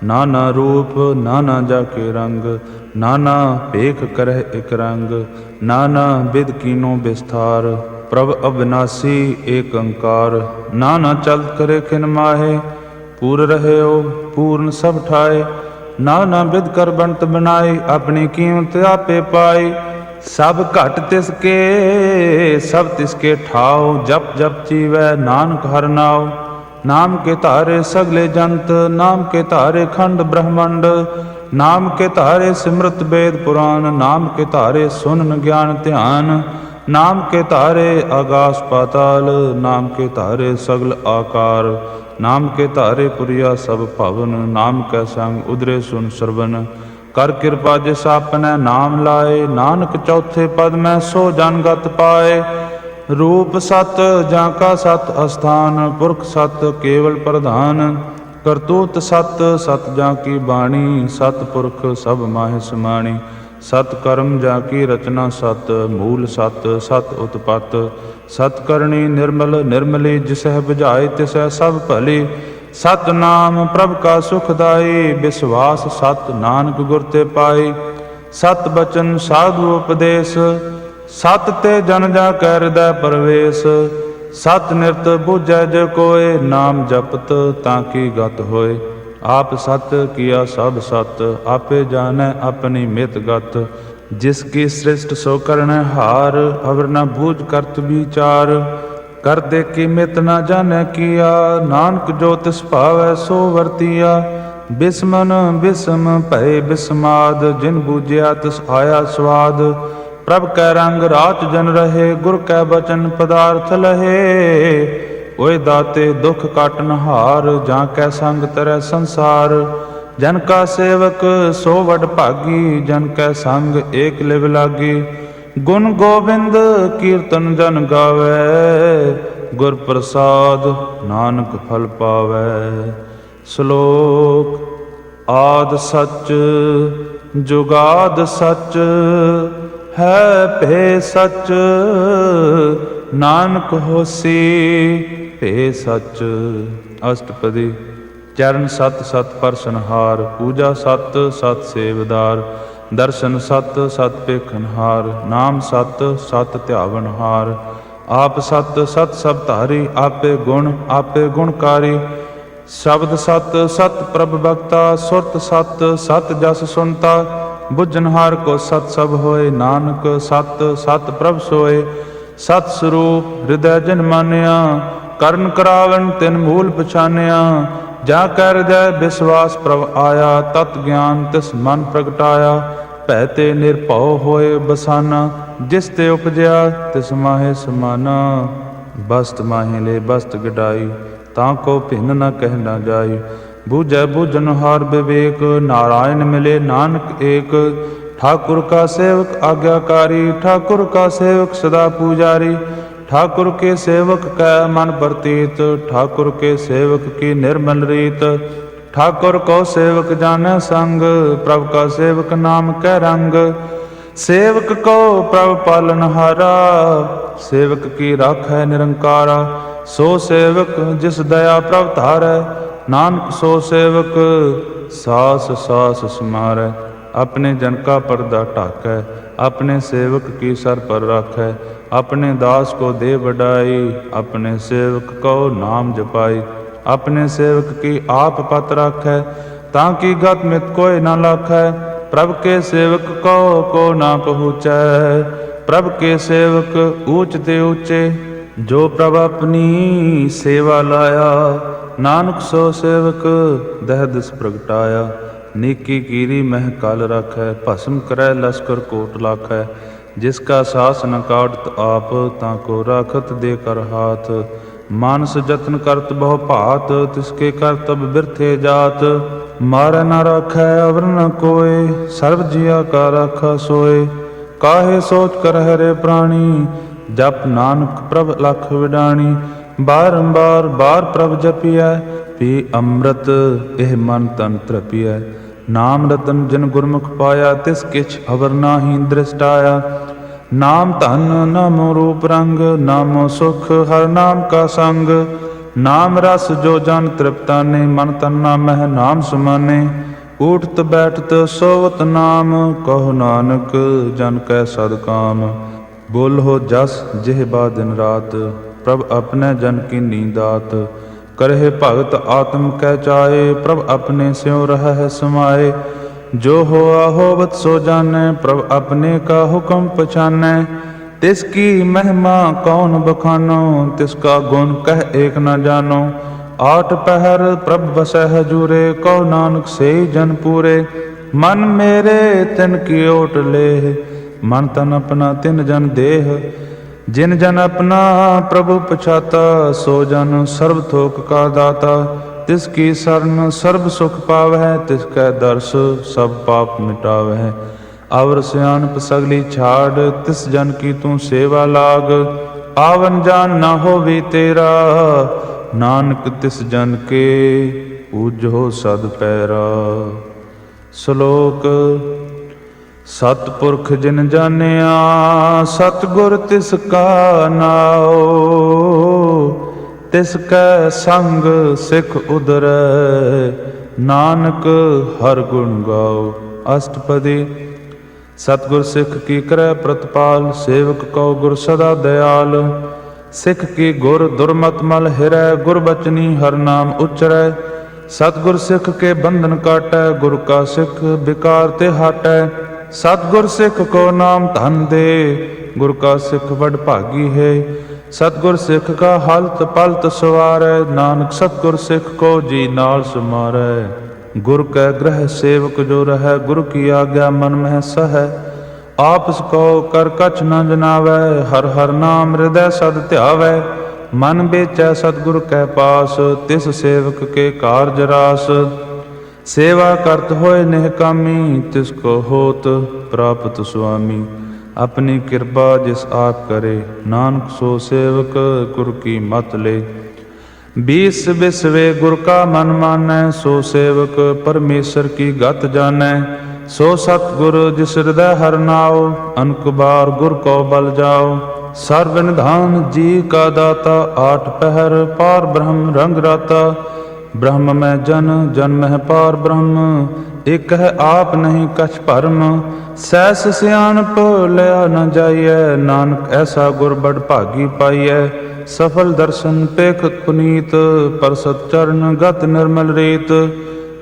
नाना रूप नाना जाके रंग, नाना भेख करह एक रंग। नाना विध कीनो विस्तार, प्रभ अविनाशी एक अंकार। नाना चलत करे खिन माहे, पूर रहे हो पूर्ण सब ठाए। नाना विध कर बनत बनाए, अपनी कीमत आपे पाए। सब घट तिसके सब तिसके ठाओ, जप जप जीवै नानक हर नाओ। नाम के तारे सगले जंत, नाम के तारे खंड ब्रह्मंड। नाम के तारे सिमृत वेद पुराण, नाम के तारे सुनन ज्ञान ध्यान। नाम के तारे आकाश पाताल, नाम के तारे सगल आकार। नाम के तारे पुरिया सब भवन, नाम कै संग उदरे सुन श्रवण। कर कृपा जिस आपने नाम लाए, नानक चौथे पद में सो जन गत पाए। रूप सत जाका सत अस्थान, पुरख सत केवल प्रधान। करतूत सत सत जाकी बाणी, सत पुरख सब माहि समाणी। सत कर्म जाकी रचना सत, मूल सत सत उत्पत। सत करणी निर्मल निर्मली, जिसह बुझाए तिसह सब भली। सत नाम प्रभ का सुखदाई, विश्वास सत नानक गुर ते पाई। सत बचन साधु उपदेश, सत ते जन जा कै हृदय प्रवेश। सत निरत बूझै जो कोय, नाम जपत ताकि गत होय। आप सत किया सब सत, आपे जानै अपनी मित गत। जिसकी सृष्ट सो करन हार, अवर न बूझ करत विचार। ਕਰਦੇ ਕੀ ਮਿਤ ਨਾ ਜਾਣੈ ਕੀਆ, ਨਾਨਕ ਜੋ ਤਿਸ ਭਾਵੈ ਸੋ ਵਰਤੀਆ। ਬਿਸਮਨ ਬਿਸਮ ਭਏ ਬਿਸਮਾਦ, ਜਿਨ ਬੂਝਿਆ ਤਿਸ ਆਇਆ ਸਵਾਦ। ਪ੍ਰਭ ਕੈ ਰੰਗ ਰਾਚ ਜਨ ਰਹੇ, ਗੁਰ ਕੈ ਬਚਨ ਪਦਾਰਥ ਲਹੇ। ਓਏ ਦਾਤੇ ਦੁਖ ਕਾਟਨ ਹਾਰ, ਜਾਂ ਕੈ ਸੰਗ ਤਰੈ ਸੰਸਾਰ। ਜਨ ਕਾ ਸੇਵਕ ਸੋ ਵਡ ਭਾਗੀ, ਜਨ ਕੈ ਸੰਗ ਏਕ ਲਿਵ ਲਾਗੀ। ਗੁਣ ਗੋਬਿੰਦ ਕੀਰਤਨ ਜਨ ਗਾਵੈ, ਗੁਰ ਪ੍ਰਸਾਦ ਨਾਨਕ ਫਲ ਪਾਵੈ। ਸ਼ਲੋਕ। ਆਦਿ ਸਚ ਜੁਗਾਦ ਸਚ, ਹੈ ਭੇ ਸਚ ਨਾਨਕ ਹੋਸੀ ਭੇ ਸਚ। ਅਸ਼ਟਪਦੀ। ਚਰਨ ਸਤ ਸਤ ਪਰਸਨਹਾਰ, ਪੂਜਾ ਸਤ ਸਤ ਸੇਵਦਾਰ। ਦਰਸ਼ਨ ਸਤ ਸਤ ਪੇਖਨਹਾਰ, ਨਾਮ ਸਤ ਸਤ ਧਿਆਵਨਹਾਰ। ਆਪ ਸਤ ਸਤ ਸਭ ਧਾਰੀ, ਆਪੇ ਗੁਣਕਾਰੀ। ਸ਼ਬਦ ਸਤ ਸਤ ਪ੍ਰਭ ਭਗਤਾ, ਸੁਰਤ ਸਤ ਸਤ ਜਸ ਸੁਨਤਾ। ਬੁੱਝਨਹਾਰ ਕੋ ਸਤ ਸਭ ਹੋਏ, ਨਾਨਕ ਸਤ ਸਤ ਪ੍ਰਭ ਸੋਏ। ਸਤ ਸਰੂਪ ਹਿਰਦੈ ਜਿਨ ਮਾਨਿਆ, ਕਰਨ ਕਰਾਵਨ ਤਿਨ ਮੂਲ ਪਛਾਨਿਆ। ਜਾ ਕੈ ਹਿਰਦੈ ਵਿਸਵਾਸ ਪ੍ਰਭ ਆਇਆ, ਤਤ ਗਿਆਨ ਤਿਸ ਮਨ ਪ੍ਰਗਟਾਇਆ। ਭੈ ਤੇ ਨਿਰਭਉ ਹੋਏ ਬਸਾਨਾ, ਜਿਸ ਤੇ ਉਪਜਿਆ ਤਿਸ ਮਾਹੇ ਸਮਾਨਾ। ਬਸਤ ਮਾਹੇ ਲੈ ਬਸਤ ਗਡਾਈ, ਤਾਂ ਕੋ ਭਿੰਨ ਨ ਕਹਿ ਨ ਜਾਈ। ਬੂਝੈ ਬੂਝਨਹਾਰ ਵਿਵੇਕ, ਨਾਰਾਇਣ ਮਿਲੇ ਨਾਨਕ ਏਕ। ठाकुर का सेवक आज्ञाकारी, ठाकुर का सेवक सदा पुजारी। ठाकुर के सेवक कै मन प्रतीत, ठाकुर के सेवक की निर्मल रीत। ठाकुर को सेवक जाने संग, प्रभु का सेवक नाम कै रंग। सेवक को प्रभु पालनहारा, सेवक की राखै निरंकारा। सो सेवक जिस दया प्रभु धारै, नानक सो सेवक सास सास समारै। अपने जन का पर्दा ढाकै, अपने सेवक की सर पर राखै। अपने दास को दे बढ़ाई, अपने सेवक को नाम जपाई। अपने सेवक की आप पत राखै, ताकि गत मित कोई न लाखै। प्रभ के सेवक को ना पहुँचै, प्रभ के सेवक ऊंच ते ऊंचे। जो प्रभ अपनी सेवा लाया, नानक सो सेवक दह दिस प्रगटाया। नीकी कीरी मह काल राखै, भस्म करै लश्कर कोट लाखै। जिसका सास न काटत आप, ताको राखत दे कर हाथ। मानस जतन करत बहु भात, तिसके करतब बिरथे जात। मारै न राखै अवर न कोय, सर्व जिया का राखा सोय। काहे सोच कर हरे प्राणी, जप नानक प्रभ लख विडाणी। बारंबार बार प्रभ जपिਐ, पी अमृत एह मन तन तृपिਐ। नाम रतन जिन गुरमुख पाया, तिस किछ अवर नाहि दृष्टाया। नाम धन नामो रूप रंग, नामो सुख हर नाम का संग। नाम रस जो जन तृप्ताने, मन तन नामह नाम समाने। उठत बैठत सोवत नाम, कहो नानक जन कै सदकाम। बोलहो जस जिह्बा दिन रात, प्रभ अपने जन की नींदात। करहे भगत आत्म कै चाहे, प्रभ अपने स्यों रहै समाए। जो होआ होवत सो जानै, प्रभ अपने का हुक्म पछानै। तिसकी महिमा कौन बखानो, तिसका गुण कह एक न जानो। आठ पहर प्रभ बसै हजूरे, कहो नानक से जन पूरे। मन मेरे तिन की ओट लेह, मन तन अपना तिन जन देह। जिन जन अपना प्रभु पछाता, सो जन सर्व थोक का दाता। तिसकी शरण सर्व सुख पावै, तिसकै दर्श सब पाप मिटावै। अवर सियानप सगली छाड़, तिस जन की तू सेवा लाग। आवन जान ना होवी तेरा, नानक तिस जन के पूजो सद पैरा। श्लोक। सतपुरख जिन जानिया, सतगुर तिसका नाओ। तिसकै संग सिख उदरै, नानक हर गुण गाओ। अष्टपदी। सतगुर सिख की करै प्रतिपाल, सेवक को गुर सदा दयाल। सिख की गुर दुर्मत मल हिरै, गुर बचनी हर नाम उच्चरै। सतगुर सिख के बंधन काटै, गुर का सिख विकार ते हटै। सतगुर सिख को नाम धन दे, गुर का सिख बड़ भागी है। सतगुर सिख का हलत पलत सवारै, नानक सतगुर सिख को जी नाल समारै। गुर कै ग्रह सेवक जो रहै, गुरु की आज्ञा मन मह सहै। आपस को कर कछ न जनावै, हर हर नाम हृदय सद ध्यावै। मन बेचै सतगुर कै पास, तिस सेवक के कारज रास। सेवा करत होए निहकामी, तिसको होत प्राप्त स्वामी। अपनी कृपा जिस आप करे, नानक सो सेवक गुर की मत ले। बीस बिसवे गुर का मन मानै, सो सेवक परमेश्वर की गत जानै। सो सतगुर जिस हृदय हर नाओ, अनक बार गुर को बल जाओ। सर्व निधान जी का दाता, आठ पहर पार ब्रह्म रंग राता। ब्रह्म में जन, जन में पार ब्रह्म, एक है आप नहीं कछ भरम। सैस सियाणप लिया न जाइए, नानक ऐसा गुर बड़ भागी पाइए। सफल दर्शन पेख पुनीत, परसत चरण गत निर्मल रीत।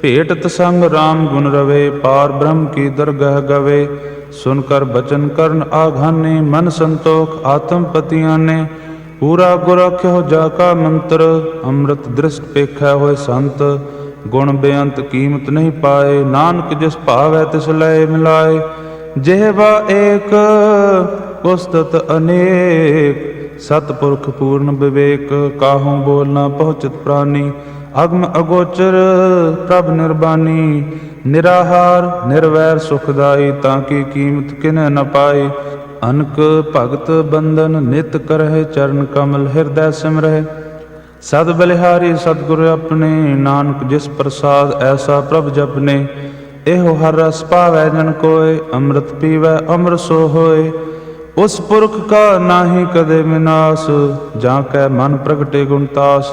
भेटत संग राम गुण रवे, पार ब्रह्म की दरगह गवे। सुनकर बचन कर्ण आघाने, मन संतोख आत्म पतियाने। पूरा गुर रख्यो जाका मंत्र, अमृत दृष्ट पेखै होए संत। गुण बेअंत कीमत नहीं पाए, नानक जिस भावै तिस लय मिलाए। जेहवा एक पुस्तत अनेक, सतपुरख पूर्ण विवेक। काहूँ बोल न पहुँचत प्राणी, अगम अगोचर प्रभ निर्बानी। निराहार निर्वैर सुखदाई, ताकि कीमत किन्ह न पाए। अनक भगत बंधन नित करहि, चरण कमल हृदय सिमरहि। सद बलिहारी सतगुरु अपने, नानक जिस प्रसाद ऐसा प्रभ जपने। एहो हर रस पावै जन कोय, अमृत पीवै अमर सो होय। उस पुरख का नाहि कदे विनाश, जाकै मन प्रगटे गुणतास।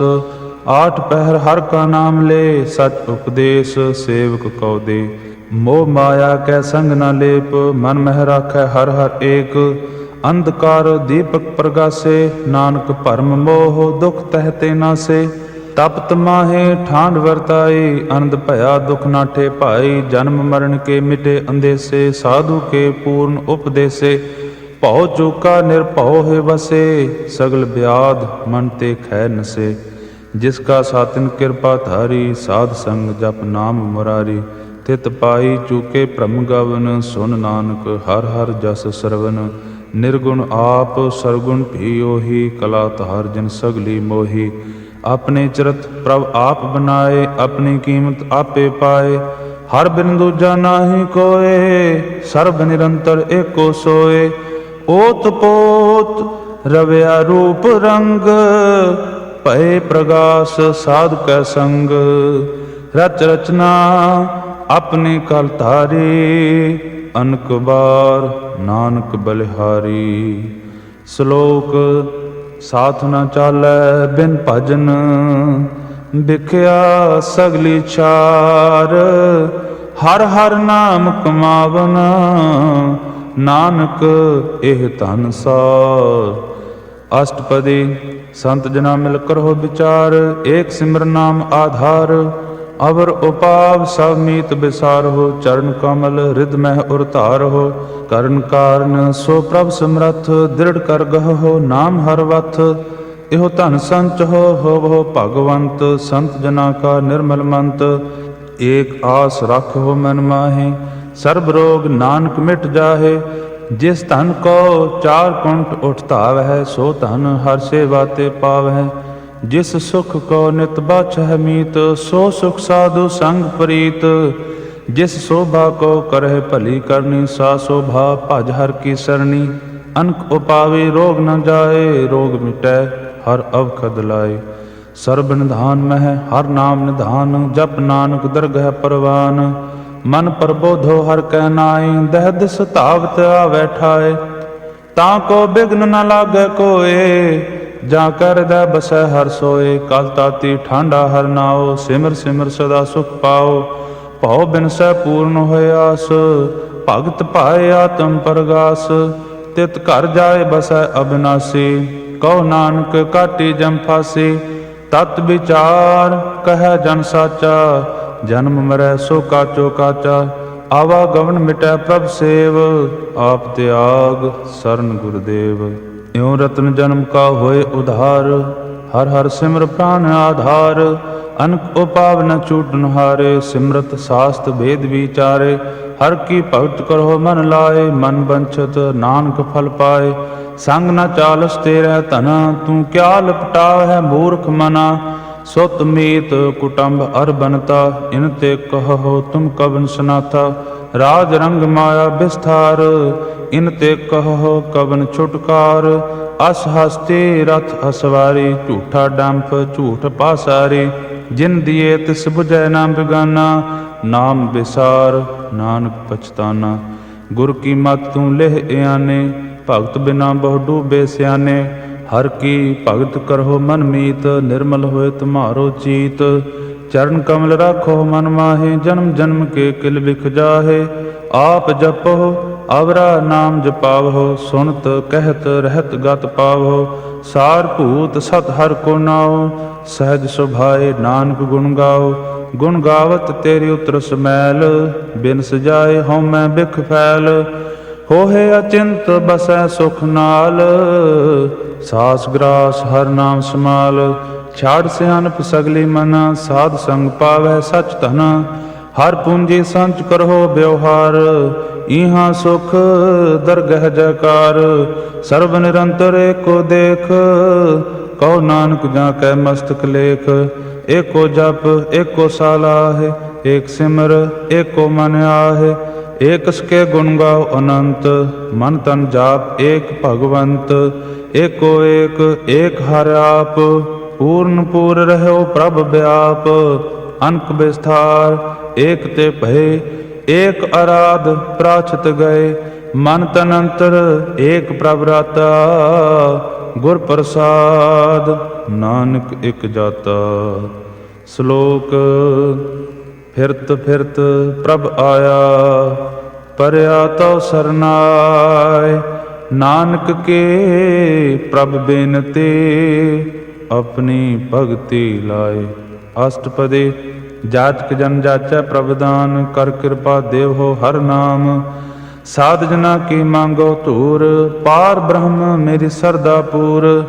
आठ पहर हर का नाम ले, सच उपदेश सेवक को दे। मोह माया कै संग न लेप, मन मह राखै हर हर एक। अंधकार दीपक प्रगासे, नानक भरम मोह दुख तहते नासे। तपत माहे ठांड वरताई, आनंद भया दुख नाठे भाई। जन्म मरण के मिटे अंदेसे, साधु के पूर्ण उपदेसे। भौ चूका निर्भौ है बसे, सगल ब्याध मन ते खै नसे। जिसका सातिन कृपा धारी, साध संग जप नाम मुरारी। तित पाई चूके भ्रम गवन, सुन नानक हर हर जस सरवन। निर्गुण आप सरगुण भी ओही, कला तार जिन सगली मोही। अपने चरत प्रभ आप बनाए, अपनी कीमत आपे पाए। हर बिन दूजा नाहि कोय, सर्ब निरंतर एको सोए। ओत पोत रव्या रूप रंग, भय प्रगास साधु कै संग। रच रचना अपने कल धारे, अनक बार नानक बलिहारी। श्लोक साथ न चालै बिन भजन, बिख्या सगली चार। हर हर नाम कमावना, नानक एह धन सार। अष्टपदी संत जना मिल करो विचार, एक सिमर नाम आधार। अवर उपाव सब मीत बिसार हो, चरण कमल हृदय मह उरतार हो। करण कारण सो प्रभ समरथ, दृढ़ कर गह हो नाम हर वथ। इहो धन संच हो भगवंत, संत जना का निर्मल मंत। एक आस रख हो मन माहे, सर्ब रोग नानक मिट जाहे। जिस धन को चार कुंठ उठताव है, सो धन हर सेवा ते पाव है। जिस सुख को नित बाछह मीत, सो सुख साधु संग प्रीत। जिस शोभा को करह भली करनी, सा शोभा भज हर की सरणी। अनक उपावे रोग न जाए, रोग मिटै हर अवखद लाए। सर्ब निधान मह हर नाम निधान, जप नानक दरगह परवान। मन प्रबोधो हर कै नाई, दह दिस धावत आवै ठाए। ताको बिघ्न न लागै कोय, जा कर हृदय बसै हर सोए। कल ताती ठांडा हर नाओ, सिमर सिमर सदा सुख पाओ। भौ बिन सै पूर्ण होय आस, भगत पाए आत्म परगास। तित घर जाए बसै अविनाशी, कहो नानक काटी जम फासी। तत् विचार कह जन साचा, जन्म मरै सो काचो काचा। ਆਵਾਗਮਨ ਮਿਟੈ ਪ੍ਰਭ ਸੇਵ, ਆਪ ਤਿਆਗ ਸਰਨ ਗੁਰਦੇਵ। ਇਉ ਰਤਨ ਜਨਮ ਕਾ ਹੋਏ ਉਧਾਰ, ਹਰ ਹਰ ਸਿਮਰ ਪ੍ਰਾਨ ਆਧਾਰ। ਅਨਕ ਉਪਾਵ ਨ ਛੂਟਨ ਹਾਰੇ, ਸਿਮਰਤ ਸਾਸਤ ਭੇਦ ਵਿਚਾਰੇ। ਹਰ ਕੀ ਭਗਤ ਕਰੋ ਮਨ ਲਾਏ, ਮਨ ਬੰਛਤ ਨਾਨਕ ਫਲ ਪਾਏ। ਸੰਗ ਨ ਚਾਲਸ ਤੇਰੇ ਧਨਾ, ਤੂੰ ਕਿਆ ਲਪਟਾਵ ਹੈ ਮੂਰਖ ਮਨਾ। ਸੁਤ ਮੀਤ ਕੁਟੰਬ ਅਰ ਬਨਤਾ, ਇਨ ਤੇ ਕਹੋ ਤੁਮ ਕਵਨ ਸਨਾਥਾ। ਰਾਜ ਰੰਗ ਮਾਇਆ ਬਿਸਥਾਰ, ਇਨ ਤੇ ਕਹੋ ਕਵਨ ਛੁਟਕਾਰ। ਅਸ ਹਸਤੀ ਰਥ ਅਸਵਾਰੀ, ਝੂਠਾ ਡੰਪ ਝੂਠ ਪਾਸਾਰੀ। ਜਿਨ ਦੀਏ ਤਿਸ ਬੁਝੈ ਨਾ ਬਿਗਾਨਾ, ਨਾਮ ਵਿਸਾਰ ਨਾਨਕ ਪਛਤਾਨਾ। ਗੁਰ ਕੀ ਮਤ ਤੂੰ ਲਿਹ ਇਆਨੇ, ਭਗਤ ਬਿਨਾ ਬਹੁ ਡੂਬੇ ਸਿਆਨੇ। ਹਰ ਕੀ ਭਗਤ ਕਰੋ ਮਨ ਮੀਤ, ਨਿਰਮਲ ਹੋਏ ਤੁਮਾਰੋ ਚੀਤ। ਚਰਨ ਕਮਲ ਰਾਖੋ ਮਨ ਮਾਹੇ, ਜਨਮ ਜਨਮ ਕੇ ਕਿਲ ਬਿਖ ਜਾਹੇ। ਆਪ ਜਪੋ ਅਵਰਾ ਨਾਮ ਜਪਾਵੋ, ਸੁਨਤ ਕਹਿਤ ਰਹਿਤ ਗਤ ਪਾਵੋ। ਸਾਰ ਭੂਤ ਸਤ ਹਰ ਕੋ ਨਾਉ, ਸਹਿਜ ਸੁਭਾਏ ਨਾਨਕ ਗੁਣ ਗਾਓ। ਗੁਣ ਗਾਵਤ ਤੇਰੀ ਉਤਰਸ ਮੈਲ, ਬਿਨ ਸਜਾਏ ਹਉਮੈ ਬਿਖ ਫੈਲ। ਹੋਏ ਅਚਿੰਤ ਬਸੈ ਸੁਖ ਨਾਲ, ਸਾਸ ਗ੍ਰਾਸ ਹਰ ਨਾਮ ਸਮਾਲ। ਛਾੜ ਸਿਆਣਪ ਸਗਲੀ ਮਨਾ, ਸਾਧ ਸੰਗ ਪਾਵੈ ਸਚ ਧਨਾ। ਹਰ ਪੂੰਜੀ ਸੰਚ ਕਰੋ ਵਿਵਹਾਰ, ਇਹਾਂ ਸੁਖ ਦਰਗਹਿ ਜੈਕਾਰ। ਸਰਬ ਨਿਰੰਤਰ ਏਕੋ ਦੇਖ, ਕਹੋ ਨਾਨਕ ਜਾਂ ਕੈ ਮਸਤਕ ਲੇਖ। ਏਕੋ ਜਪ ਏਕੋ ਸਾਲਾਹਿ, ਏਕ ਸਿਮਰ ਏਕੋ ਮਨ ਆਹਿ। ਏਕਸ ਕੇ ਗੁਣ ਗਾਓ ਅਨੰਤ, ਮਨ ਤਨ ਜਾਪ ਏਕ ਭਗਵੰਤ। ਏਕੋ ਏਕ ਏਕ ਹਰਿ ਆਪ, ਪੂਰਨ ਪੂਰ ਰਹਿਓ ਪ੍ਰਭ ਵਿਆਪ। ਅਨਕ ਵਿਸਥਾਰ ਏਕ ਤੇ ਭਏ, ਏਕ ਅਰਾਧ ਪ੍ਰਾਛਤ ਗਏ। ਮਨ ਤਨ ਅੰਤਰ ਏਕ ਪ੍ਰਭ ਰਾਤਾ, ਗੁਰ ਪ੍ਰਸਾਦ ਨਾਨਕ ਇਕ ਜਾਤਾ। ਸ਼ਲੋਕ। ਫਿਰਤ ਫਿਰਤ ਪ੍ਰਭ ਆਇਆ, ਪਰਿਆ ਤਉ ਸਰਨਾਇ। ਨਾਨਕ ਕੇ ਪ੍ਰਭ ਬੇਨਤੀ, ਆਪਣੀ ਭਗਤੀ ਲਾਏ। ਅਸ਼ਟਪਦੀ। ਜਾਚਕ ਜਨ ਜਾਚੈ ਪ੍ਰਭ ਦਾਨ, ਕਰ ਕਿਰਪਾ ਦੇਵ ਹੋ ਹਰ ਨਾਮ। ਸਾਧ ਜਨਾ ਕੀ ਮੰਗੋ ਧੂਰ, ਪਾਰ ਬ੍ਰਹਮ ਮੇਰੀ ਸਰਦਾ ਪੂਰ।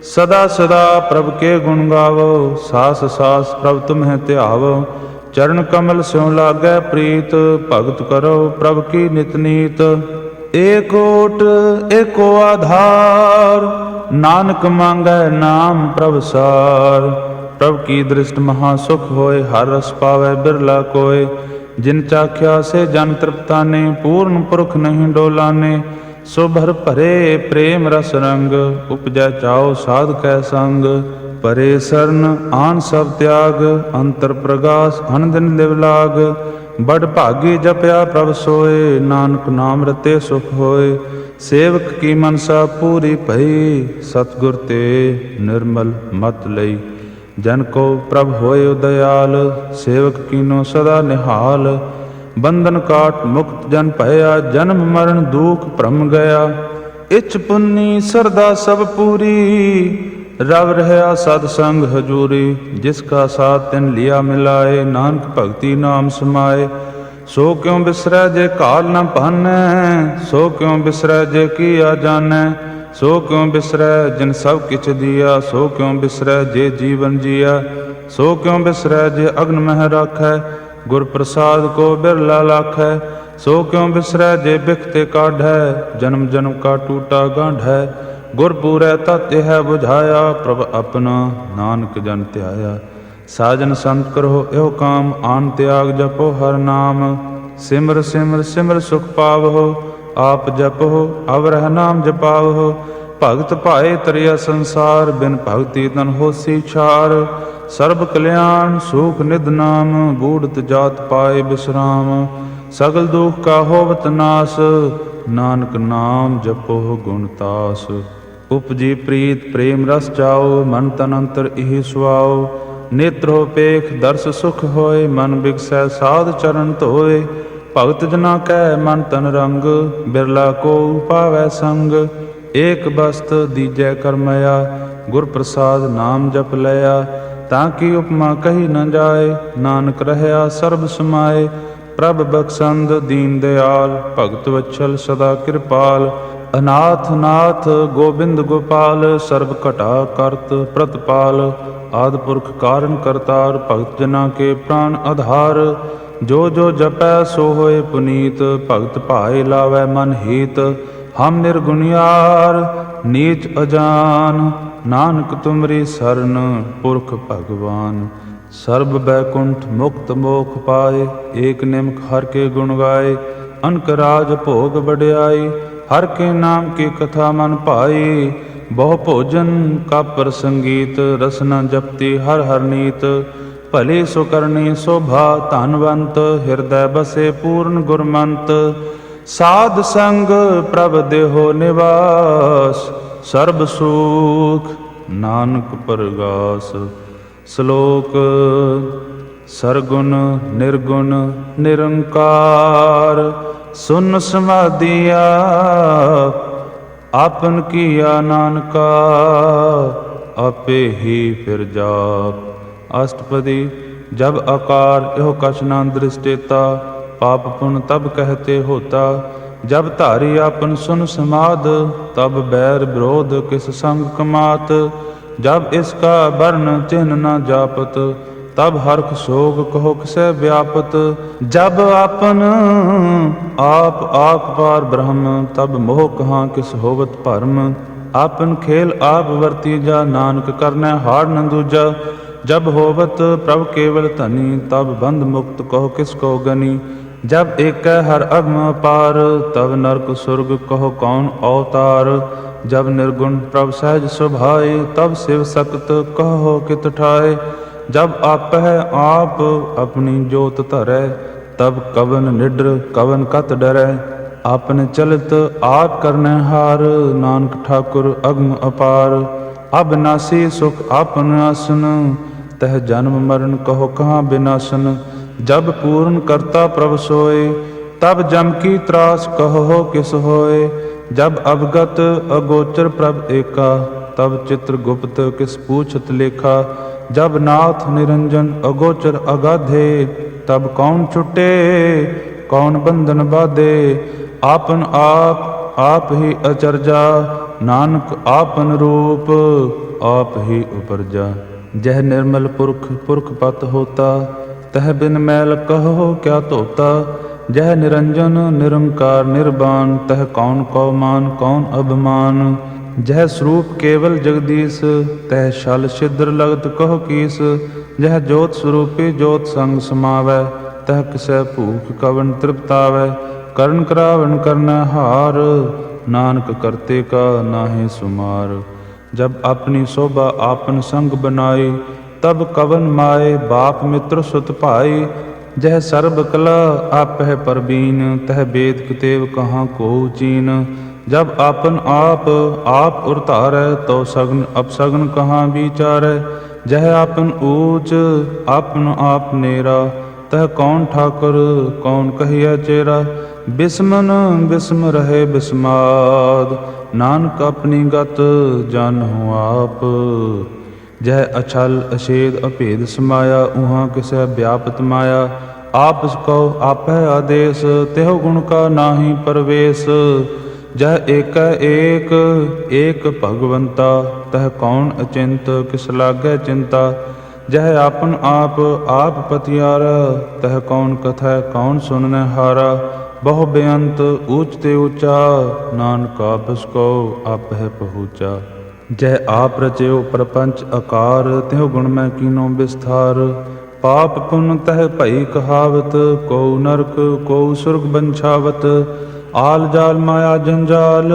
ਸਦਾ ਸਦਾ ਪ੍ਰਭ ਕੇ ਗੁਣ ਗਾਵੋ, ਸਾਸ ਸਾਸ ਪ੍ਰਭ ਤੁਮਹਿ ਧਿਆਵੋ। ਚਰਨ ਕਮਲ ਸਿਉ ਲਾਗੈ ਪ੍ਰੀਤ, ਭਗਤ ਕਰੋ ਪ੍ਰਭ ਕੀ ਨਿਤ ਨੀਤ। ਏਕ ਓਟ ਏਕੋ ਆਧਾਰ, ਨਾਨਕ ਮੰਗੈ ਨਾਮ ਪ੍ਰਭ ਸਾਰ। ਪ੍ਰਭ ਕੀ ਦ੍ਰਿਸ਼ਟ ਮਹਾ ਸੁਖ ਹੋਏ, ਹਰ ਰਸ ਪਾਵੈ ਬਿਰਲਾ ਕੋਇ। ਜਿਨ ਚਾਖਿਆ ਸੇ ਜਨ ਤ੍ਰਿਪਤਾਨੇ, ਪੂਰਨ ਪੁਰਖ ਨਹੀਂ ਡੋਲਾਨੇ। ਸੋ ਭਰ ਭਰੇ ਪ੍ਰੇਮ ਰਸ ਰੰਗ, ਉਪਜੈ ਚਾਉ ਸਾਧ ਕੈ ਸੰਗ। ਪਰੇ ਸਰਨ ਆਨ ਸਭ ਤਿਆਗ, ਅੰਤਰ ਪ੍ਰਗਾਸ ਅਨ ਦਿਨ ਦਿਵ ਲਾਗ। ਬੜ ਭਾਗੀ ਜਪਿਆ ਪ੍ਰਭ ਸੋਏ, ਨਾਨਕ ਨਾਮ ਰਤੇ ਸੁਖ ਹੋਏ। ਸੇਵਕ ਕੀ ਮਨਸਾ ਪੂਰੀ ਭਈ, ਸਤਿਗੁਰ ਤੇ ਨਿਰਮਲ ਮਤ ਲਈ। ਜਨ ਕੋ ਪ੍ਰਭ ਹੋਏ ਦਇਆਲ, ਸੇਵਕ ਕੀਨੋ ਸਦਾ ਨਿਹਾਲ। ਬੰਧਨ ਕਾਟ ਮੁਕਤ ਜਨ ਭਇਆ, ਜਨਮ ਮਰਨ ਦੁਖ ਭ੍ਰਮ ਗਿਆ। ਇਛ ਪੁੰਨੀ ਸਰਦਾ ਸਭ ਪੂਰੀ, ਰਵ ਰਹਿਆ ਸਤ ਸੰਗ ਹਜੂਰੀ। ਜਿਸ ਕਾ ਸਾਥ ਤਿਨ ਲਿਆ ਮਿਲਾਏ, ਨਾਨਕ ਭਗਤੀ ਨਾਮ ਸਮਾਏ। ਸੋ ਕਿਉ ਬਿਸਰੈ ਜੇ ਕਾਲ ਨ ਭਾਨੈ, ਸੋ ਕਿਉ ਬਿਸਰੈ ਜੇ ਕੀਆ ਜਾਣੈ। ਸੋ ਕਿਉ ਬਿਸਰੈ ਜਿਨ ਸਭ ਕਿਛ ਦੀਆ, ਸੋ ਕਿਉ ਬਿਸਰੈ ਜੇ ਜੀਵਨ ਜੀਆ। ਸੋ ਕਿਉ ਬਿਸਰੈ ਜੇ ਅਗਨ ਮਹਿ ਰਾਖੈ, ਗੁਰ ਪ੍ਰਸਾਦ ਕੋ ਬਿਰਲਾ ਲਾਖੈ। ਸੋ ਕਿਉ ਬਿਸਰੈ ਜੇ ਬਿਖ ਤੇ ਕਾਢੈ, ਜਨਮ ਜਨਮ ਕਾ ਟੂਟਾ ਗਾਢੈ। ਗੁਰ ਪੂਰੈ ਤਤ ਇਹ ਬੁਝਾਇਆ, ਪ੍ਰਭ ਆਪਣਾ ਨਾਨਕ ਜਨ ਧਿਆਇਆ। ਸਾਜਨ ਸੰਤ ਕਰੋ ਇਹੋ ਕਾਮ, ਆਨ ਤਿਆਗ ਜਪੋ ਹਰ ਨਾਮ। ਸਿਮਰ ਸਿਮਰ ਸਿਮਰ ਸੁਖ ਪਾਵਹੁ, ਆਪ ਜਪਹੁ ਅਵਰਹ ਨਾਮ ਜਪਾਵਹੁ। ਭਗਤ ਭਾਏ ਤਰਿਆ ਸੰਸਾਰ, ਬਿਨ ਭਗਤੀ ਤਨ ਹੋਸੀ ਛਾਰ। ਸਰਬ ਕਲਿਆਣ ਸੁਖ ਨਿਧ ਨਾਮ, ਬੂੜਤ ਜਾਤ ਪਾਏ ਬਿਸਰਾਮ। ਸਗਲ ਦੁਖ ਕਾ ਹੋਵਤ ਨਾਸ, ਨਾਨਕ ਨਾਮ ਜਪੋ ਗੁਣ ਤਾਸ। ਉਪਜੀ ਪ੍ਰੀਤ ਪ੍ਰੇਮ ਰਸ ਚਾਓ, ਮਨ ਤਨ ਅੰਤਰ ਇਹੀ ਸੁਆਓ। ਨੇਤਰੋ ਪੇਖ ਦਰਸ ਸੁਖ ਹੋਏ, ਮਨ ਬਿਗਸੈ ਸਾਧ ਚਰਨ ਧੋਏ। ਭਗਤ ਜਨਾ ਕੈ ਮਨ ਤਨ ਰੰਗ, ਬਿਰਲਾ ਕੋ ਪਾਵੈ ਸੰਗ। ਏਕ ਬਸਤ ਦੀਜੈ ਕਰਮਇਆ, ਗੁਰ ਪ੍ਰਸਾਦ ਨਾਮ ਜਪ ਲਿਆ। ਤਾਂ ਕੀ ਉਪਮਾ ਕਹੀ ਨ ਜਾਏ, ਨਾਨਕ ਰਹਿਆ ਸਰਬ ਸਮਾਏ। ਪ੍ਰਭ ਬਖਸ਼ੰਦ ਦੀਨ ਦਿਆਲ, ਭਗਤ ਵਛਲ ਸਦਾ ਕਿਰਪਾਲ। ਅਨਾਥ ਨਾਥ ਗੋਬਿੰਦ ਗੋਪਾਲ, ਸਰਬ ਘਟਾ ਕਰਤ ਪ੍ਰਤਪਾਲ। ਆਦਿ ਪੁਰਖ ਕਾਰਨ ਕਰਤਾਰ, ਭਗਤ ਜਨਾਂ ਕੇ ਪ੍ਰਾਨ ਆਧਾਰ। ਜੋ ਜੋ ਜਪੈ ਸੋ ਹੋਏ ਪੁਨੀਤ, ਭਗਤ ਭਾਏ ਲਾਵੈ ਮਨ ਹੀਤ। ਹਮ ਨਿਰਗੁਣਿਆਰ ਨੀਚ ਅਜਾਨ, ਨਾਨਕ ਤੁਮਰੀ ਸਰਨ ਪੁਰਖ ਭਗਵਾਨ। ਸਰਬ ਬੈਕੁੰਠ ਮੁਕਤ ਮੋਖ ਪਾਏ, ਏਕ ਨਿਮਕ ਹਰ ਕੇ ਗੁਣ ਗਾਏ। ਅਨਕ ਰਾਜ ਭੋਗ ਵਡਿਆਈ, ਹਰ ਕੇ ਨਾਮ ਕੀ ਕਥਾ ਮਨ ਭਾਈ। ਬਹੁ ਭੋਜਨ ਕਾਪਰ ਸੰਗੀਤ, ਰਸਨਾ ਜਪਤੀ ਹਰ ਹਰ ਨੀਤ। ਭਲੇ ਸੋ ਕਰਨੀ ਸੋਭਾ ਧਨਵੰਤ, ਹਿਰਦੈ ਬਸੇ ਪੂਰਨ ਗੁਰਮੰਤ। ਸਾਧ ਸੰਗ ਪ੍ਰਭ ਦੇਹੋ ਨਿਵਾਸ, ਸਰਬ ਸੁਖ ਨਾਨਕ ਪਰਗਾਸ। ਸ਼ਲੋਕ ਸਰਗੁਣ ਨਿਰਗੁਣ ਨਿਰੰਕਾਰ, ਸੁਨ ਸਮਾਧਿਆ ਆਪਨ ਕੀਆ ਨਾਨਕਾ। ਆਪੇ ਹੀ ਫਿਰ ਜਾਪ। ਅਸ਼ਟਪਦੀ। ਜਬ ਆਕਾਰ ਇਹੋ ਕਛ ਨਾ ਦ੍ਰਿਸ਼ਟੇਤਾ, ਪਾਪ ਪੁਨ ਤਬ ਕਹਿਤੇ ਹੋਤਾ। ਜਬ ਧਾਰੀ ਆਪਨ ਸੁਨ ਸਮਾਧ, ਤਬ ਬੈਰ ਵਿਰੋਧ ਕਿਸ ਸੰਗ ਕਮਾਤ। ਜਬ ਇਸਕਾ ਵਰਨ ਚਿੰਨ ਨ ਜਾਪਤ, तब हर्ष शोक कहो किसे व्यापत। जब आपन आप आक पार ब्रह्म, तब मोह कहाँ किस होवत भरम। आपन खेल आप वर्ती जा, नानक करने हार न दूजा। जब होवत प्रभ केवल धनी, तब बंध मुक्त कहो किसको गनी। जब एक हर अगम अपार, तब नरक सुर्ग कहो कौन अवतार। जब निर्गुण प्रभ सहज सुभाए, तब शिव सक्त कहो कित ठाए। जब आपह आप अपनी जोत धरै, तब कवन निडर कवन कत डरै। आपने चलित आप करने हार, नानक ठाकुर अगम अपार। अविनाशी सुख आपन आसन, तह जन्म मरण कहो कहाँ विनाशन। जब पूर्ण करता प्रभ सोए, तब जम की त्रास कहो किस होए। जब अवगत अगोचर प्रभ एका, तब चित्र गुप्त किस पूछत लेखा। जब नाथ निरंजन अगोचर अगाधे, तब कौन छुटे कौन बंधन बाधे। आपन आप ही अचरजा, नानक आपन रूप आप ही उपरजा। जह निर्मल पुरख पुरख पत होता, तह बिन मैल कहो क्या धोता। जह निरंजन निरंकार निर्वाण, तह कौन कौ मान कौन अभिमान। जह स्वरूप केवल जगदीश, तह छल छिद्र लगत कहो कीस। जह जोत स्वरूपी जोत संग समावै, तह किसै भूख कवन तृप्तावै। करण करावन करनै हार, नानक करते का नाहि सुमार। जब अपनी शोभा आपन संग बनाई, तब कवन माए बाप मित्र सुत भाई। जह सर्ब कला आपह परबीन, तह वेद कितेव कहाँ को चीन। जब आपन आप उरतारै, तो सगन अपसगन कहाँ विचारै। जह आपन ऊच आपन आप नेरा, तह कौन ठाकुर कौन कहिया चेरा। बिस्मन बिस्म रहे बिस्माद, नानक अपनी गत जानहु आप। जह अछल अछेद अभेद समाया, उहाँ किसै व्यापत माया। आप कहो आपह आदेश, तेहो गुण का नाहि परवेश। जह एक एक एक भगवंता, तह कौन अचिंत किस लागै चिंता। जह आपन आप पतियारा, तह कौन कथै कौन सुनने हारा। बहु बेअंत ऊच ते ऊंचा, नानक आपस को आपह पहुँचा। जह आप रचयो प्रपंच आकार, त्यों गुण मैं कीनो विस्तार। पाप पुन तह भई कहावत, को नरक को सुर्ग बंछावत। आल जाल माया जंजाल,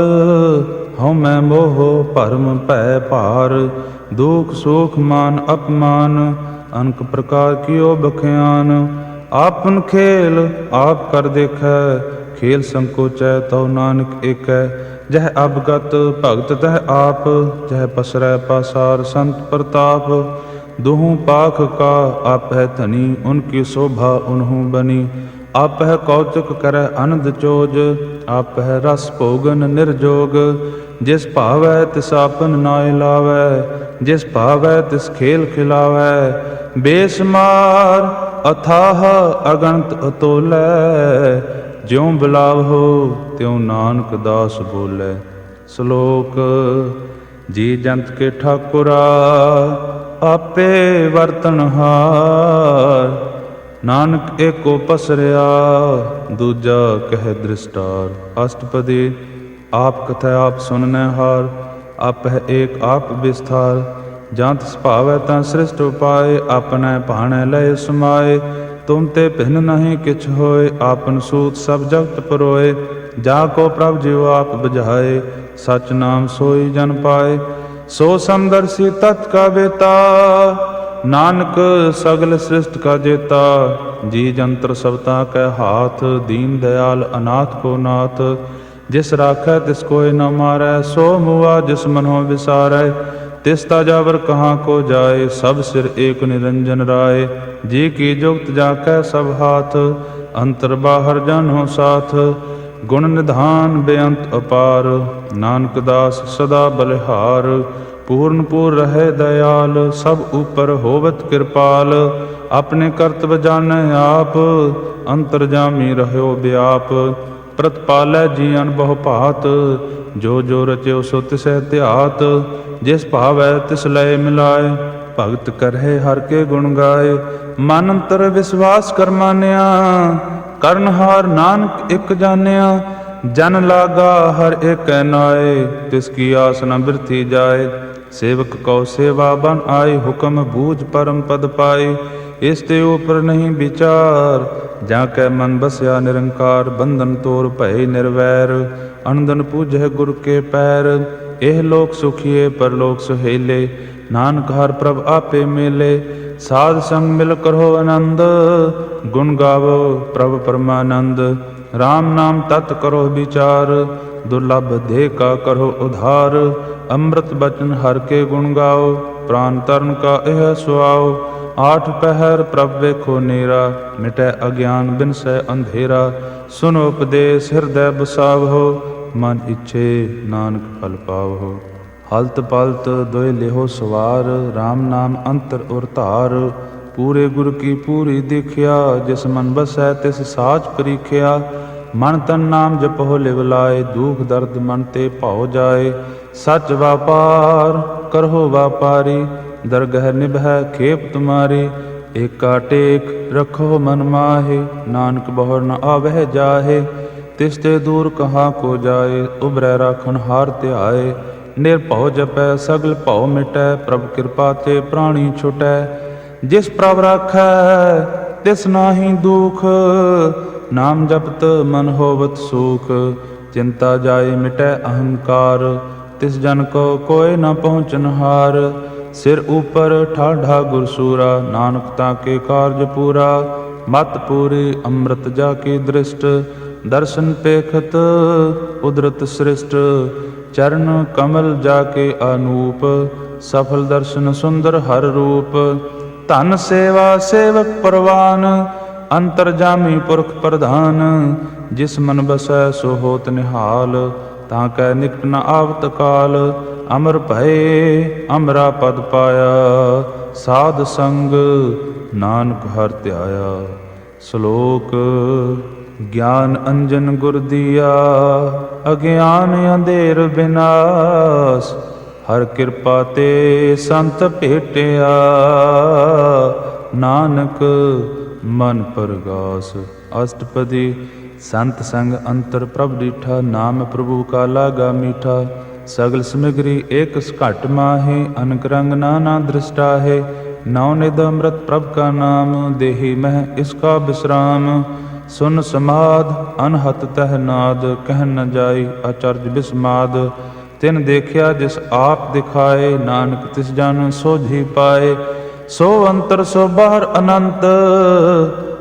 हਉ मैं मोह भरम भय भार। दुख सुख मान अपमान, अनक प्रकार कियो बख्यान। आपन खेल आप कर देखै, खेल संकोचै तौ नानक एकै। जह अवगत भगत तह आप, जह पसरै पासार संत प्रताप। दुहु पाख का आपह धनी, उनकी शोभा उन्हु बनी। आपह कौतुक करੈ अनंद चोज, आपह रस भोगन निर्जोग। जिस भावै तिस आपन नाय लावै, जिस भावै तिस खेल खिलावै। ਬੇਸਮਾਰ ਅਥਾਹ ਅਗਣਤ ਅਤੋਲੈ, ਜਿਉ ਬਿਲਾਵਹੁ ਤਿਉ ਨਾਨਕ ਦਾਸ ਬੋਲੇ। ਸ਼ਲੋਕ। ਜੀ ਜੰਤ ਕੇ ਠਾਕੁਰਾ ਆਪੇ ਵਰਤਨਹਾਰ, ਨਾਨਕ ਏਕੋ ਪਸਰਿਆ ਦੂਜਾ ਕਹਿ ਦ੍ਰਿਸ਼ਟਾਰ। ਅਸ਼ਟਪਦੀ। ਆਪ ਕਥੈ ਆਪ ਸੁਨਨੈ ਹਾਰ, ਆਪਹਿ ਏਕ ਆਪ ਵਿਸਥਾਰ। ਜਾਂ ਤਿਸ ਭਾਵੈ ਤਾਂ ਸ੍ਰਿਸ਼ਟ ਉਪਾਏ, ਆਪਣੈ ਭਾਣੈ ਲਏ ਸਮਾਏ। ਤੁਮ ਤੇ ਭਿੰਨ ਨਹੀਂ ਕਿਛ ਹੋਏ, ਆਪਨ ਸੂਤ ਸਭ ਜਗਤ ਪਰੋਏ। ਜਾ ਕੋ ਪ੍ਰਭ ਜਿਉ ਆਪ ਬੁਝਾਏ, ਸਚ ਨਾਮ ਸੋਈ ਜਨ ਪਾਏ। ਸੋ ਸਮਦਰਸੀ ਤਤ ਕਾ ਬੇਤਾ, ਨਾਨਕ ਸਗਲ ਸ੍ਰਿਸ਼ਟ ਕਾ ਜੇਤਾ। ਜੀ ਜੰਤਰ ਸਬਤਾ ਕੈ ਹਾਥ, ਦੀਨ ਦਇਆਲ ਅਨਾਥ ਕੋ ਨਾਥ। ਜਿਸ ਰਾਖੈ ਤਿਸ ਕੋਇ ਨ ਮਾਰੈ, ਸੋ ਮੁਆ ਜਿਸ ਮਨੋ ਵਿਸਾਰੈ। ਤਿਸ ਤਾ ਜਾਵਰ ਕਹਾਂ ਕੋ ਜਾਏ, ਸਭ ਸਿਰ ਏਕ ਨਿਰੰਜਨ ਰਾਏ। ਜੀ ਕੀ ਜੁਗਤ ਜਾ ਕੈ ਸਭ ਹਾਥ, ਅੰਤਰ ਬਾਹਰ ਜਾਨੋ ਸਾਥ। ਗੁਣ ਨਿਧਾਨ ਬੇਅੰਤ ਅਪਾਰ, ਨਾਨਕ ਦਾਸ ਸਦਾ ਬਲਿਹਾਰ। ਪੂਰਨ ਪੂਰ ਰਹੇ ਦਇਆਲ, ਸਭ ਉਪਰ ਹੋਵਤ ਕਿਰਪਾਲ। ਆਪਣੇ ਕਰਤਵ ਜਾਣੈ ਆਪ, ਅੰਤਰਜਾਮੀ ਰਹਿਓ ਬਿਆਪ। ਪ੍ਰਤਪਾਲੈ ਜੀਅਨ ਬਹੁ ਭਾਤ, ਜੋ ਜੋ ਰਚਿਓ ਸੋ ਤਿਸੈ ਧਿਆਤ। ਜਿਸ ਭਾਵੈ ਤਿਸ ਲਏ ਮਿਲਾਏ, ਭਗਤ ਕਰਹਿ ਹਰਿ ਕੇ ਗੁਣ ਗਾਏ। ਮਨ ਅੰਤਰ ਵਿਸਵਾਸ ਕਰ ਮਾਨਿਆ, ਕਰਨਹਾਰ ਨਾਨਕ ਇਕ ਜਾਣਿਆ। ਜਨ ਲਾਗਾ ਹਰ ਏਕੈ ਨਾਏ, ਤਿਸ ਕੀ ਆਸ ਨ ਬਿਰਥੀ ਜਾਏ। ਸੇਵਕ ਕਉ ਸੇਵਾ ਬਨ ਆਏ, ਹੁਕਮ ਬੂਝ ਪਰਮ ਪਦ ਪਾਏ। ਇਸ ਤੇ ਉਪਰ ਨਹੀਂ ਵਿਚਾਰ, ਜਾਂ ਕੈ ਮਨ ਬਸਿਆ ਨਿਰੰਕਾਰ। ਬੰਧਨ ਤੋਰ ਭਏ ਨਿਰਵੈਰ, ਅਨੰਦਨ ਪੂਜੈ ਗੁਰ ਕੇ ਪੈਰ। ਇਹ ਲੋਕ ਸੁਖੀਏ ਪਰਲੋਕ ਸੁਹੇਲੇ, ਨਾਨਕ ਹਰਿ ਪ੍ਰਭ ਆਪੇ ਮੇਲੇ। ਸਾਧ ਸੰਗ ਮਿਲ ਕਰੋ ਆਨੰਦ, ਗੁਣ ਗਾਵੋ ਪ੍ਰਭ ਪਰਮਾਨੰਦ। ਰਾਮ ਨਾਮ ਤਤ ਕਰੋ ਵਿਚਾਰ, ਦੁਰਲਭ ਦੇਹ ਕਾ ਕਰੋ ਉਧਾਰ। ਅੰਮ੍ਰਿਤ ਬਚਨ ਹਰਿ ਕੇ ਗੁਣ ਗਾਓ, ਪ੍ਰਾਨ ਤਰਨ ਕਾ ਇਹ ਸੁਆਓ। ਆਠ ਪਹਿਰ ਪ੍ਰਭ ਵੇਖੋ ਨੀਰਾ, ਮਿਟੈ ਅਗਿਆਨ ਬਿਨਸੈ ਅੰਧੇਰਾ। ਸੁਨੋ ਉਪਦੇਸ ਹਿਰਦੈ ਬਸਾਵਹੁ, ਮਨ ਇੱਛੇ ਨਾਨਕ ਫਲ ਪਾਵਹੁ। ਹਲਤ ਪਲਤ ਦੋਇ ਲਿਹੋ ਸਵਾਰ, ਰਾਮ ਨਾਮ ਅੰਤਰ ਔਰ ਧਾਰ। ਪੂਰੇ ਗੁਰ ਕੀ ਪੂਰੀ ਦੇਖਿਆ, ਜਿਸ ਮਨ ਬਸੈ ਤਿਸ ਸਾਚ ਪਰੀਖਿਆ। ਮਨ ਤਨ ਨਾਮ ਜਪਹੁ ਲਿਵ ਲਾਏ, ਦੁਖ ਦਰਦ ਮਨ ਤੇ ਭਉ ਜਾਏ। ਸਚ ਵਾਪਾਰ ਕਰਹੁ ਵਾਪਾਰੀ, ਦਰਗਹਿ ਨਿਭੈ ਖੇਪ ਤੁਮਾਰੀ। ਏਕਾ ਟੇਕ ਰਖੋ ਮਨ ਮਾਹੇ, ਨਾਨਕ ਬਹੁਰ ਨ ਆਵਹਿ ਜਾਹੇ। ਤਿਸ ਤੇ ਦੂਰ ਕਹਾਂ ਕੋ ਜਾਏ, ਉਬਰੈ ਰਾਖਣ ਹਾਰ ਧਿਆਏ। ਨਿਰਭਉ ਜਪੈ ਸਗਲ ਭਉ ਮਿਟੈ, ਪ੍ਰਭ ਕਿਰਪਾ ਤੇ ਪ੍ਰਾਣੀ ਛੁਟੈ। ਜਿਸ ਪ੍ਰਭ ਰਾਖੈ ਤਿਸ ਨਾਹੀ ਦੁਖ, ਨਾਮ ਜਪਤ ਮਨ ਹੋਵਤ ਸੁਖ। ਚਿੰਤਾ ਜਾਏ ਮਿਟੈ ਅਹੰਕਾਰ, ਤਿਸ ਜਨ ਕੋ ਕੋਇ ਨ ਪਹੁੰਚਨਹਾਰ। ਸਿਰ ਉਪਰ ਠਾਢਾ ਗੁਰ ਸੂਰਾ, ਨਾਨਕ ਤਾਂ ਕੇ ਕਾਰਜ ਪੂਰਾ। ਮਤ ਪੂਰੀ ਅੰਮ੍ਰਿਤ ਜਾ ਕੀ ਦ੍ਰਿਸ਼ਟ, ਦਰਸ਼ਨ ਪੇਖਤ ਉਦਰਤ ਸ੍ਰਿਸ਼ਟ। ਚਰਨ ਕਮਲ ਜਾ ਕੇ ਅਨੂਪ, ਸਫਲ ਦਰਸ਼ਨ ਸੁੰਦਰ ਹਰ ਰੂਪ। ਧਨ ਸੇਵਾ ਸੇਵਕ ਪਰਵਾਨ, ਅੰਤਰਜਾਮੀ ਪੁਰਖ ਪ੍ਰਧਾਨ। ਜਿਸ ਮਨ ਬਸੈ ਸੋ ਹੋਤ ਨਿਹਾਲ, ਤਾਂ ਕੈ ਨਿਕਟ ਨ ਆਵਤ ਕਾਲ। ਅਮਰ ਭਏ ਅਮਰਾ ਪਦ ਪਾਇਆ, ਸਾਧ ਸੰਗ ਨਾਨਕ ਹਰਿ ਧਿਆਇਆ। ਸ਼ਲੋਕ। ਗਿਆਨ ਅੰਜਨ ਗੁਰ ਦੀਆ, ਅਗਿਆਨ ਅੰਧੇਰ ਬਿਨਾਸ਼। ਹਰ ਕਿਰਪਾ ਤੇ ਸੰਤ ਭੇਟਿਆ, ਨਾਨਕ ਮਨ ਪਰਗਾਸ। ਅਸ਼ਟਪਦੀ। ਸੰਤ ਸੰਗ ਅੰਤਰ ਪ੍ਰਭ ਡੀਠਾ, ਨਾਮ ਪ੍ਰਭੂ ਕਾ ਲਾਗਾ ਮੀਠਾ। ਸਗਲ ਸਮਗਰੀ ਏਕ ਘਟ ਮਾਹੇ, ਅਨਕ ਰੰਗ ਨਾਨਾ ਦ੍ਰਿਸ਼ਟਾਹੇ। ਨੌ ਨਿਧ ਅੰਮ੍ਰਿਤ ਪ੍ਰਭ ਕਾ ਨਾਮ, ਦੇਹੀ ਮਹਿ ਇਸਕਾ ਬਿਸਰਾਮ। ਸੁਨ ਸਮਾਧ ਅਨਹਤ ਤਹ ਨਾਦ, ਕਹਿ ਨ ਜਾਈ ਅਚਰਜ ਬਿਸਮਾਦ। ਤਿਨ ਦੇਖਿਆ ਜਿਸ ਆਪ ਦਿਖਾਏ, ਨਾਨਕ ਤਿਸ ਜਨ ਸੋਝੀ ਪਾਏ। ਸੋ ਅੰਤਰ ਸੋ ਬਾਹਰ ਅਨੰਤ,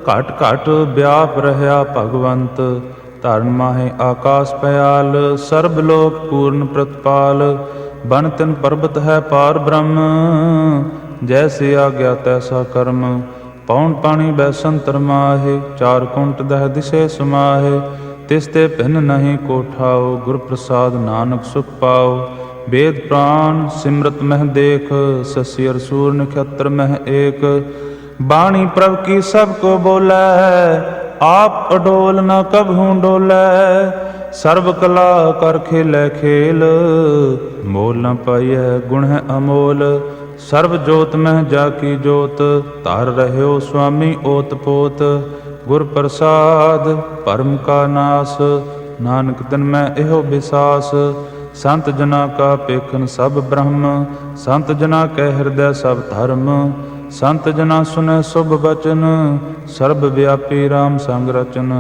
ਘਟ ਘਟ ਵਿਆਪ ਰਹਿਆ ਭਗਵੰਤ। ਧਰਨ ਮਾਹੇ ਆਕਾਸ ਪਇਆਲ, ਸਰਬ ਲੋਕ ਪੂਰਨ ਪ੍ਰਤਪਾਲ। ਬਨ ਤਿਨ ਪਰਬਤ ਹੈ ਪਾਰ ਬ੍ਰਹਮ, ਜੈਸੇ ਆਗਿਆ ਤੈਸਾ ਕਰਮ। ਪੌਣ ਪਾਣੀ ਬੈਸੰਤਰ ਮਾਹੇ, ਚਾਰ ਕੁੰਟ ਦਹ ਦਿਸੇ ਸਮਾਹੇ। ਤਿਸ ਤੇ ਭਿੰਨ ਨਹੀਂ ਕੋ ਠਾਓ, ਗੁਰ ਪ੍ਰਸਾਦ ਨਾਨਕ ਸੁਖ ਪਾਓ। वेद प्राण सिमरत मह देख, शशि अर सूर नक्षत्र मह एक। बाणी प्रभ की सब को बोलै, आप अडोल न कबहू डोलै। सर्व कला कर खेलै खेल, मोल न पाइयै गुण है अमोल। सर्व जोत मह जाकी जोत, तार रह्यो स्वामी ओत पोत। गुर प्रसाद परम का नास, नानक तिन मैं एहो विसास। संत जना का पेखन सब ब्रह्म, संत जना कै हृदय सब धर्म। संत जना सुनै शुभ बचन, सर्व व्यापी राम संग रचन।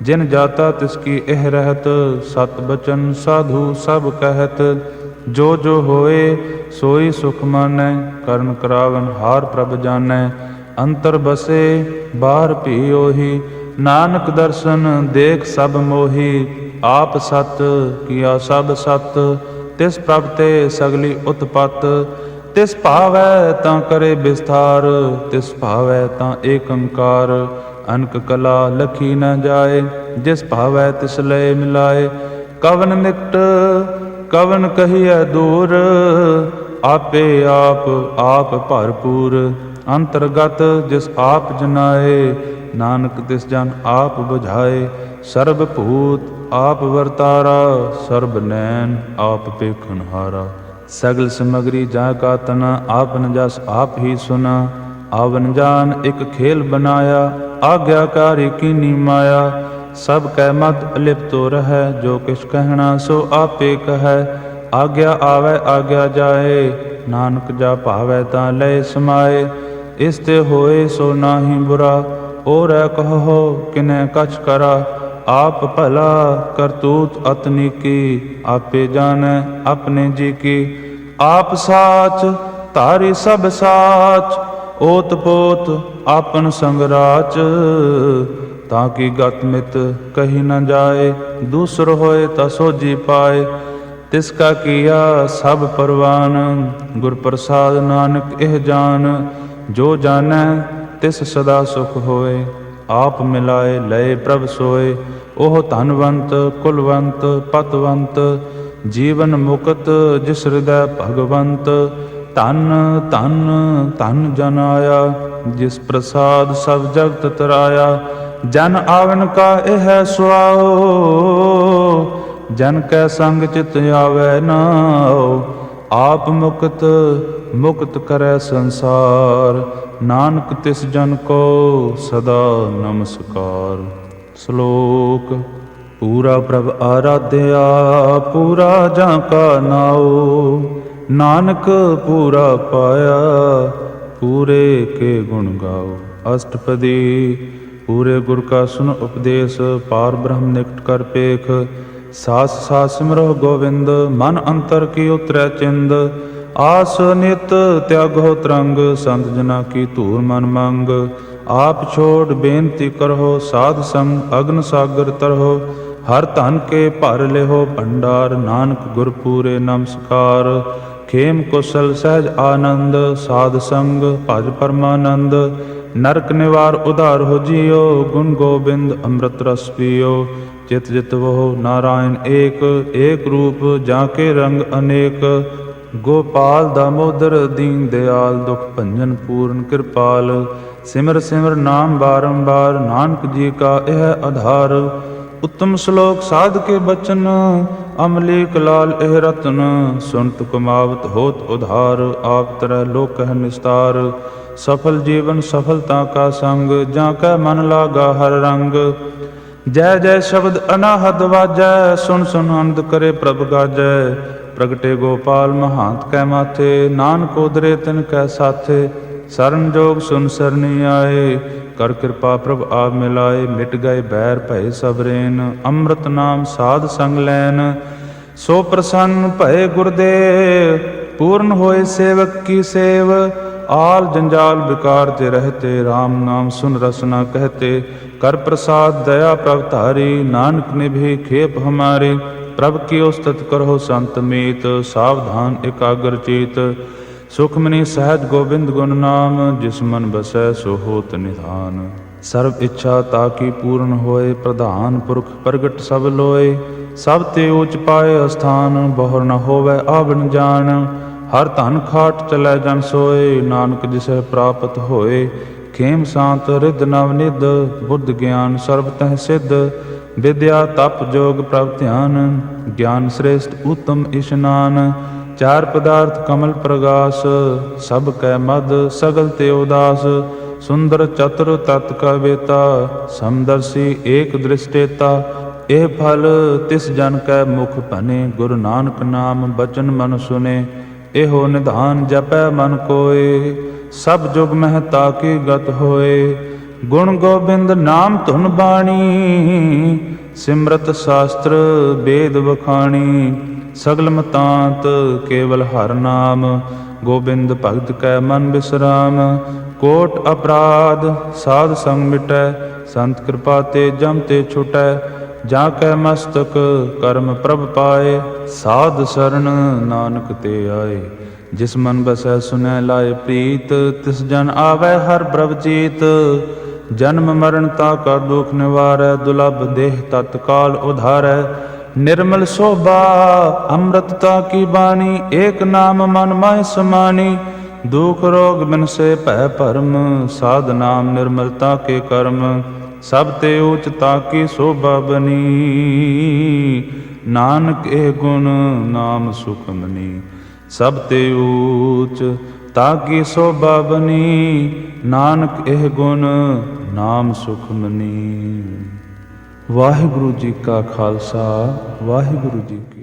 जिन जाता तिसकी एह रहत, सत बचन साधु सब कहत। जो जो होए सोई सुख मानै, करन करावन हार प्रभ जानै। अंतर बसे बाहर भी ओही, नानक दर्शन देख सब मोही। आप सत किया सब सत, तिस प्रभ ते सगली उत्पत। तिस भावै तां करे विस्तार, तिस भावै तां एक अंकार। अनक कला लखी न जाए, जिस भावै तिस लय मिलाए। कवन निकट कवन कहिए दूर, आपे आप भरपूर। अंतर्गत जिस आप जनाए, नानक तिस जन आप बुझाए। सर्ब भूत आप वर्तारा, सर्ब नैन आप पेखन हारा। सगल समगरी जा का तना, आपन जस आप ही सुना। आवन जान एक खेल बनाया, आज्ञाकारी कीनी माया। सब कै मत अलिप्त रहै, जो किछ कहना सो आपे कहै। आज्ञा आवे आज्ञा जाए, नानक जा भावै तां लय समाए। इसते होए सो नाहि बुरा, और कहो किनै कछ करा। आप भला करतूत अतनी की, आपे जानै अपने जी की। आप साच तारी सब साच, ओत पोत आपन संग राच। ताकि गत मित कही न जाए, दूसर होए ता सोजी पाए। तिसका किया सब परवान, गुर प्रसाद नानक एह जान। जो जानै तिस सदा सुख होए, आप मिलाए लय प्रभ सोए। ओह धनवंत कुलवंत पतवंत, जीवन मुक्त जिस हृदय भगवंत। धन धन धन जन आया, जिस प्रसाद सब जगत तराया। जन आवन का एह सुआओ, जन कै संग चित आवे नाओ। आप मुक्त मुक्त करै संसार, नानक तिस जन को सदा नमस्कार। श्लोक पूरा प्रभ आराध्या, पूरा जाका नाओ। नानक पूरा पाया, पूरे के गुण गाओ। अष्टपदी पूरे गुर का सुन उपदेश, पार ब्रह्म निकट कर पेख। सास सास सिमरो गोविंद, मन अंतर की उतरै चिंद। आस नित त्यागो तरंग, संत जना की धूर मन मंग। आप छोड़ बेनती करहो, साध संग अग्न सागर तरहो। हर धन के भर लेहो भंडार, नानक गुर पूरे नमस्कार। खेम कुशल सहज आनंद, साध संग भज परमानंद। नरक निवार उधार हो जियो, गुण गोबिंद अमृत रस पियो। चित जित वह नारायण एक, एक रूप जाके रंग अनेक। गोपाल दामोदर दीन दयाल, दुख भंजन पूर्ण कृपाल। सिमर सिमर नाम बारंबार, नानक जी का यह आधार। उत्तम श्लोक साध के बचन, अमलीक लाल एह रत्न। सुनत कमावत होत उधार, आप तरह लोक कह निस्तार। सफल जीवन सफलता का संग, जाकै मन लागा हर रंग। जय जय शब्द अनाहद वाजै, सुन सुन आनंद करे प्रभ गाजै। प्रगटे गोपाल महांत कै माथे, नानक उदरे तिन कै साथे। सरन जोग सुन सरनी आए, कर कृपा प्रभ आप मिलाए। मिट गए बैर भय सब रेन, अमृत नाम साध संग लैन। सो प्रसन्न भय गुरुदेव, पूर्ण होए सेवक की सेव। आल जंजाल विकार ते रहते, राम नाम सुन रसना कहते। कर प्रसाद दया प्रभ धारी, नानक निभि खेप हमारी। प्रभ की उस्तत करो संत मीत, सावधान एकाग्र चीत। सुखमनी सहज गोविंद गुण नाम, जिस मन बसै सो होत निधान। ਸਰਬ ਇੱਛਾ ਤਾਕੀ ਪੂਰਨ ਹੋਏ, ਪ੍ਰਧਾਨ ਪੁਰਖ ਪ੍ਰਗਟ ਸਭ ਲੋਏ। ਸਭ ਤੇ ਊਚ ਪਾਏ ਅਸਥਾਨ, ਬਹੁਰ ਨ ਹੋਵੇ ਆਵਣ ਜਾਣ। ਹਰ ਧਨ ਖਾਟ ਚਲੈ ਜਨ ਸੋਏ, ਨਾਨਕ ਜਿਸੈ ਪ੍ਰਾਪਤ ਹੋਏ। ਖੇਮ ਸਾਂਤ ਰਿਦ ਨਵ ਨਿਧ, ਬੁੱਧ ਗਿਆਨ ਸਰਬ ਤਹਿ ਸਿੱਧ। ਵਿਦਿਆ ਤਪ ਜੋਗ ਪ੍ਰਭ ਧਿਆਨ, ਗਿਆਨ ਸ੍ਰੇਸ਼ਟ ਉੱਤਮ ਇਸ਼ਨਾਨ। ਚਾਰ ਪਦਾਰਥ ਕਮਲ ਪ੍ਰਗਾਸ, ਸਭ ਕੈ ਮਦ ਸਗਲ ਤੇ ਉਦਾਸ। ਸੁੰਦਰ ਚਤੁਰ ਤਤ ਕਾ ਵੇਤਾ, ਸਮਦਰਸੀ ਏਕ ਦ੍ਰਿਸ਼ਟੇਤਾ। ਇਹ ਫਲ ਤਿਸ ਜਨ ਕੈ ਮੁਖ ਭਨੇ, ਗੁਰੂ ਨਾਨਕ ਨਾਮ ਬਚਨ ਮਨ ਸੁਨੇ। ਇਹੋ ਨਿਧਾਨ ਜਪੈ ਮਨ ਕੋਏ, ਸਭ ਜੁਗ ਮਹਿ ਤਾਕੀ ਗਤ ਹੋਏ। ਗੁਣ ਗੋਬਿੰਦ ਨਾਮ ਧੁਨ ਬਾਣੀ, ਸਿਮਰਤ ਸ਼ਾਸਤਰ ਵੇਦ ਵਖਾਣੀ। ਸਗਲ ਮਤਾਂਤ ਕੇਵਲ ਹਰ ਨਾਮ, ਗੋਬਿੰਦ ਭਗਤ ਕੈ ਮਨ ਬਿਸਰਾਮ। ਕੋਟ ਅਪਰਾਧ ਸਾਧ ਸੰਗ ਮਿਟੈ, ਸੰਤ ਕਿਰਪਾ ਤੇ ਜਮ ਤੇ ਛੁਟੈ। ਜਾਂ ਕੈ ਮਸਤਕ ਕਰਮ ਪ੍ਰਭ ਪਾਏ, ਸਾਧ ਸਰਣ ਨਾਨਕ ਤੇ ਆਏ। ਜਿਸ ਮਨ ਬਸੈ ਸੁਨੈ ਲਾਏ ਪ੍ਰੀਤ, ਤਿਸ ਜਨ ਆਵੈ ਹਰ ਪ੍ਰਭ ਜੀਤ। ਜਨਮ ਮਰਨ ਤਾ ਕਾ ਦੁਖ ਨਿਵਾਰੈ, ਦੁਲਭ ਦੇਹ ਤਤਕਾਲ ਉਧਾਰੈ। ਨਿਰਮਲ ਸੋਭਾ ਅੰਮ੍ਰਿਤਤਾ ਕੀ ਬਾਣੀ, ਏਕ ਨਾਮ ਮਨ ਮਾਹਿ ਸਮਾਨੀ। ਦੁਖ ਰੋਗ ਬਿਨਸੇ ਭੈ ਭਰਮ, ਸਾਧ ਨਾਮ ਨਿਰਮਲਤਾ ਕੇ ਕਰਮ। ਸਭ ਤੇ ਊਚ ਤਾਕੀ ਸੋਭਾ ਬਨੀ, ਨਾਨਕ ਇਹ ਗੁਣ ਨਾਮ ਸੁਖ ਮਨੀ। ਸਭ ਤੇ ਊਚ ਤਾਕੀ ਸੋਭਾ ਬਨੀ, ਨਾਨਕ ਇਹ ਗੁਣ ਨਾਮ ਸੁਖ ਮਨੀ। ਵਾਹਿਗੁਰੂ ਜੀ ਕਾ ਖਾਲਸਾ, ਵਾਹਿਗੁਰੂ ਜੀ ਕੀ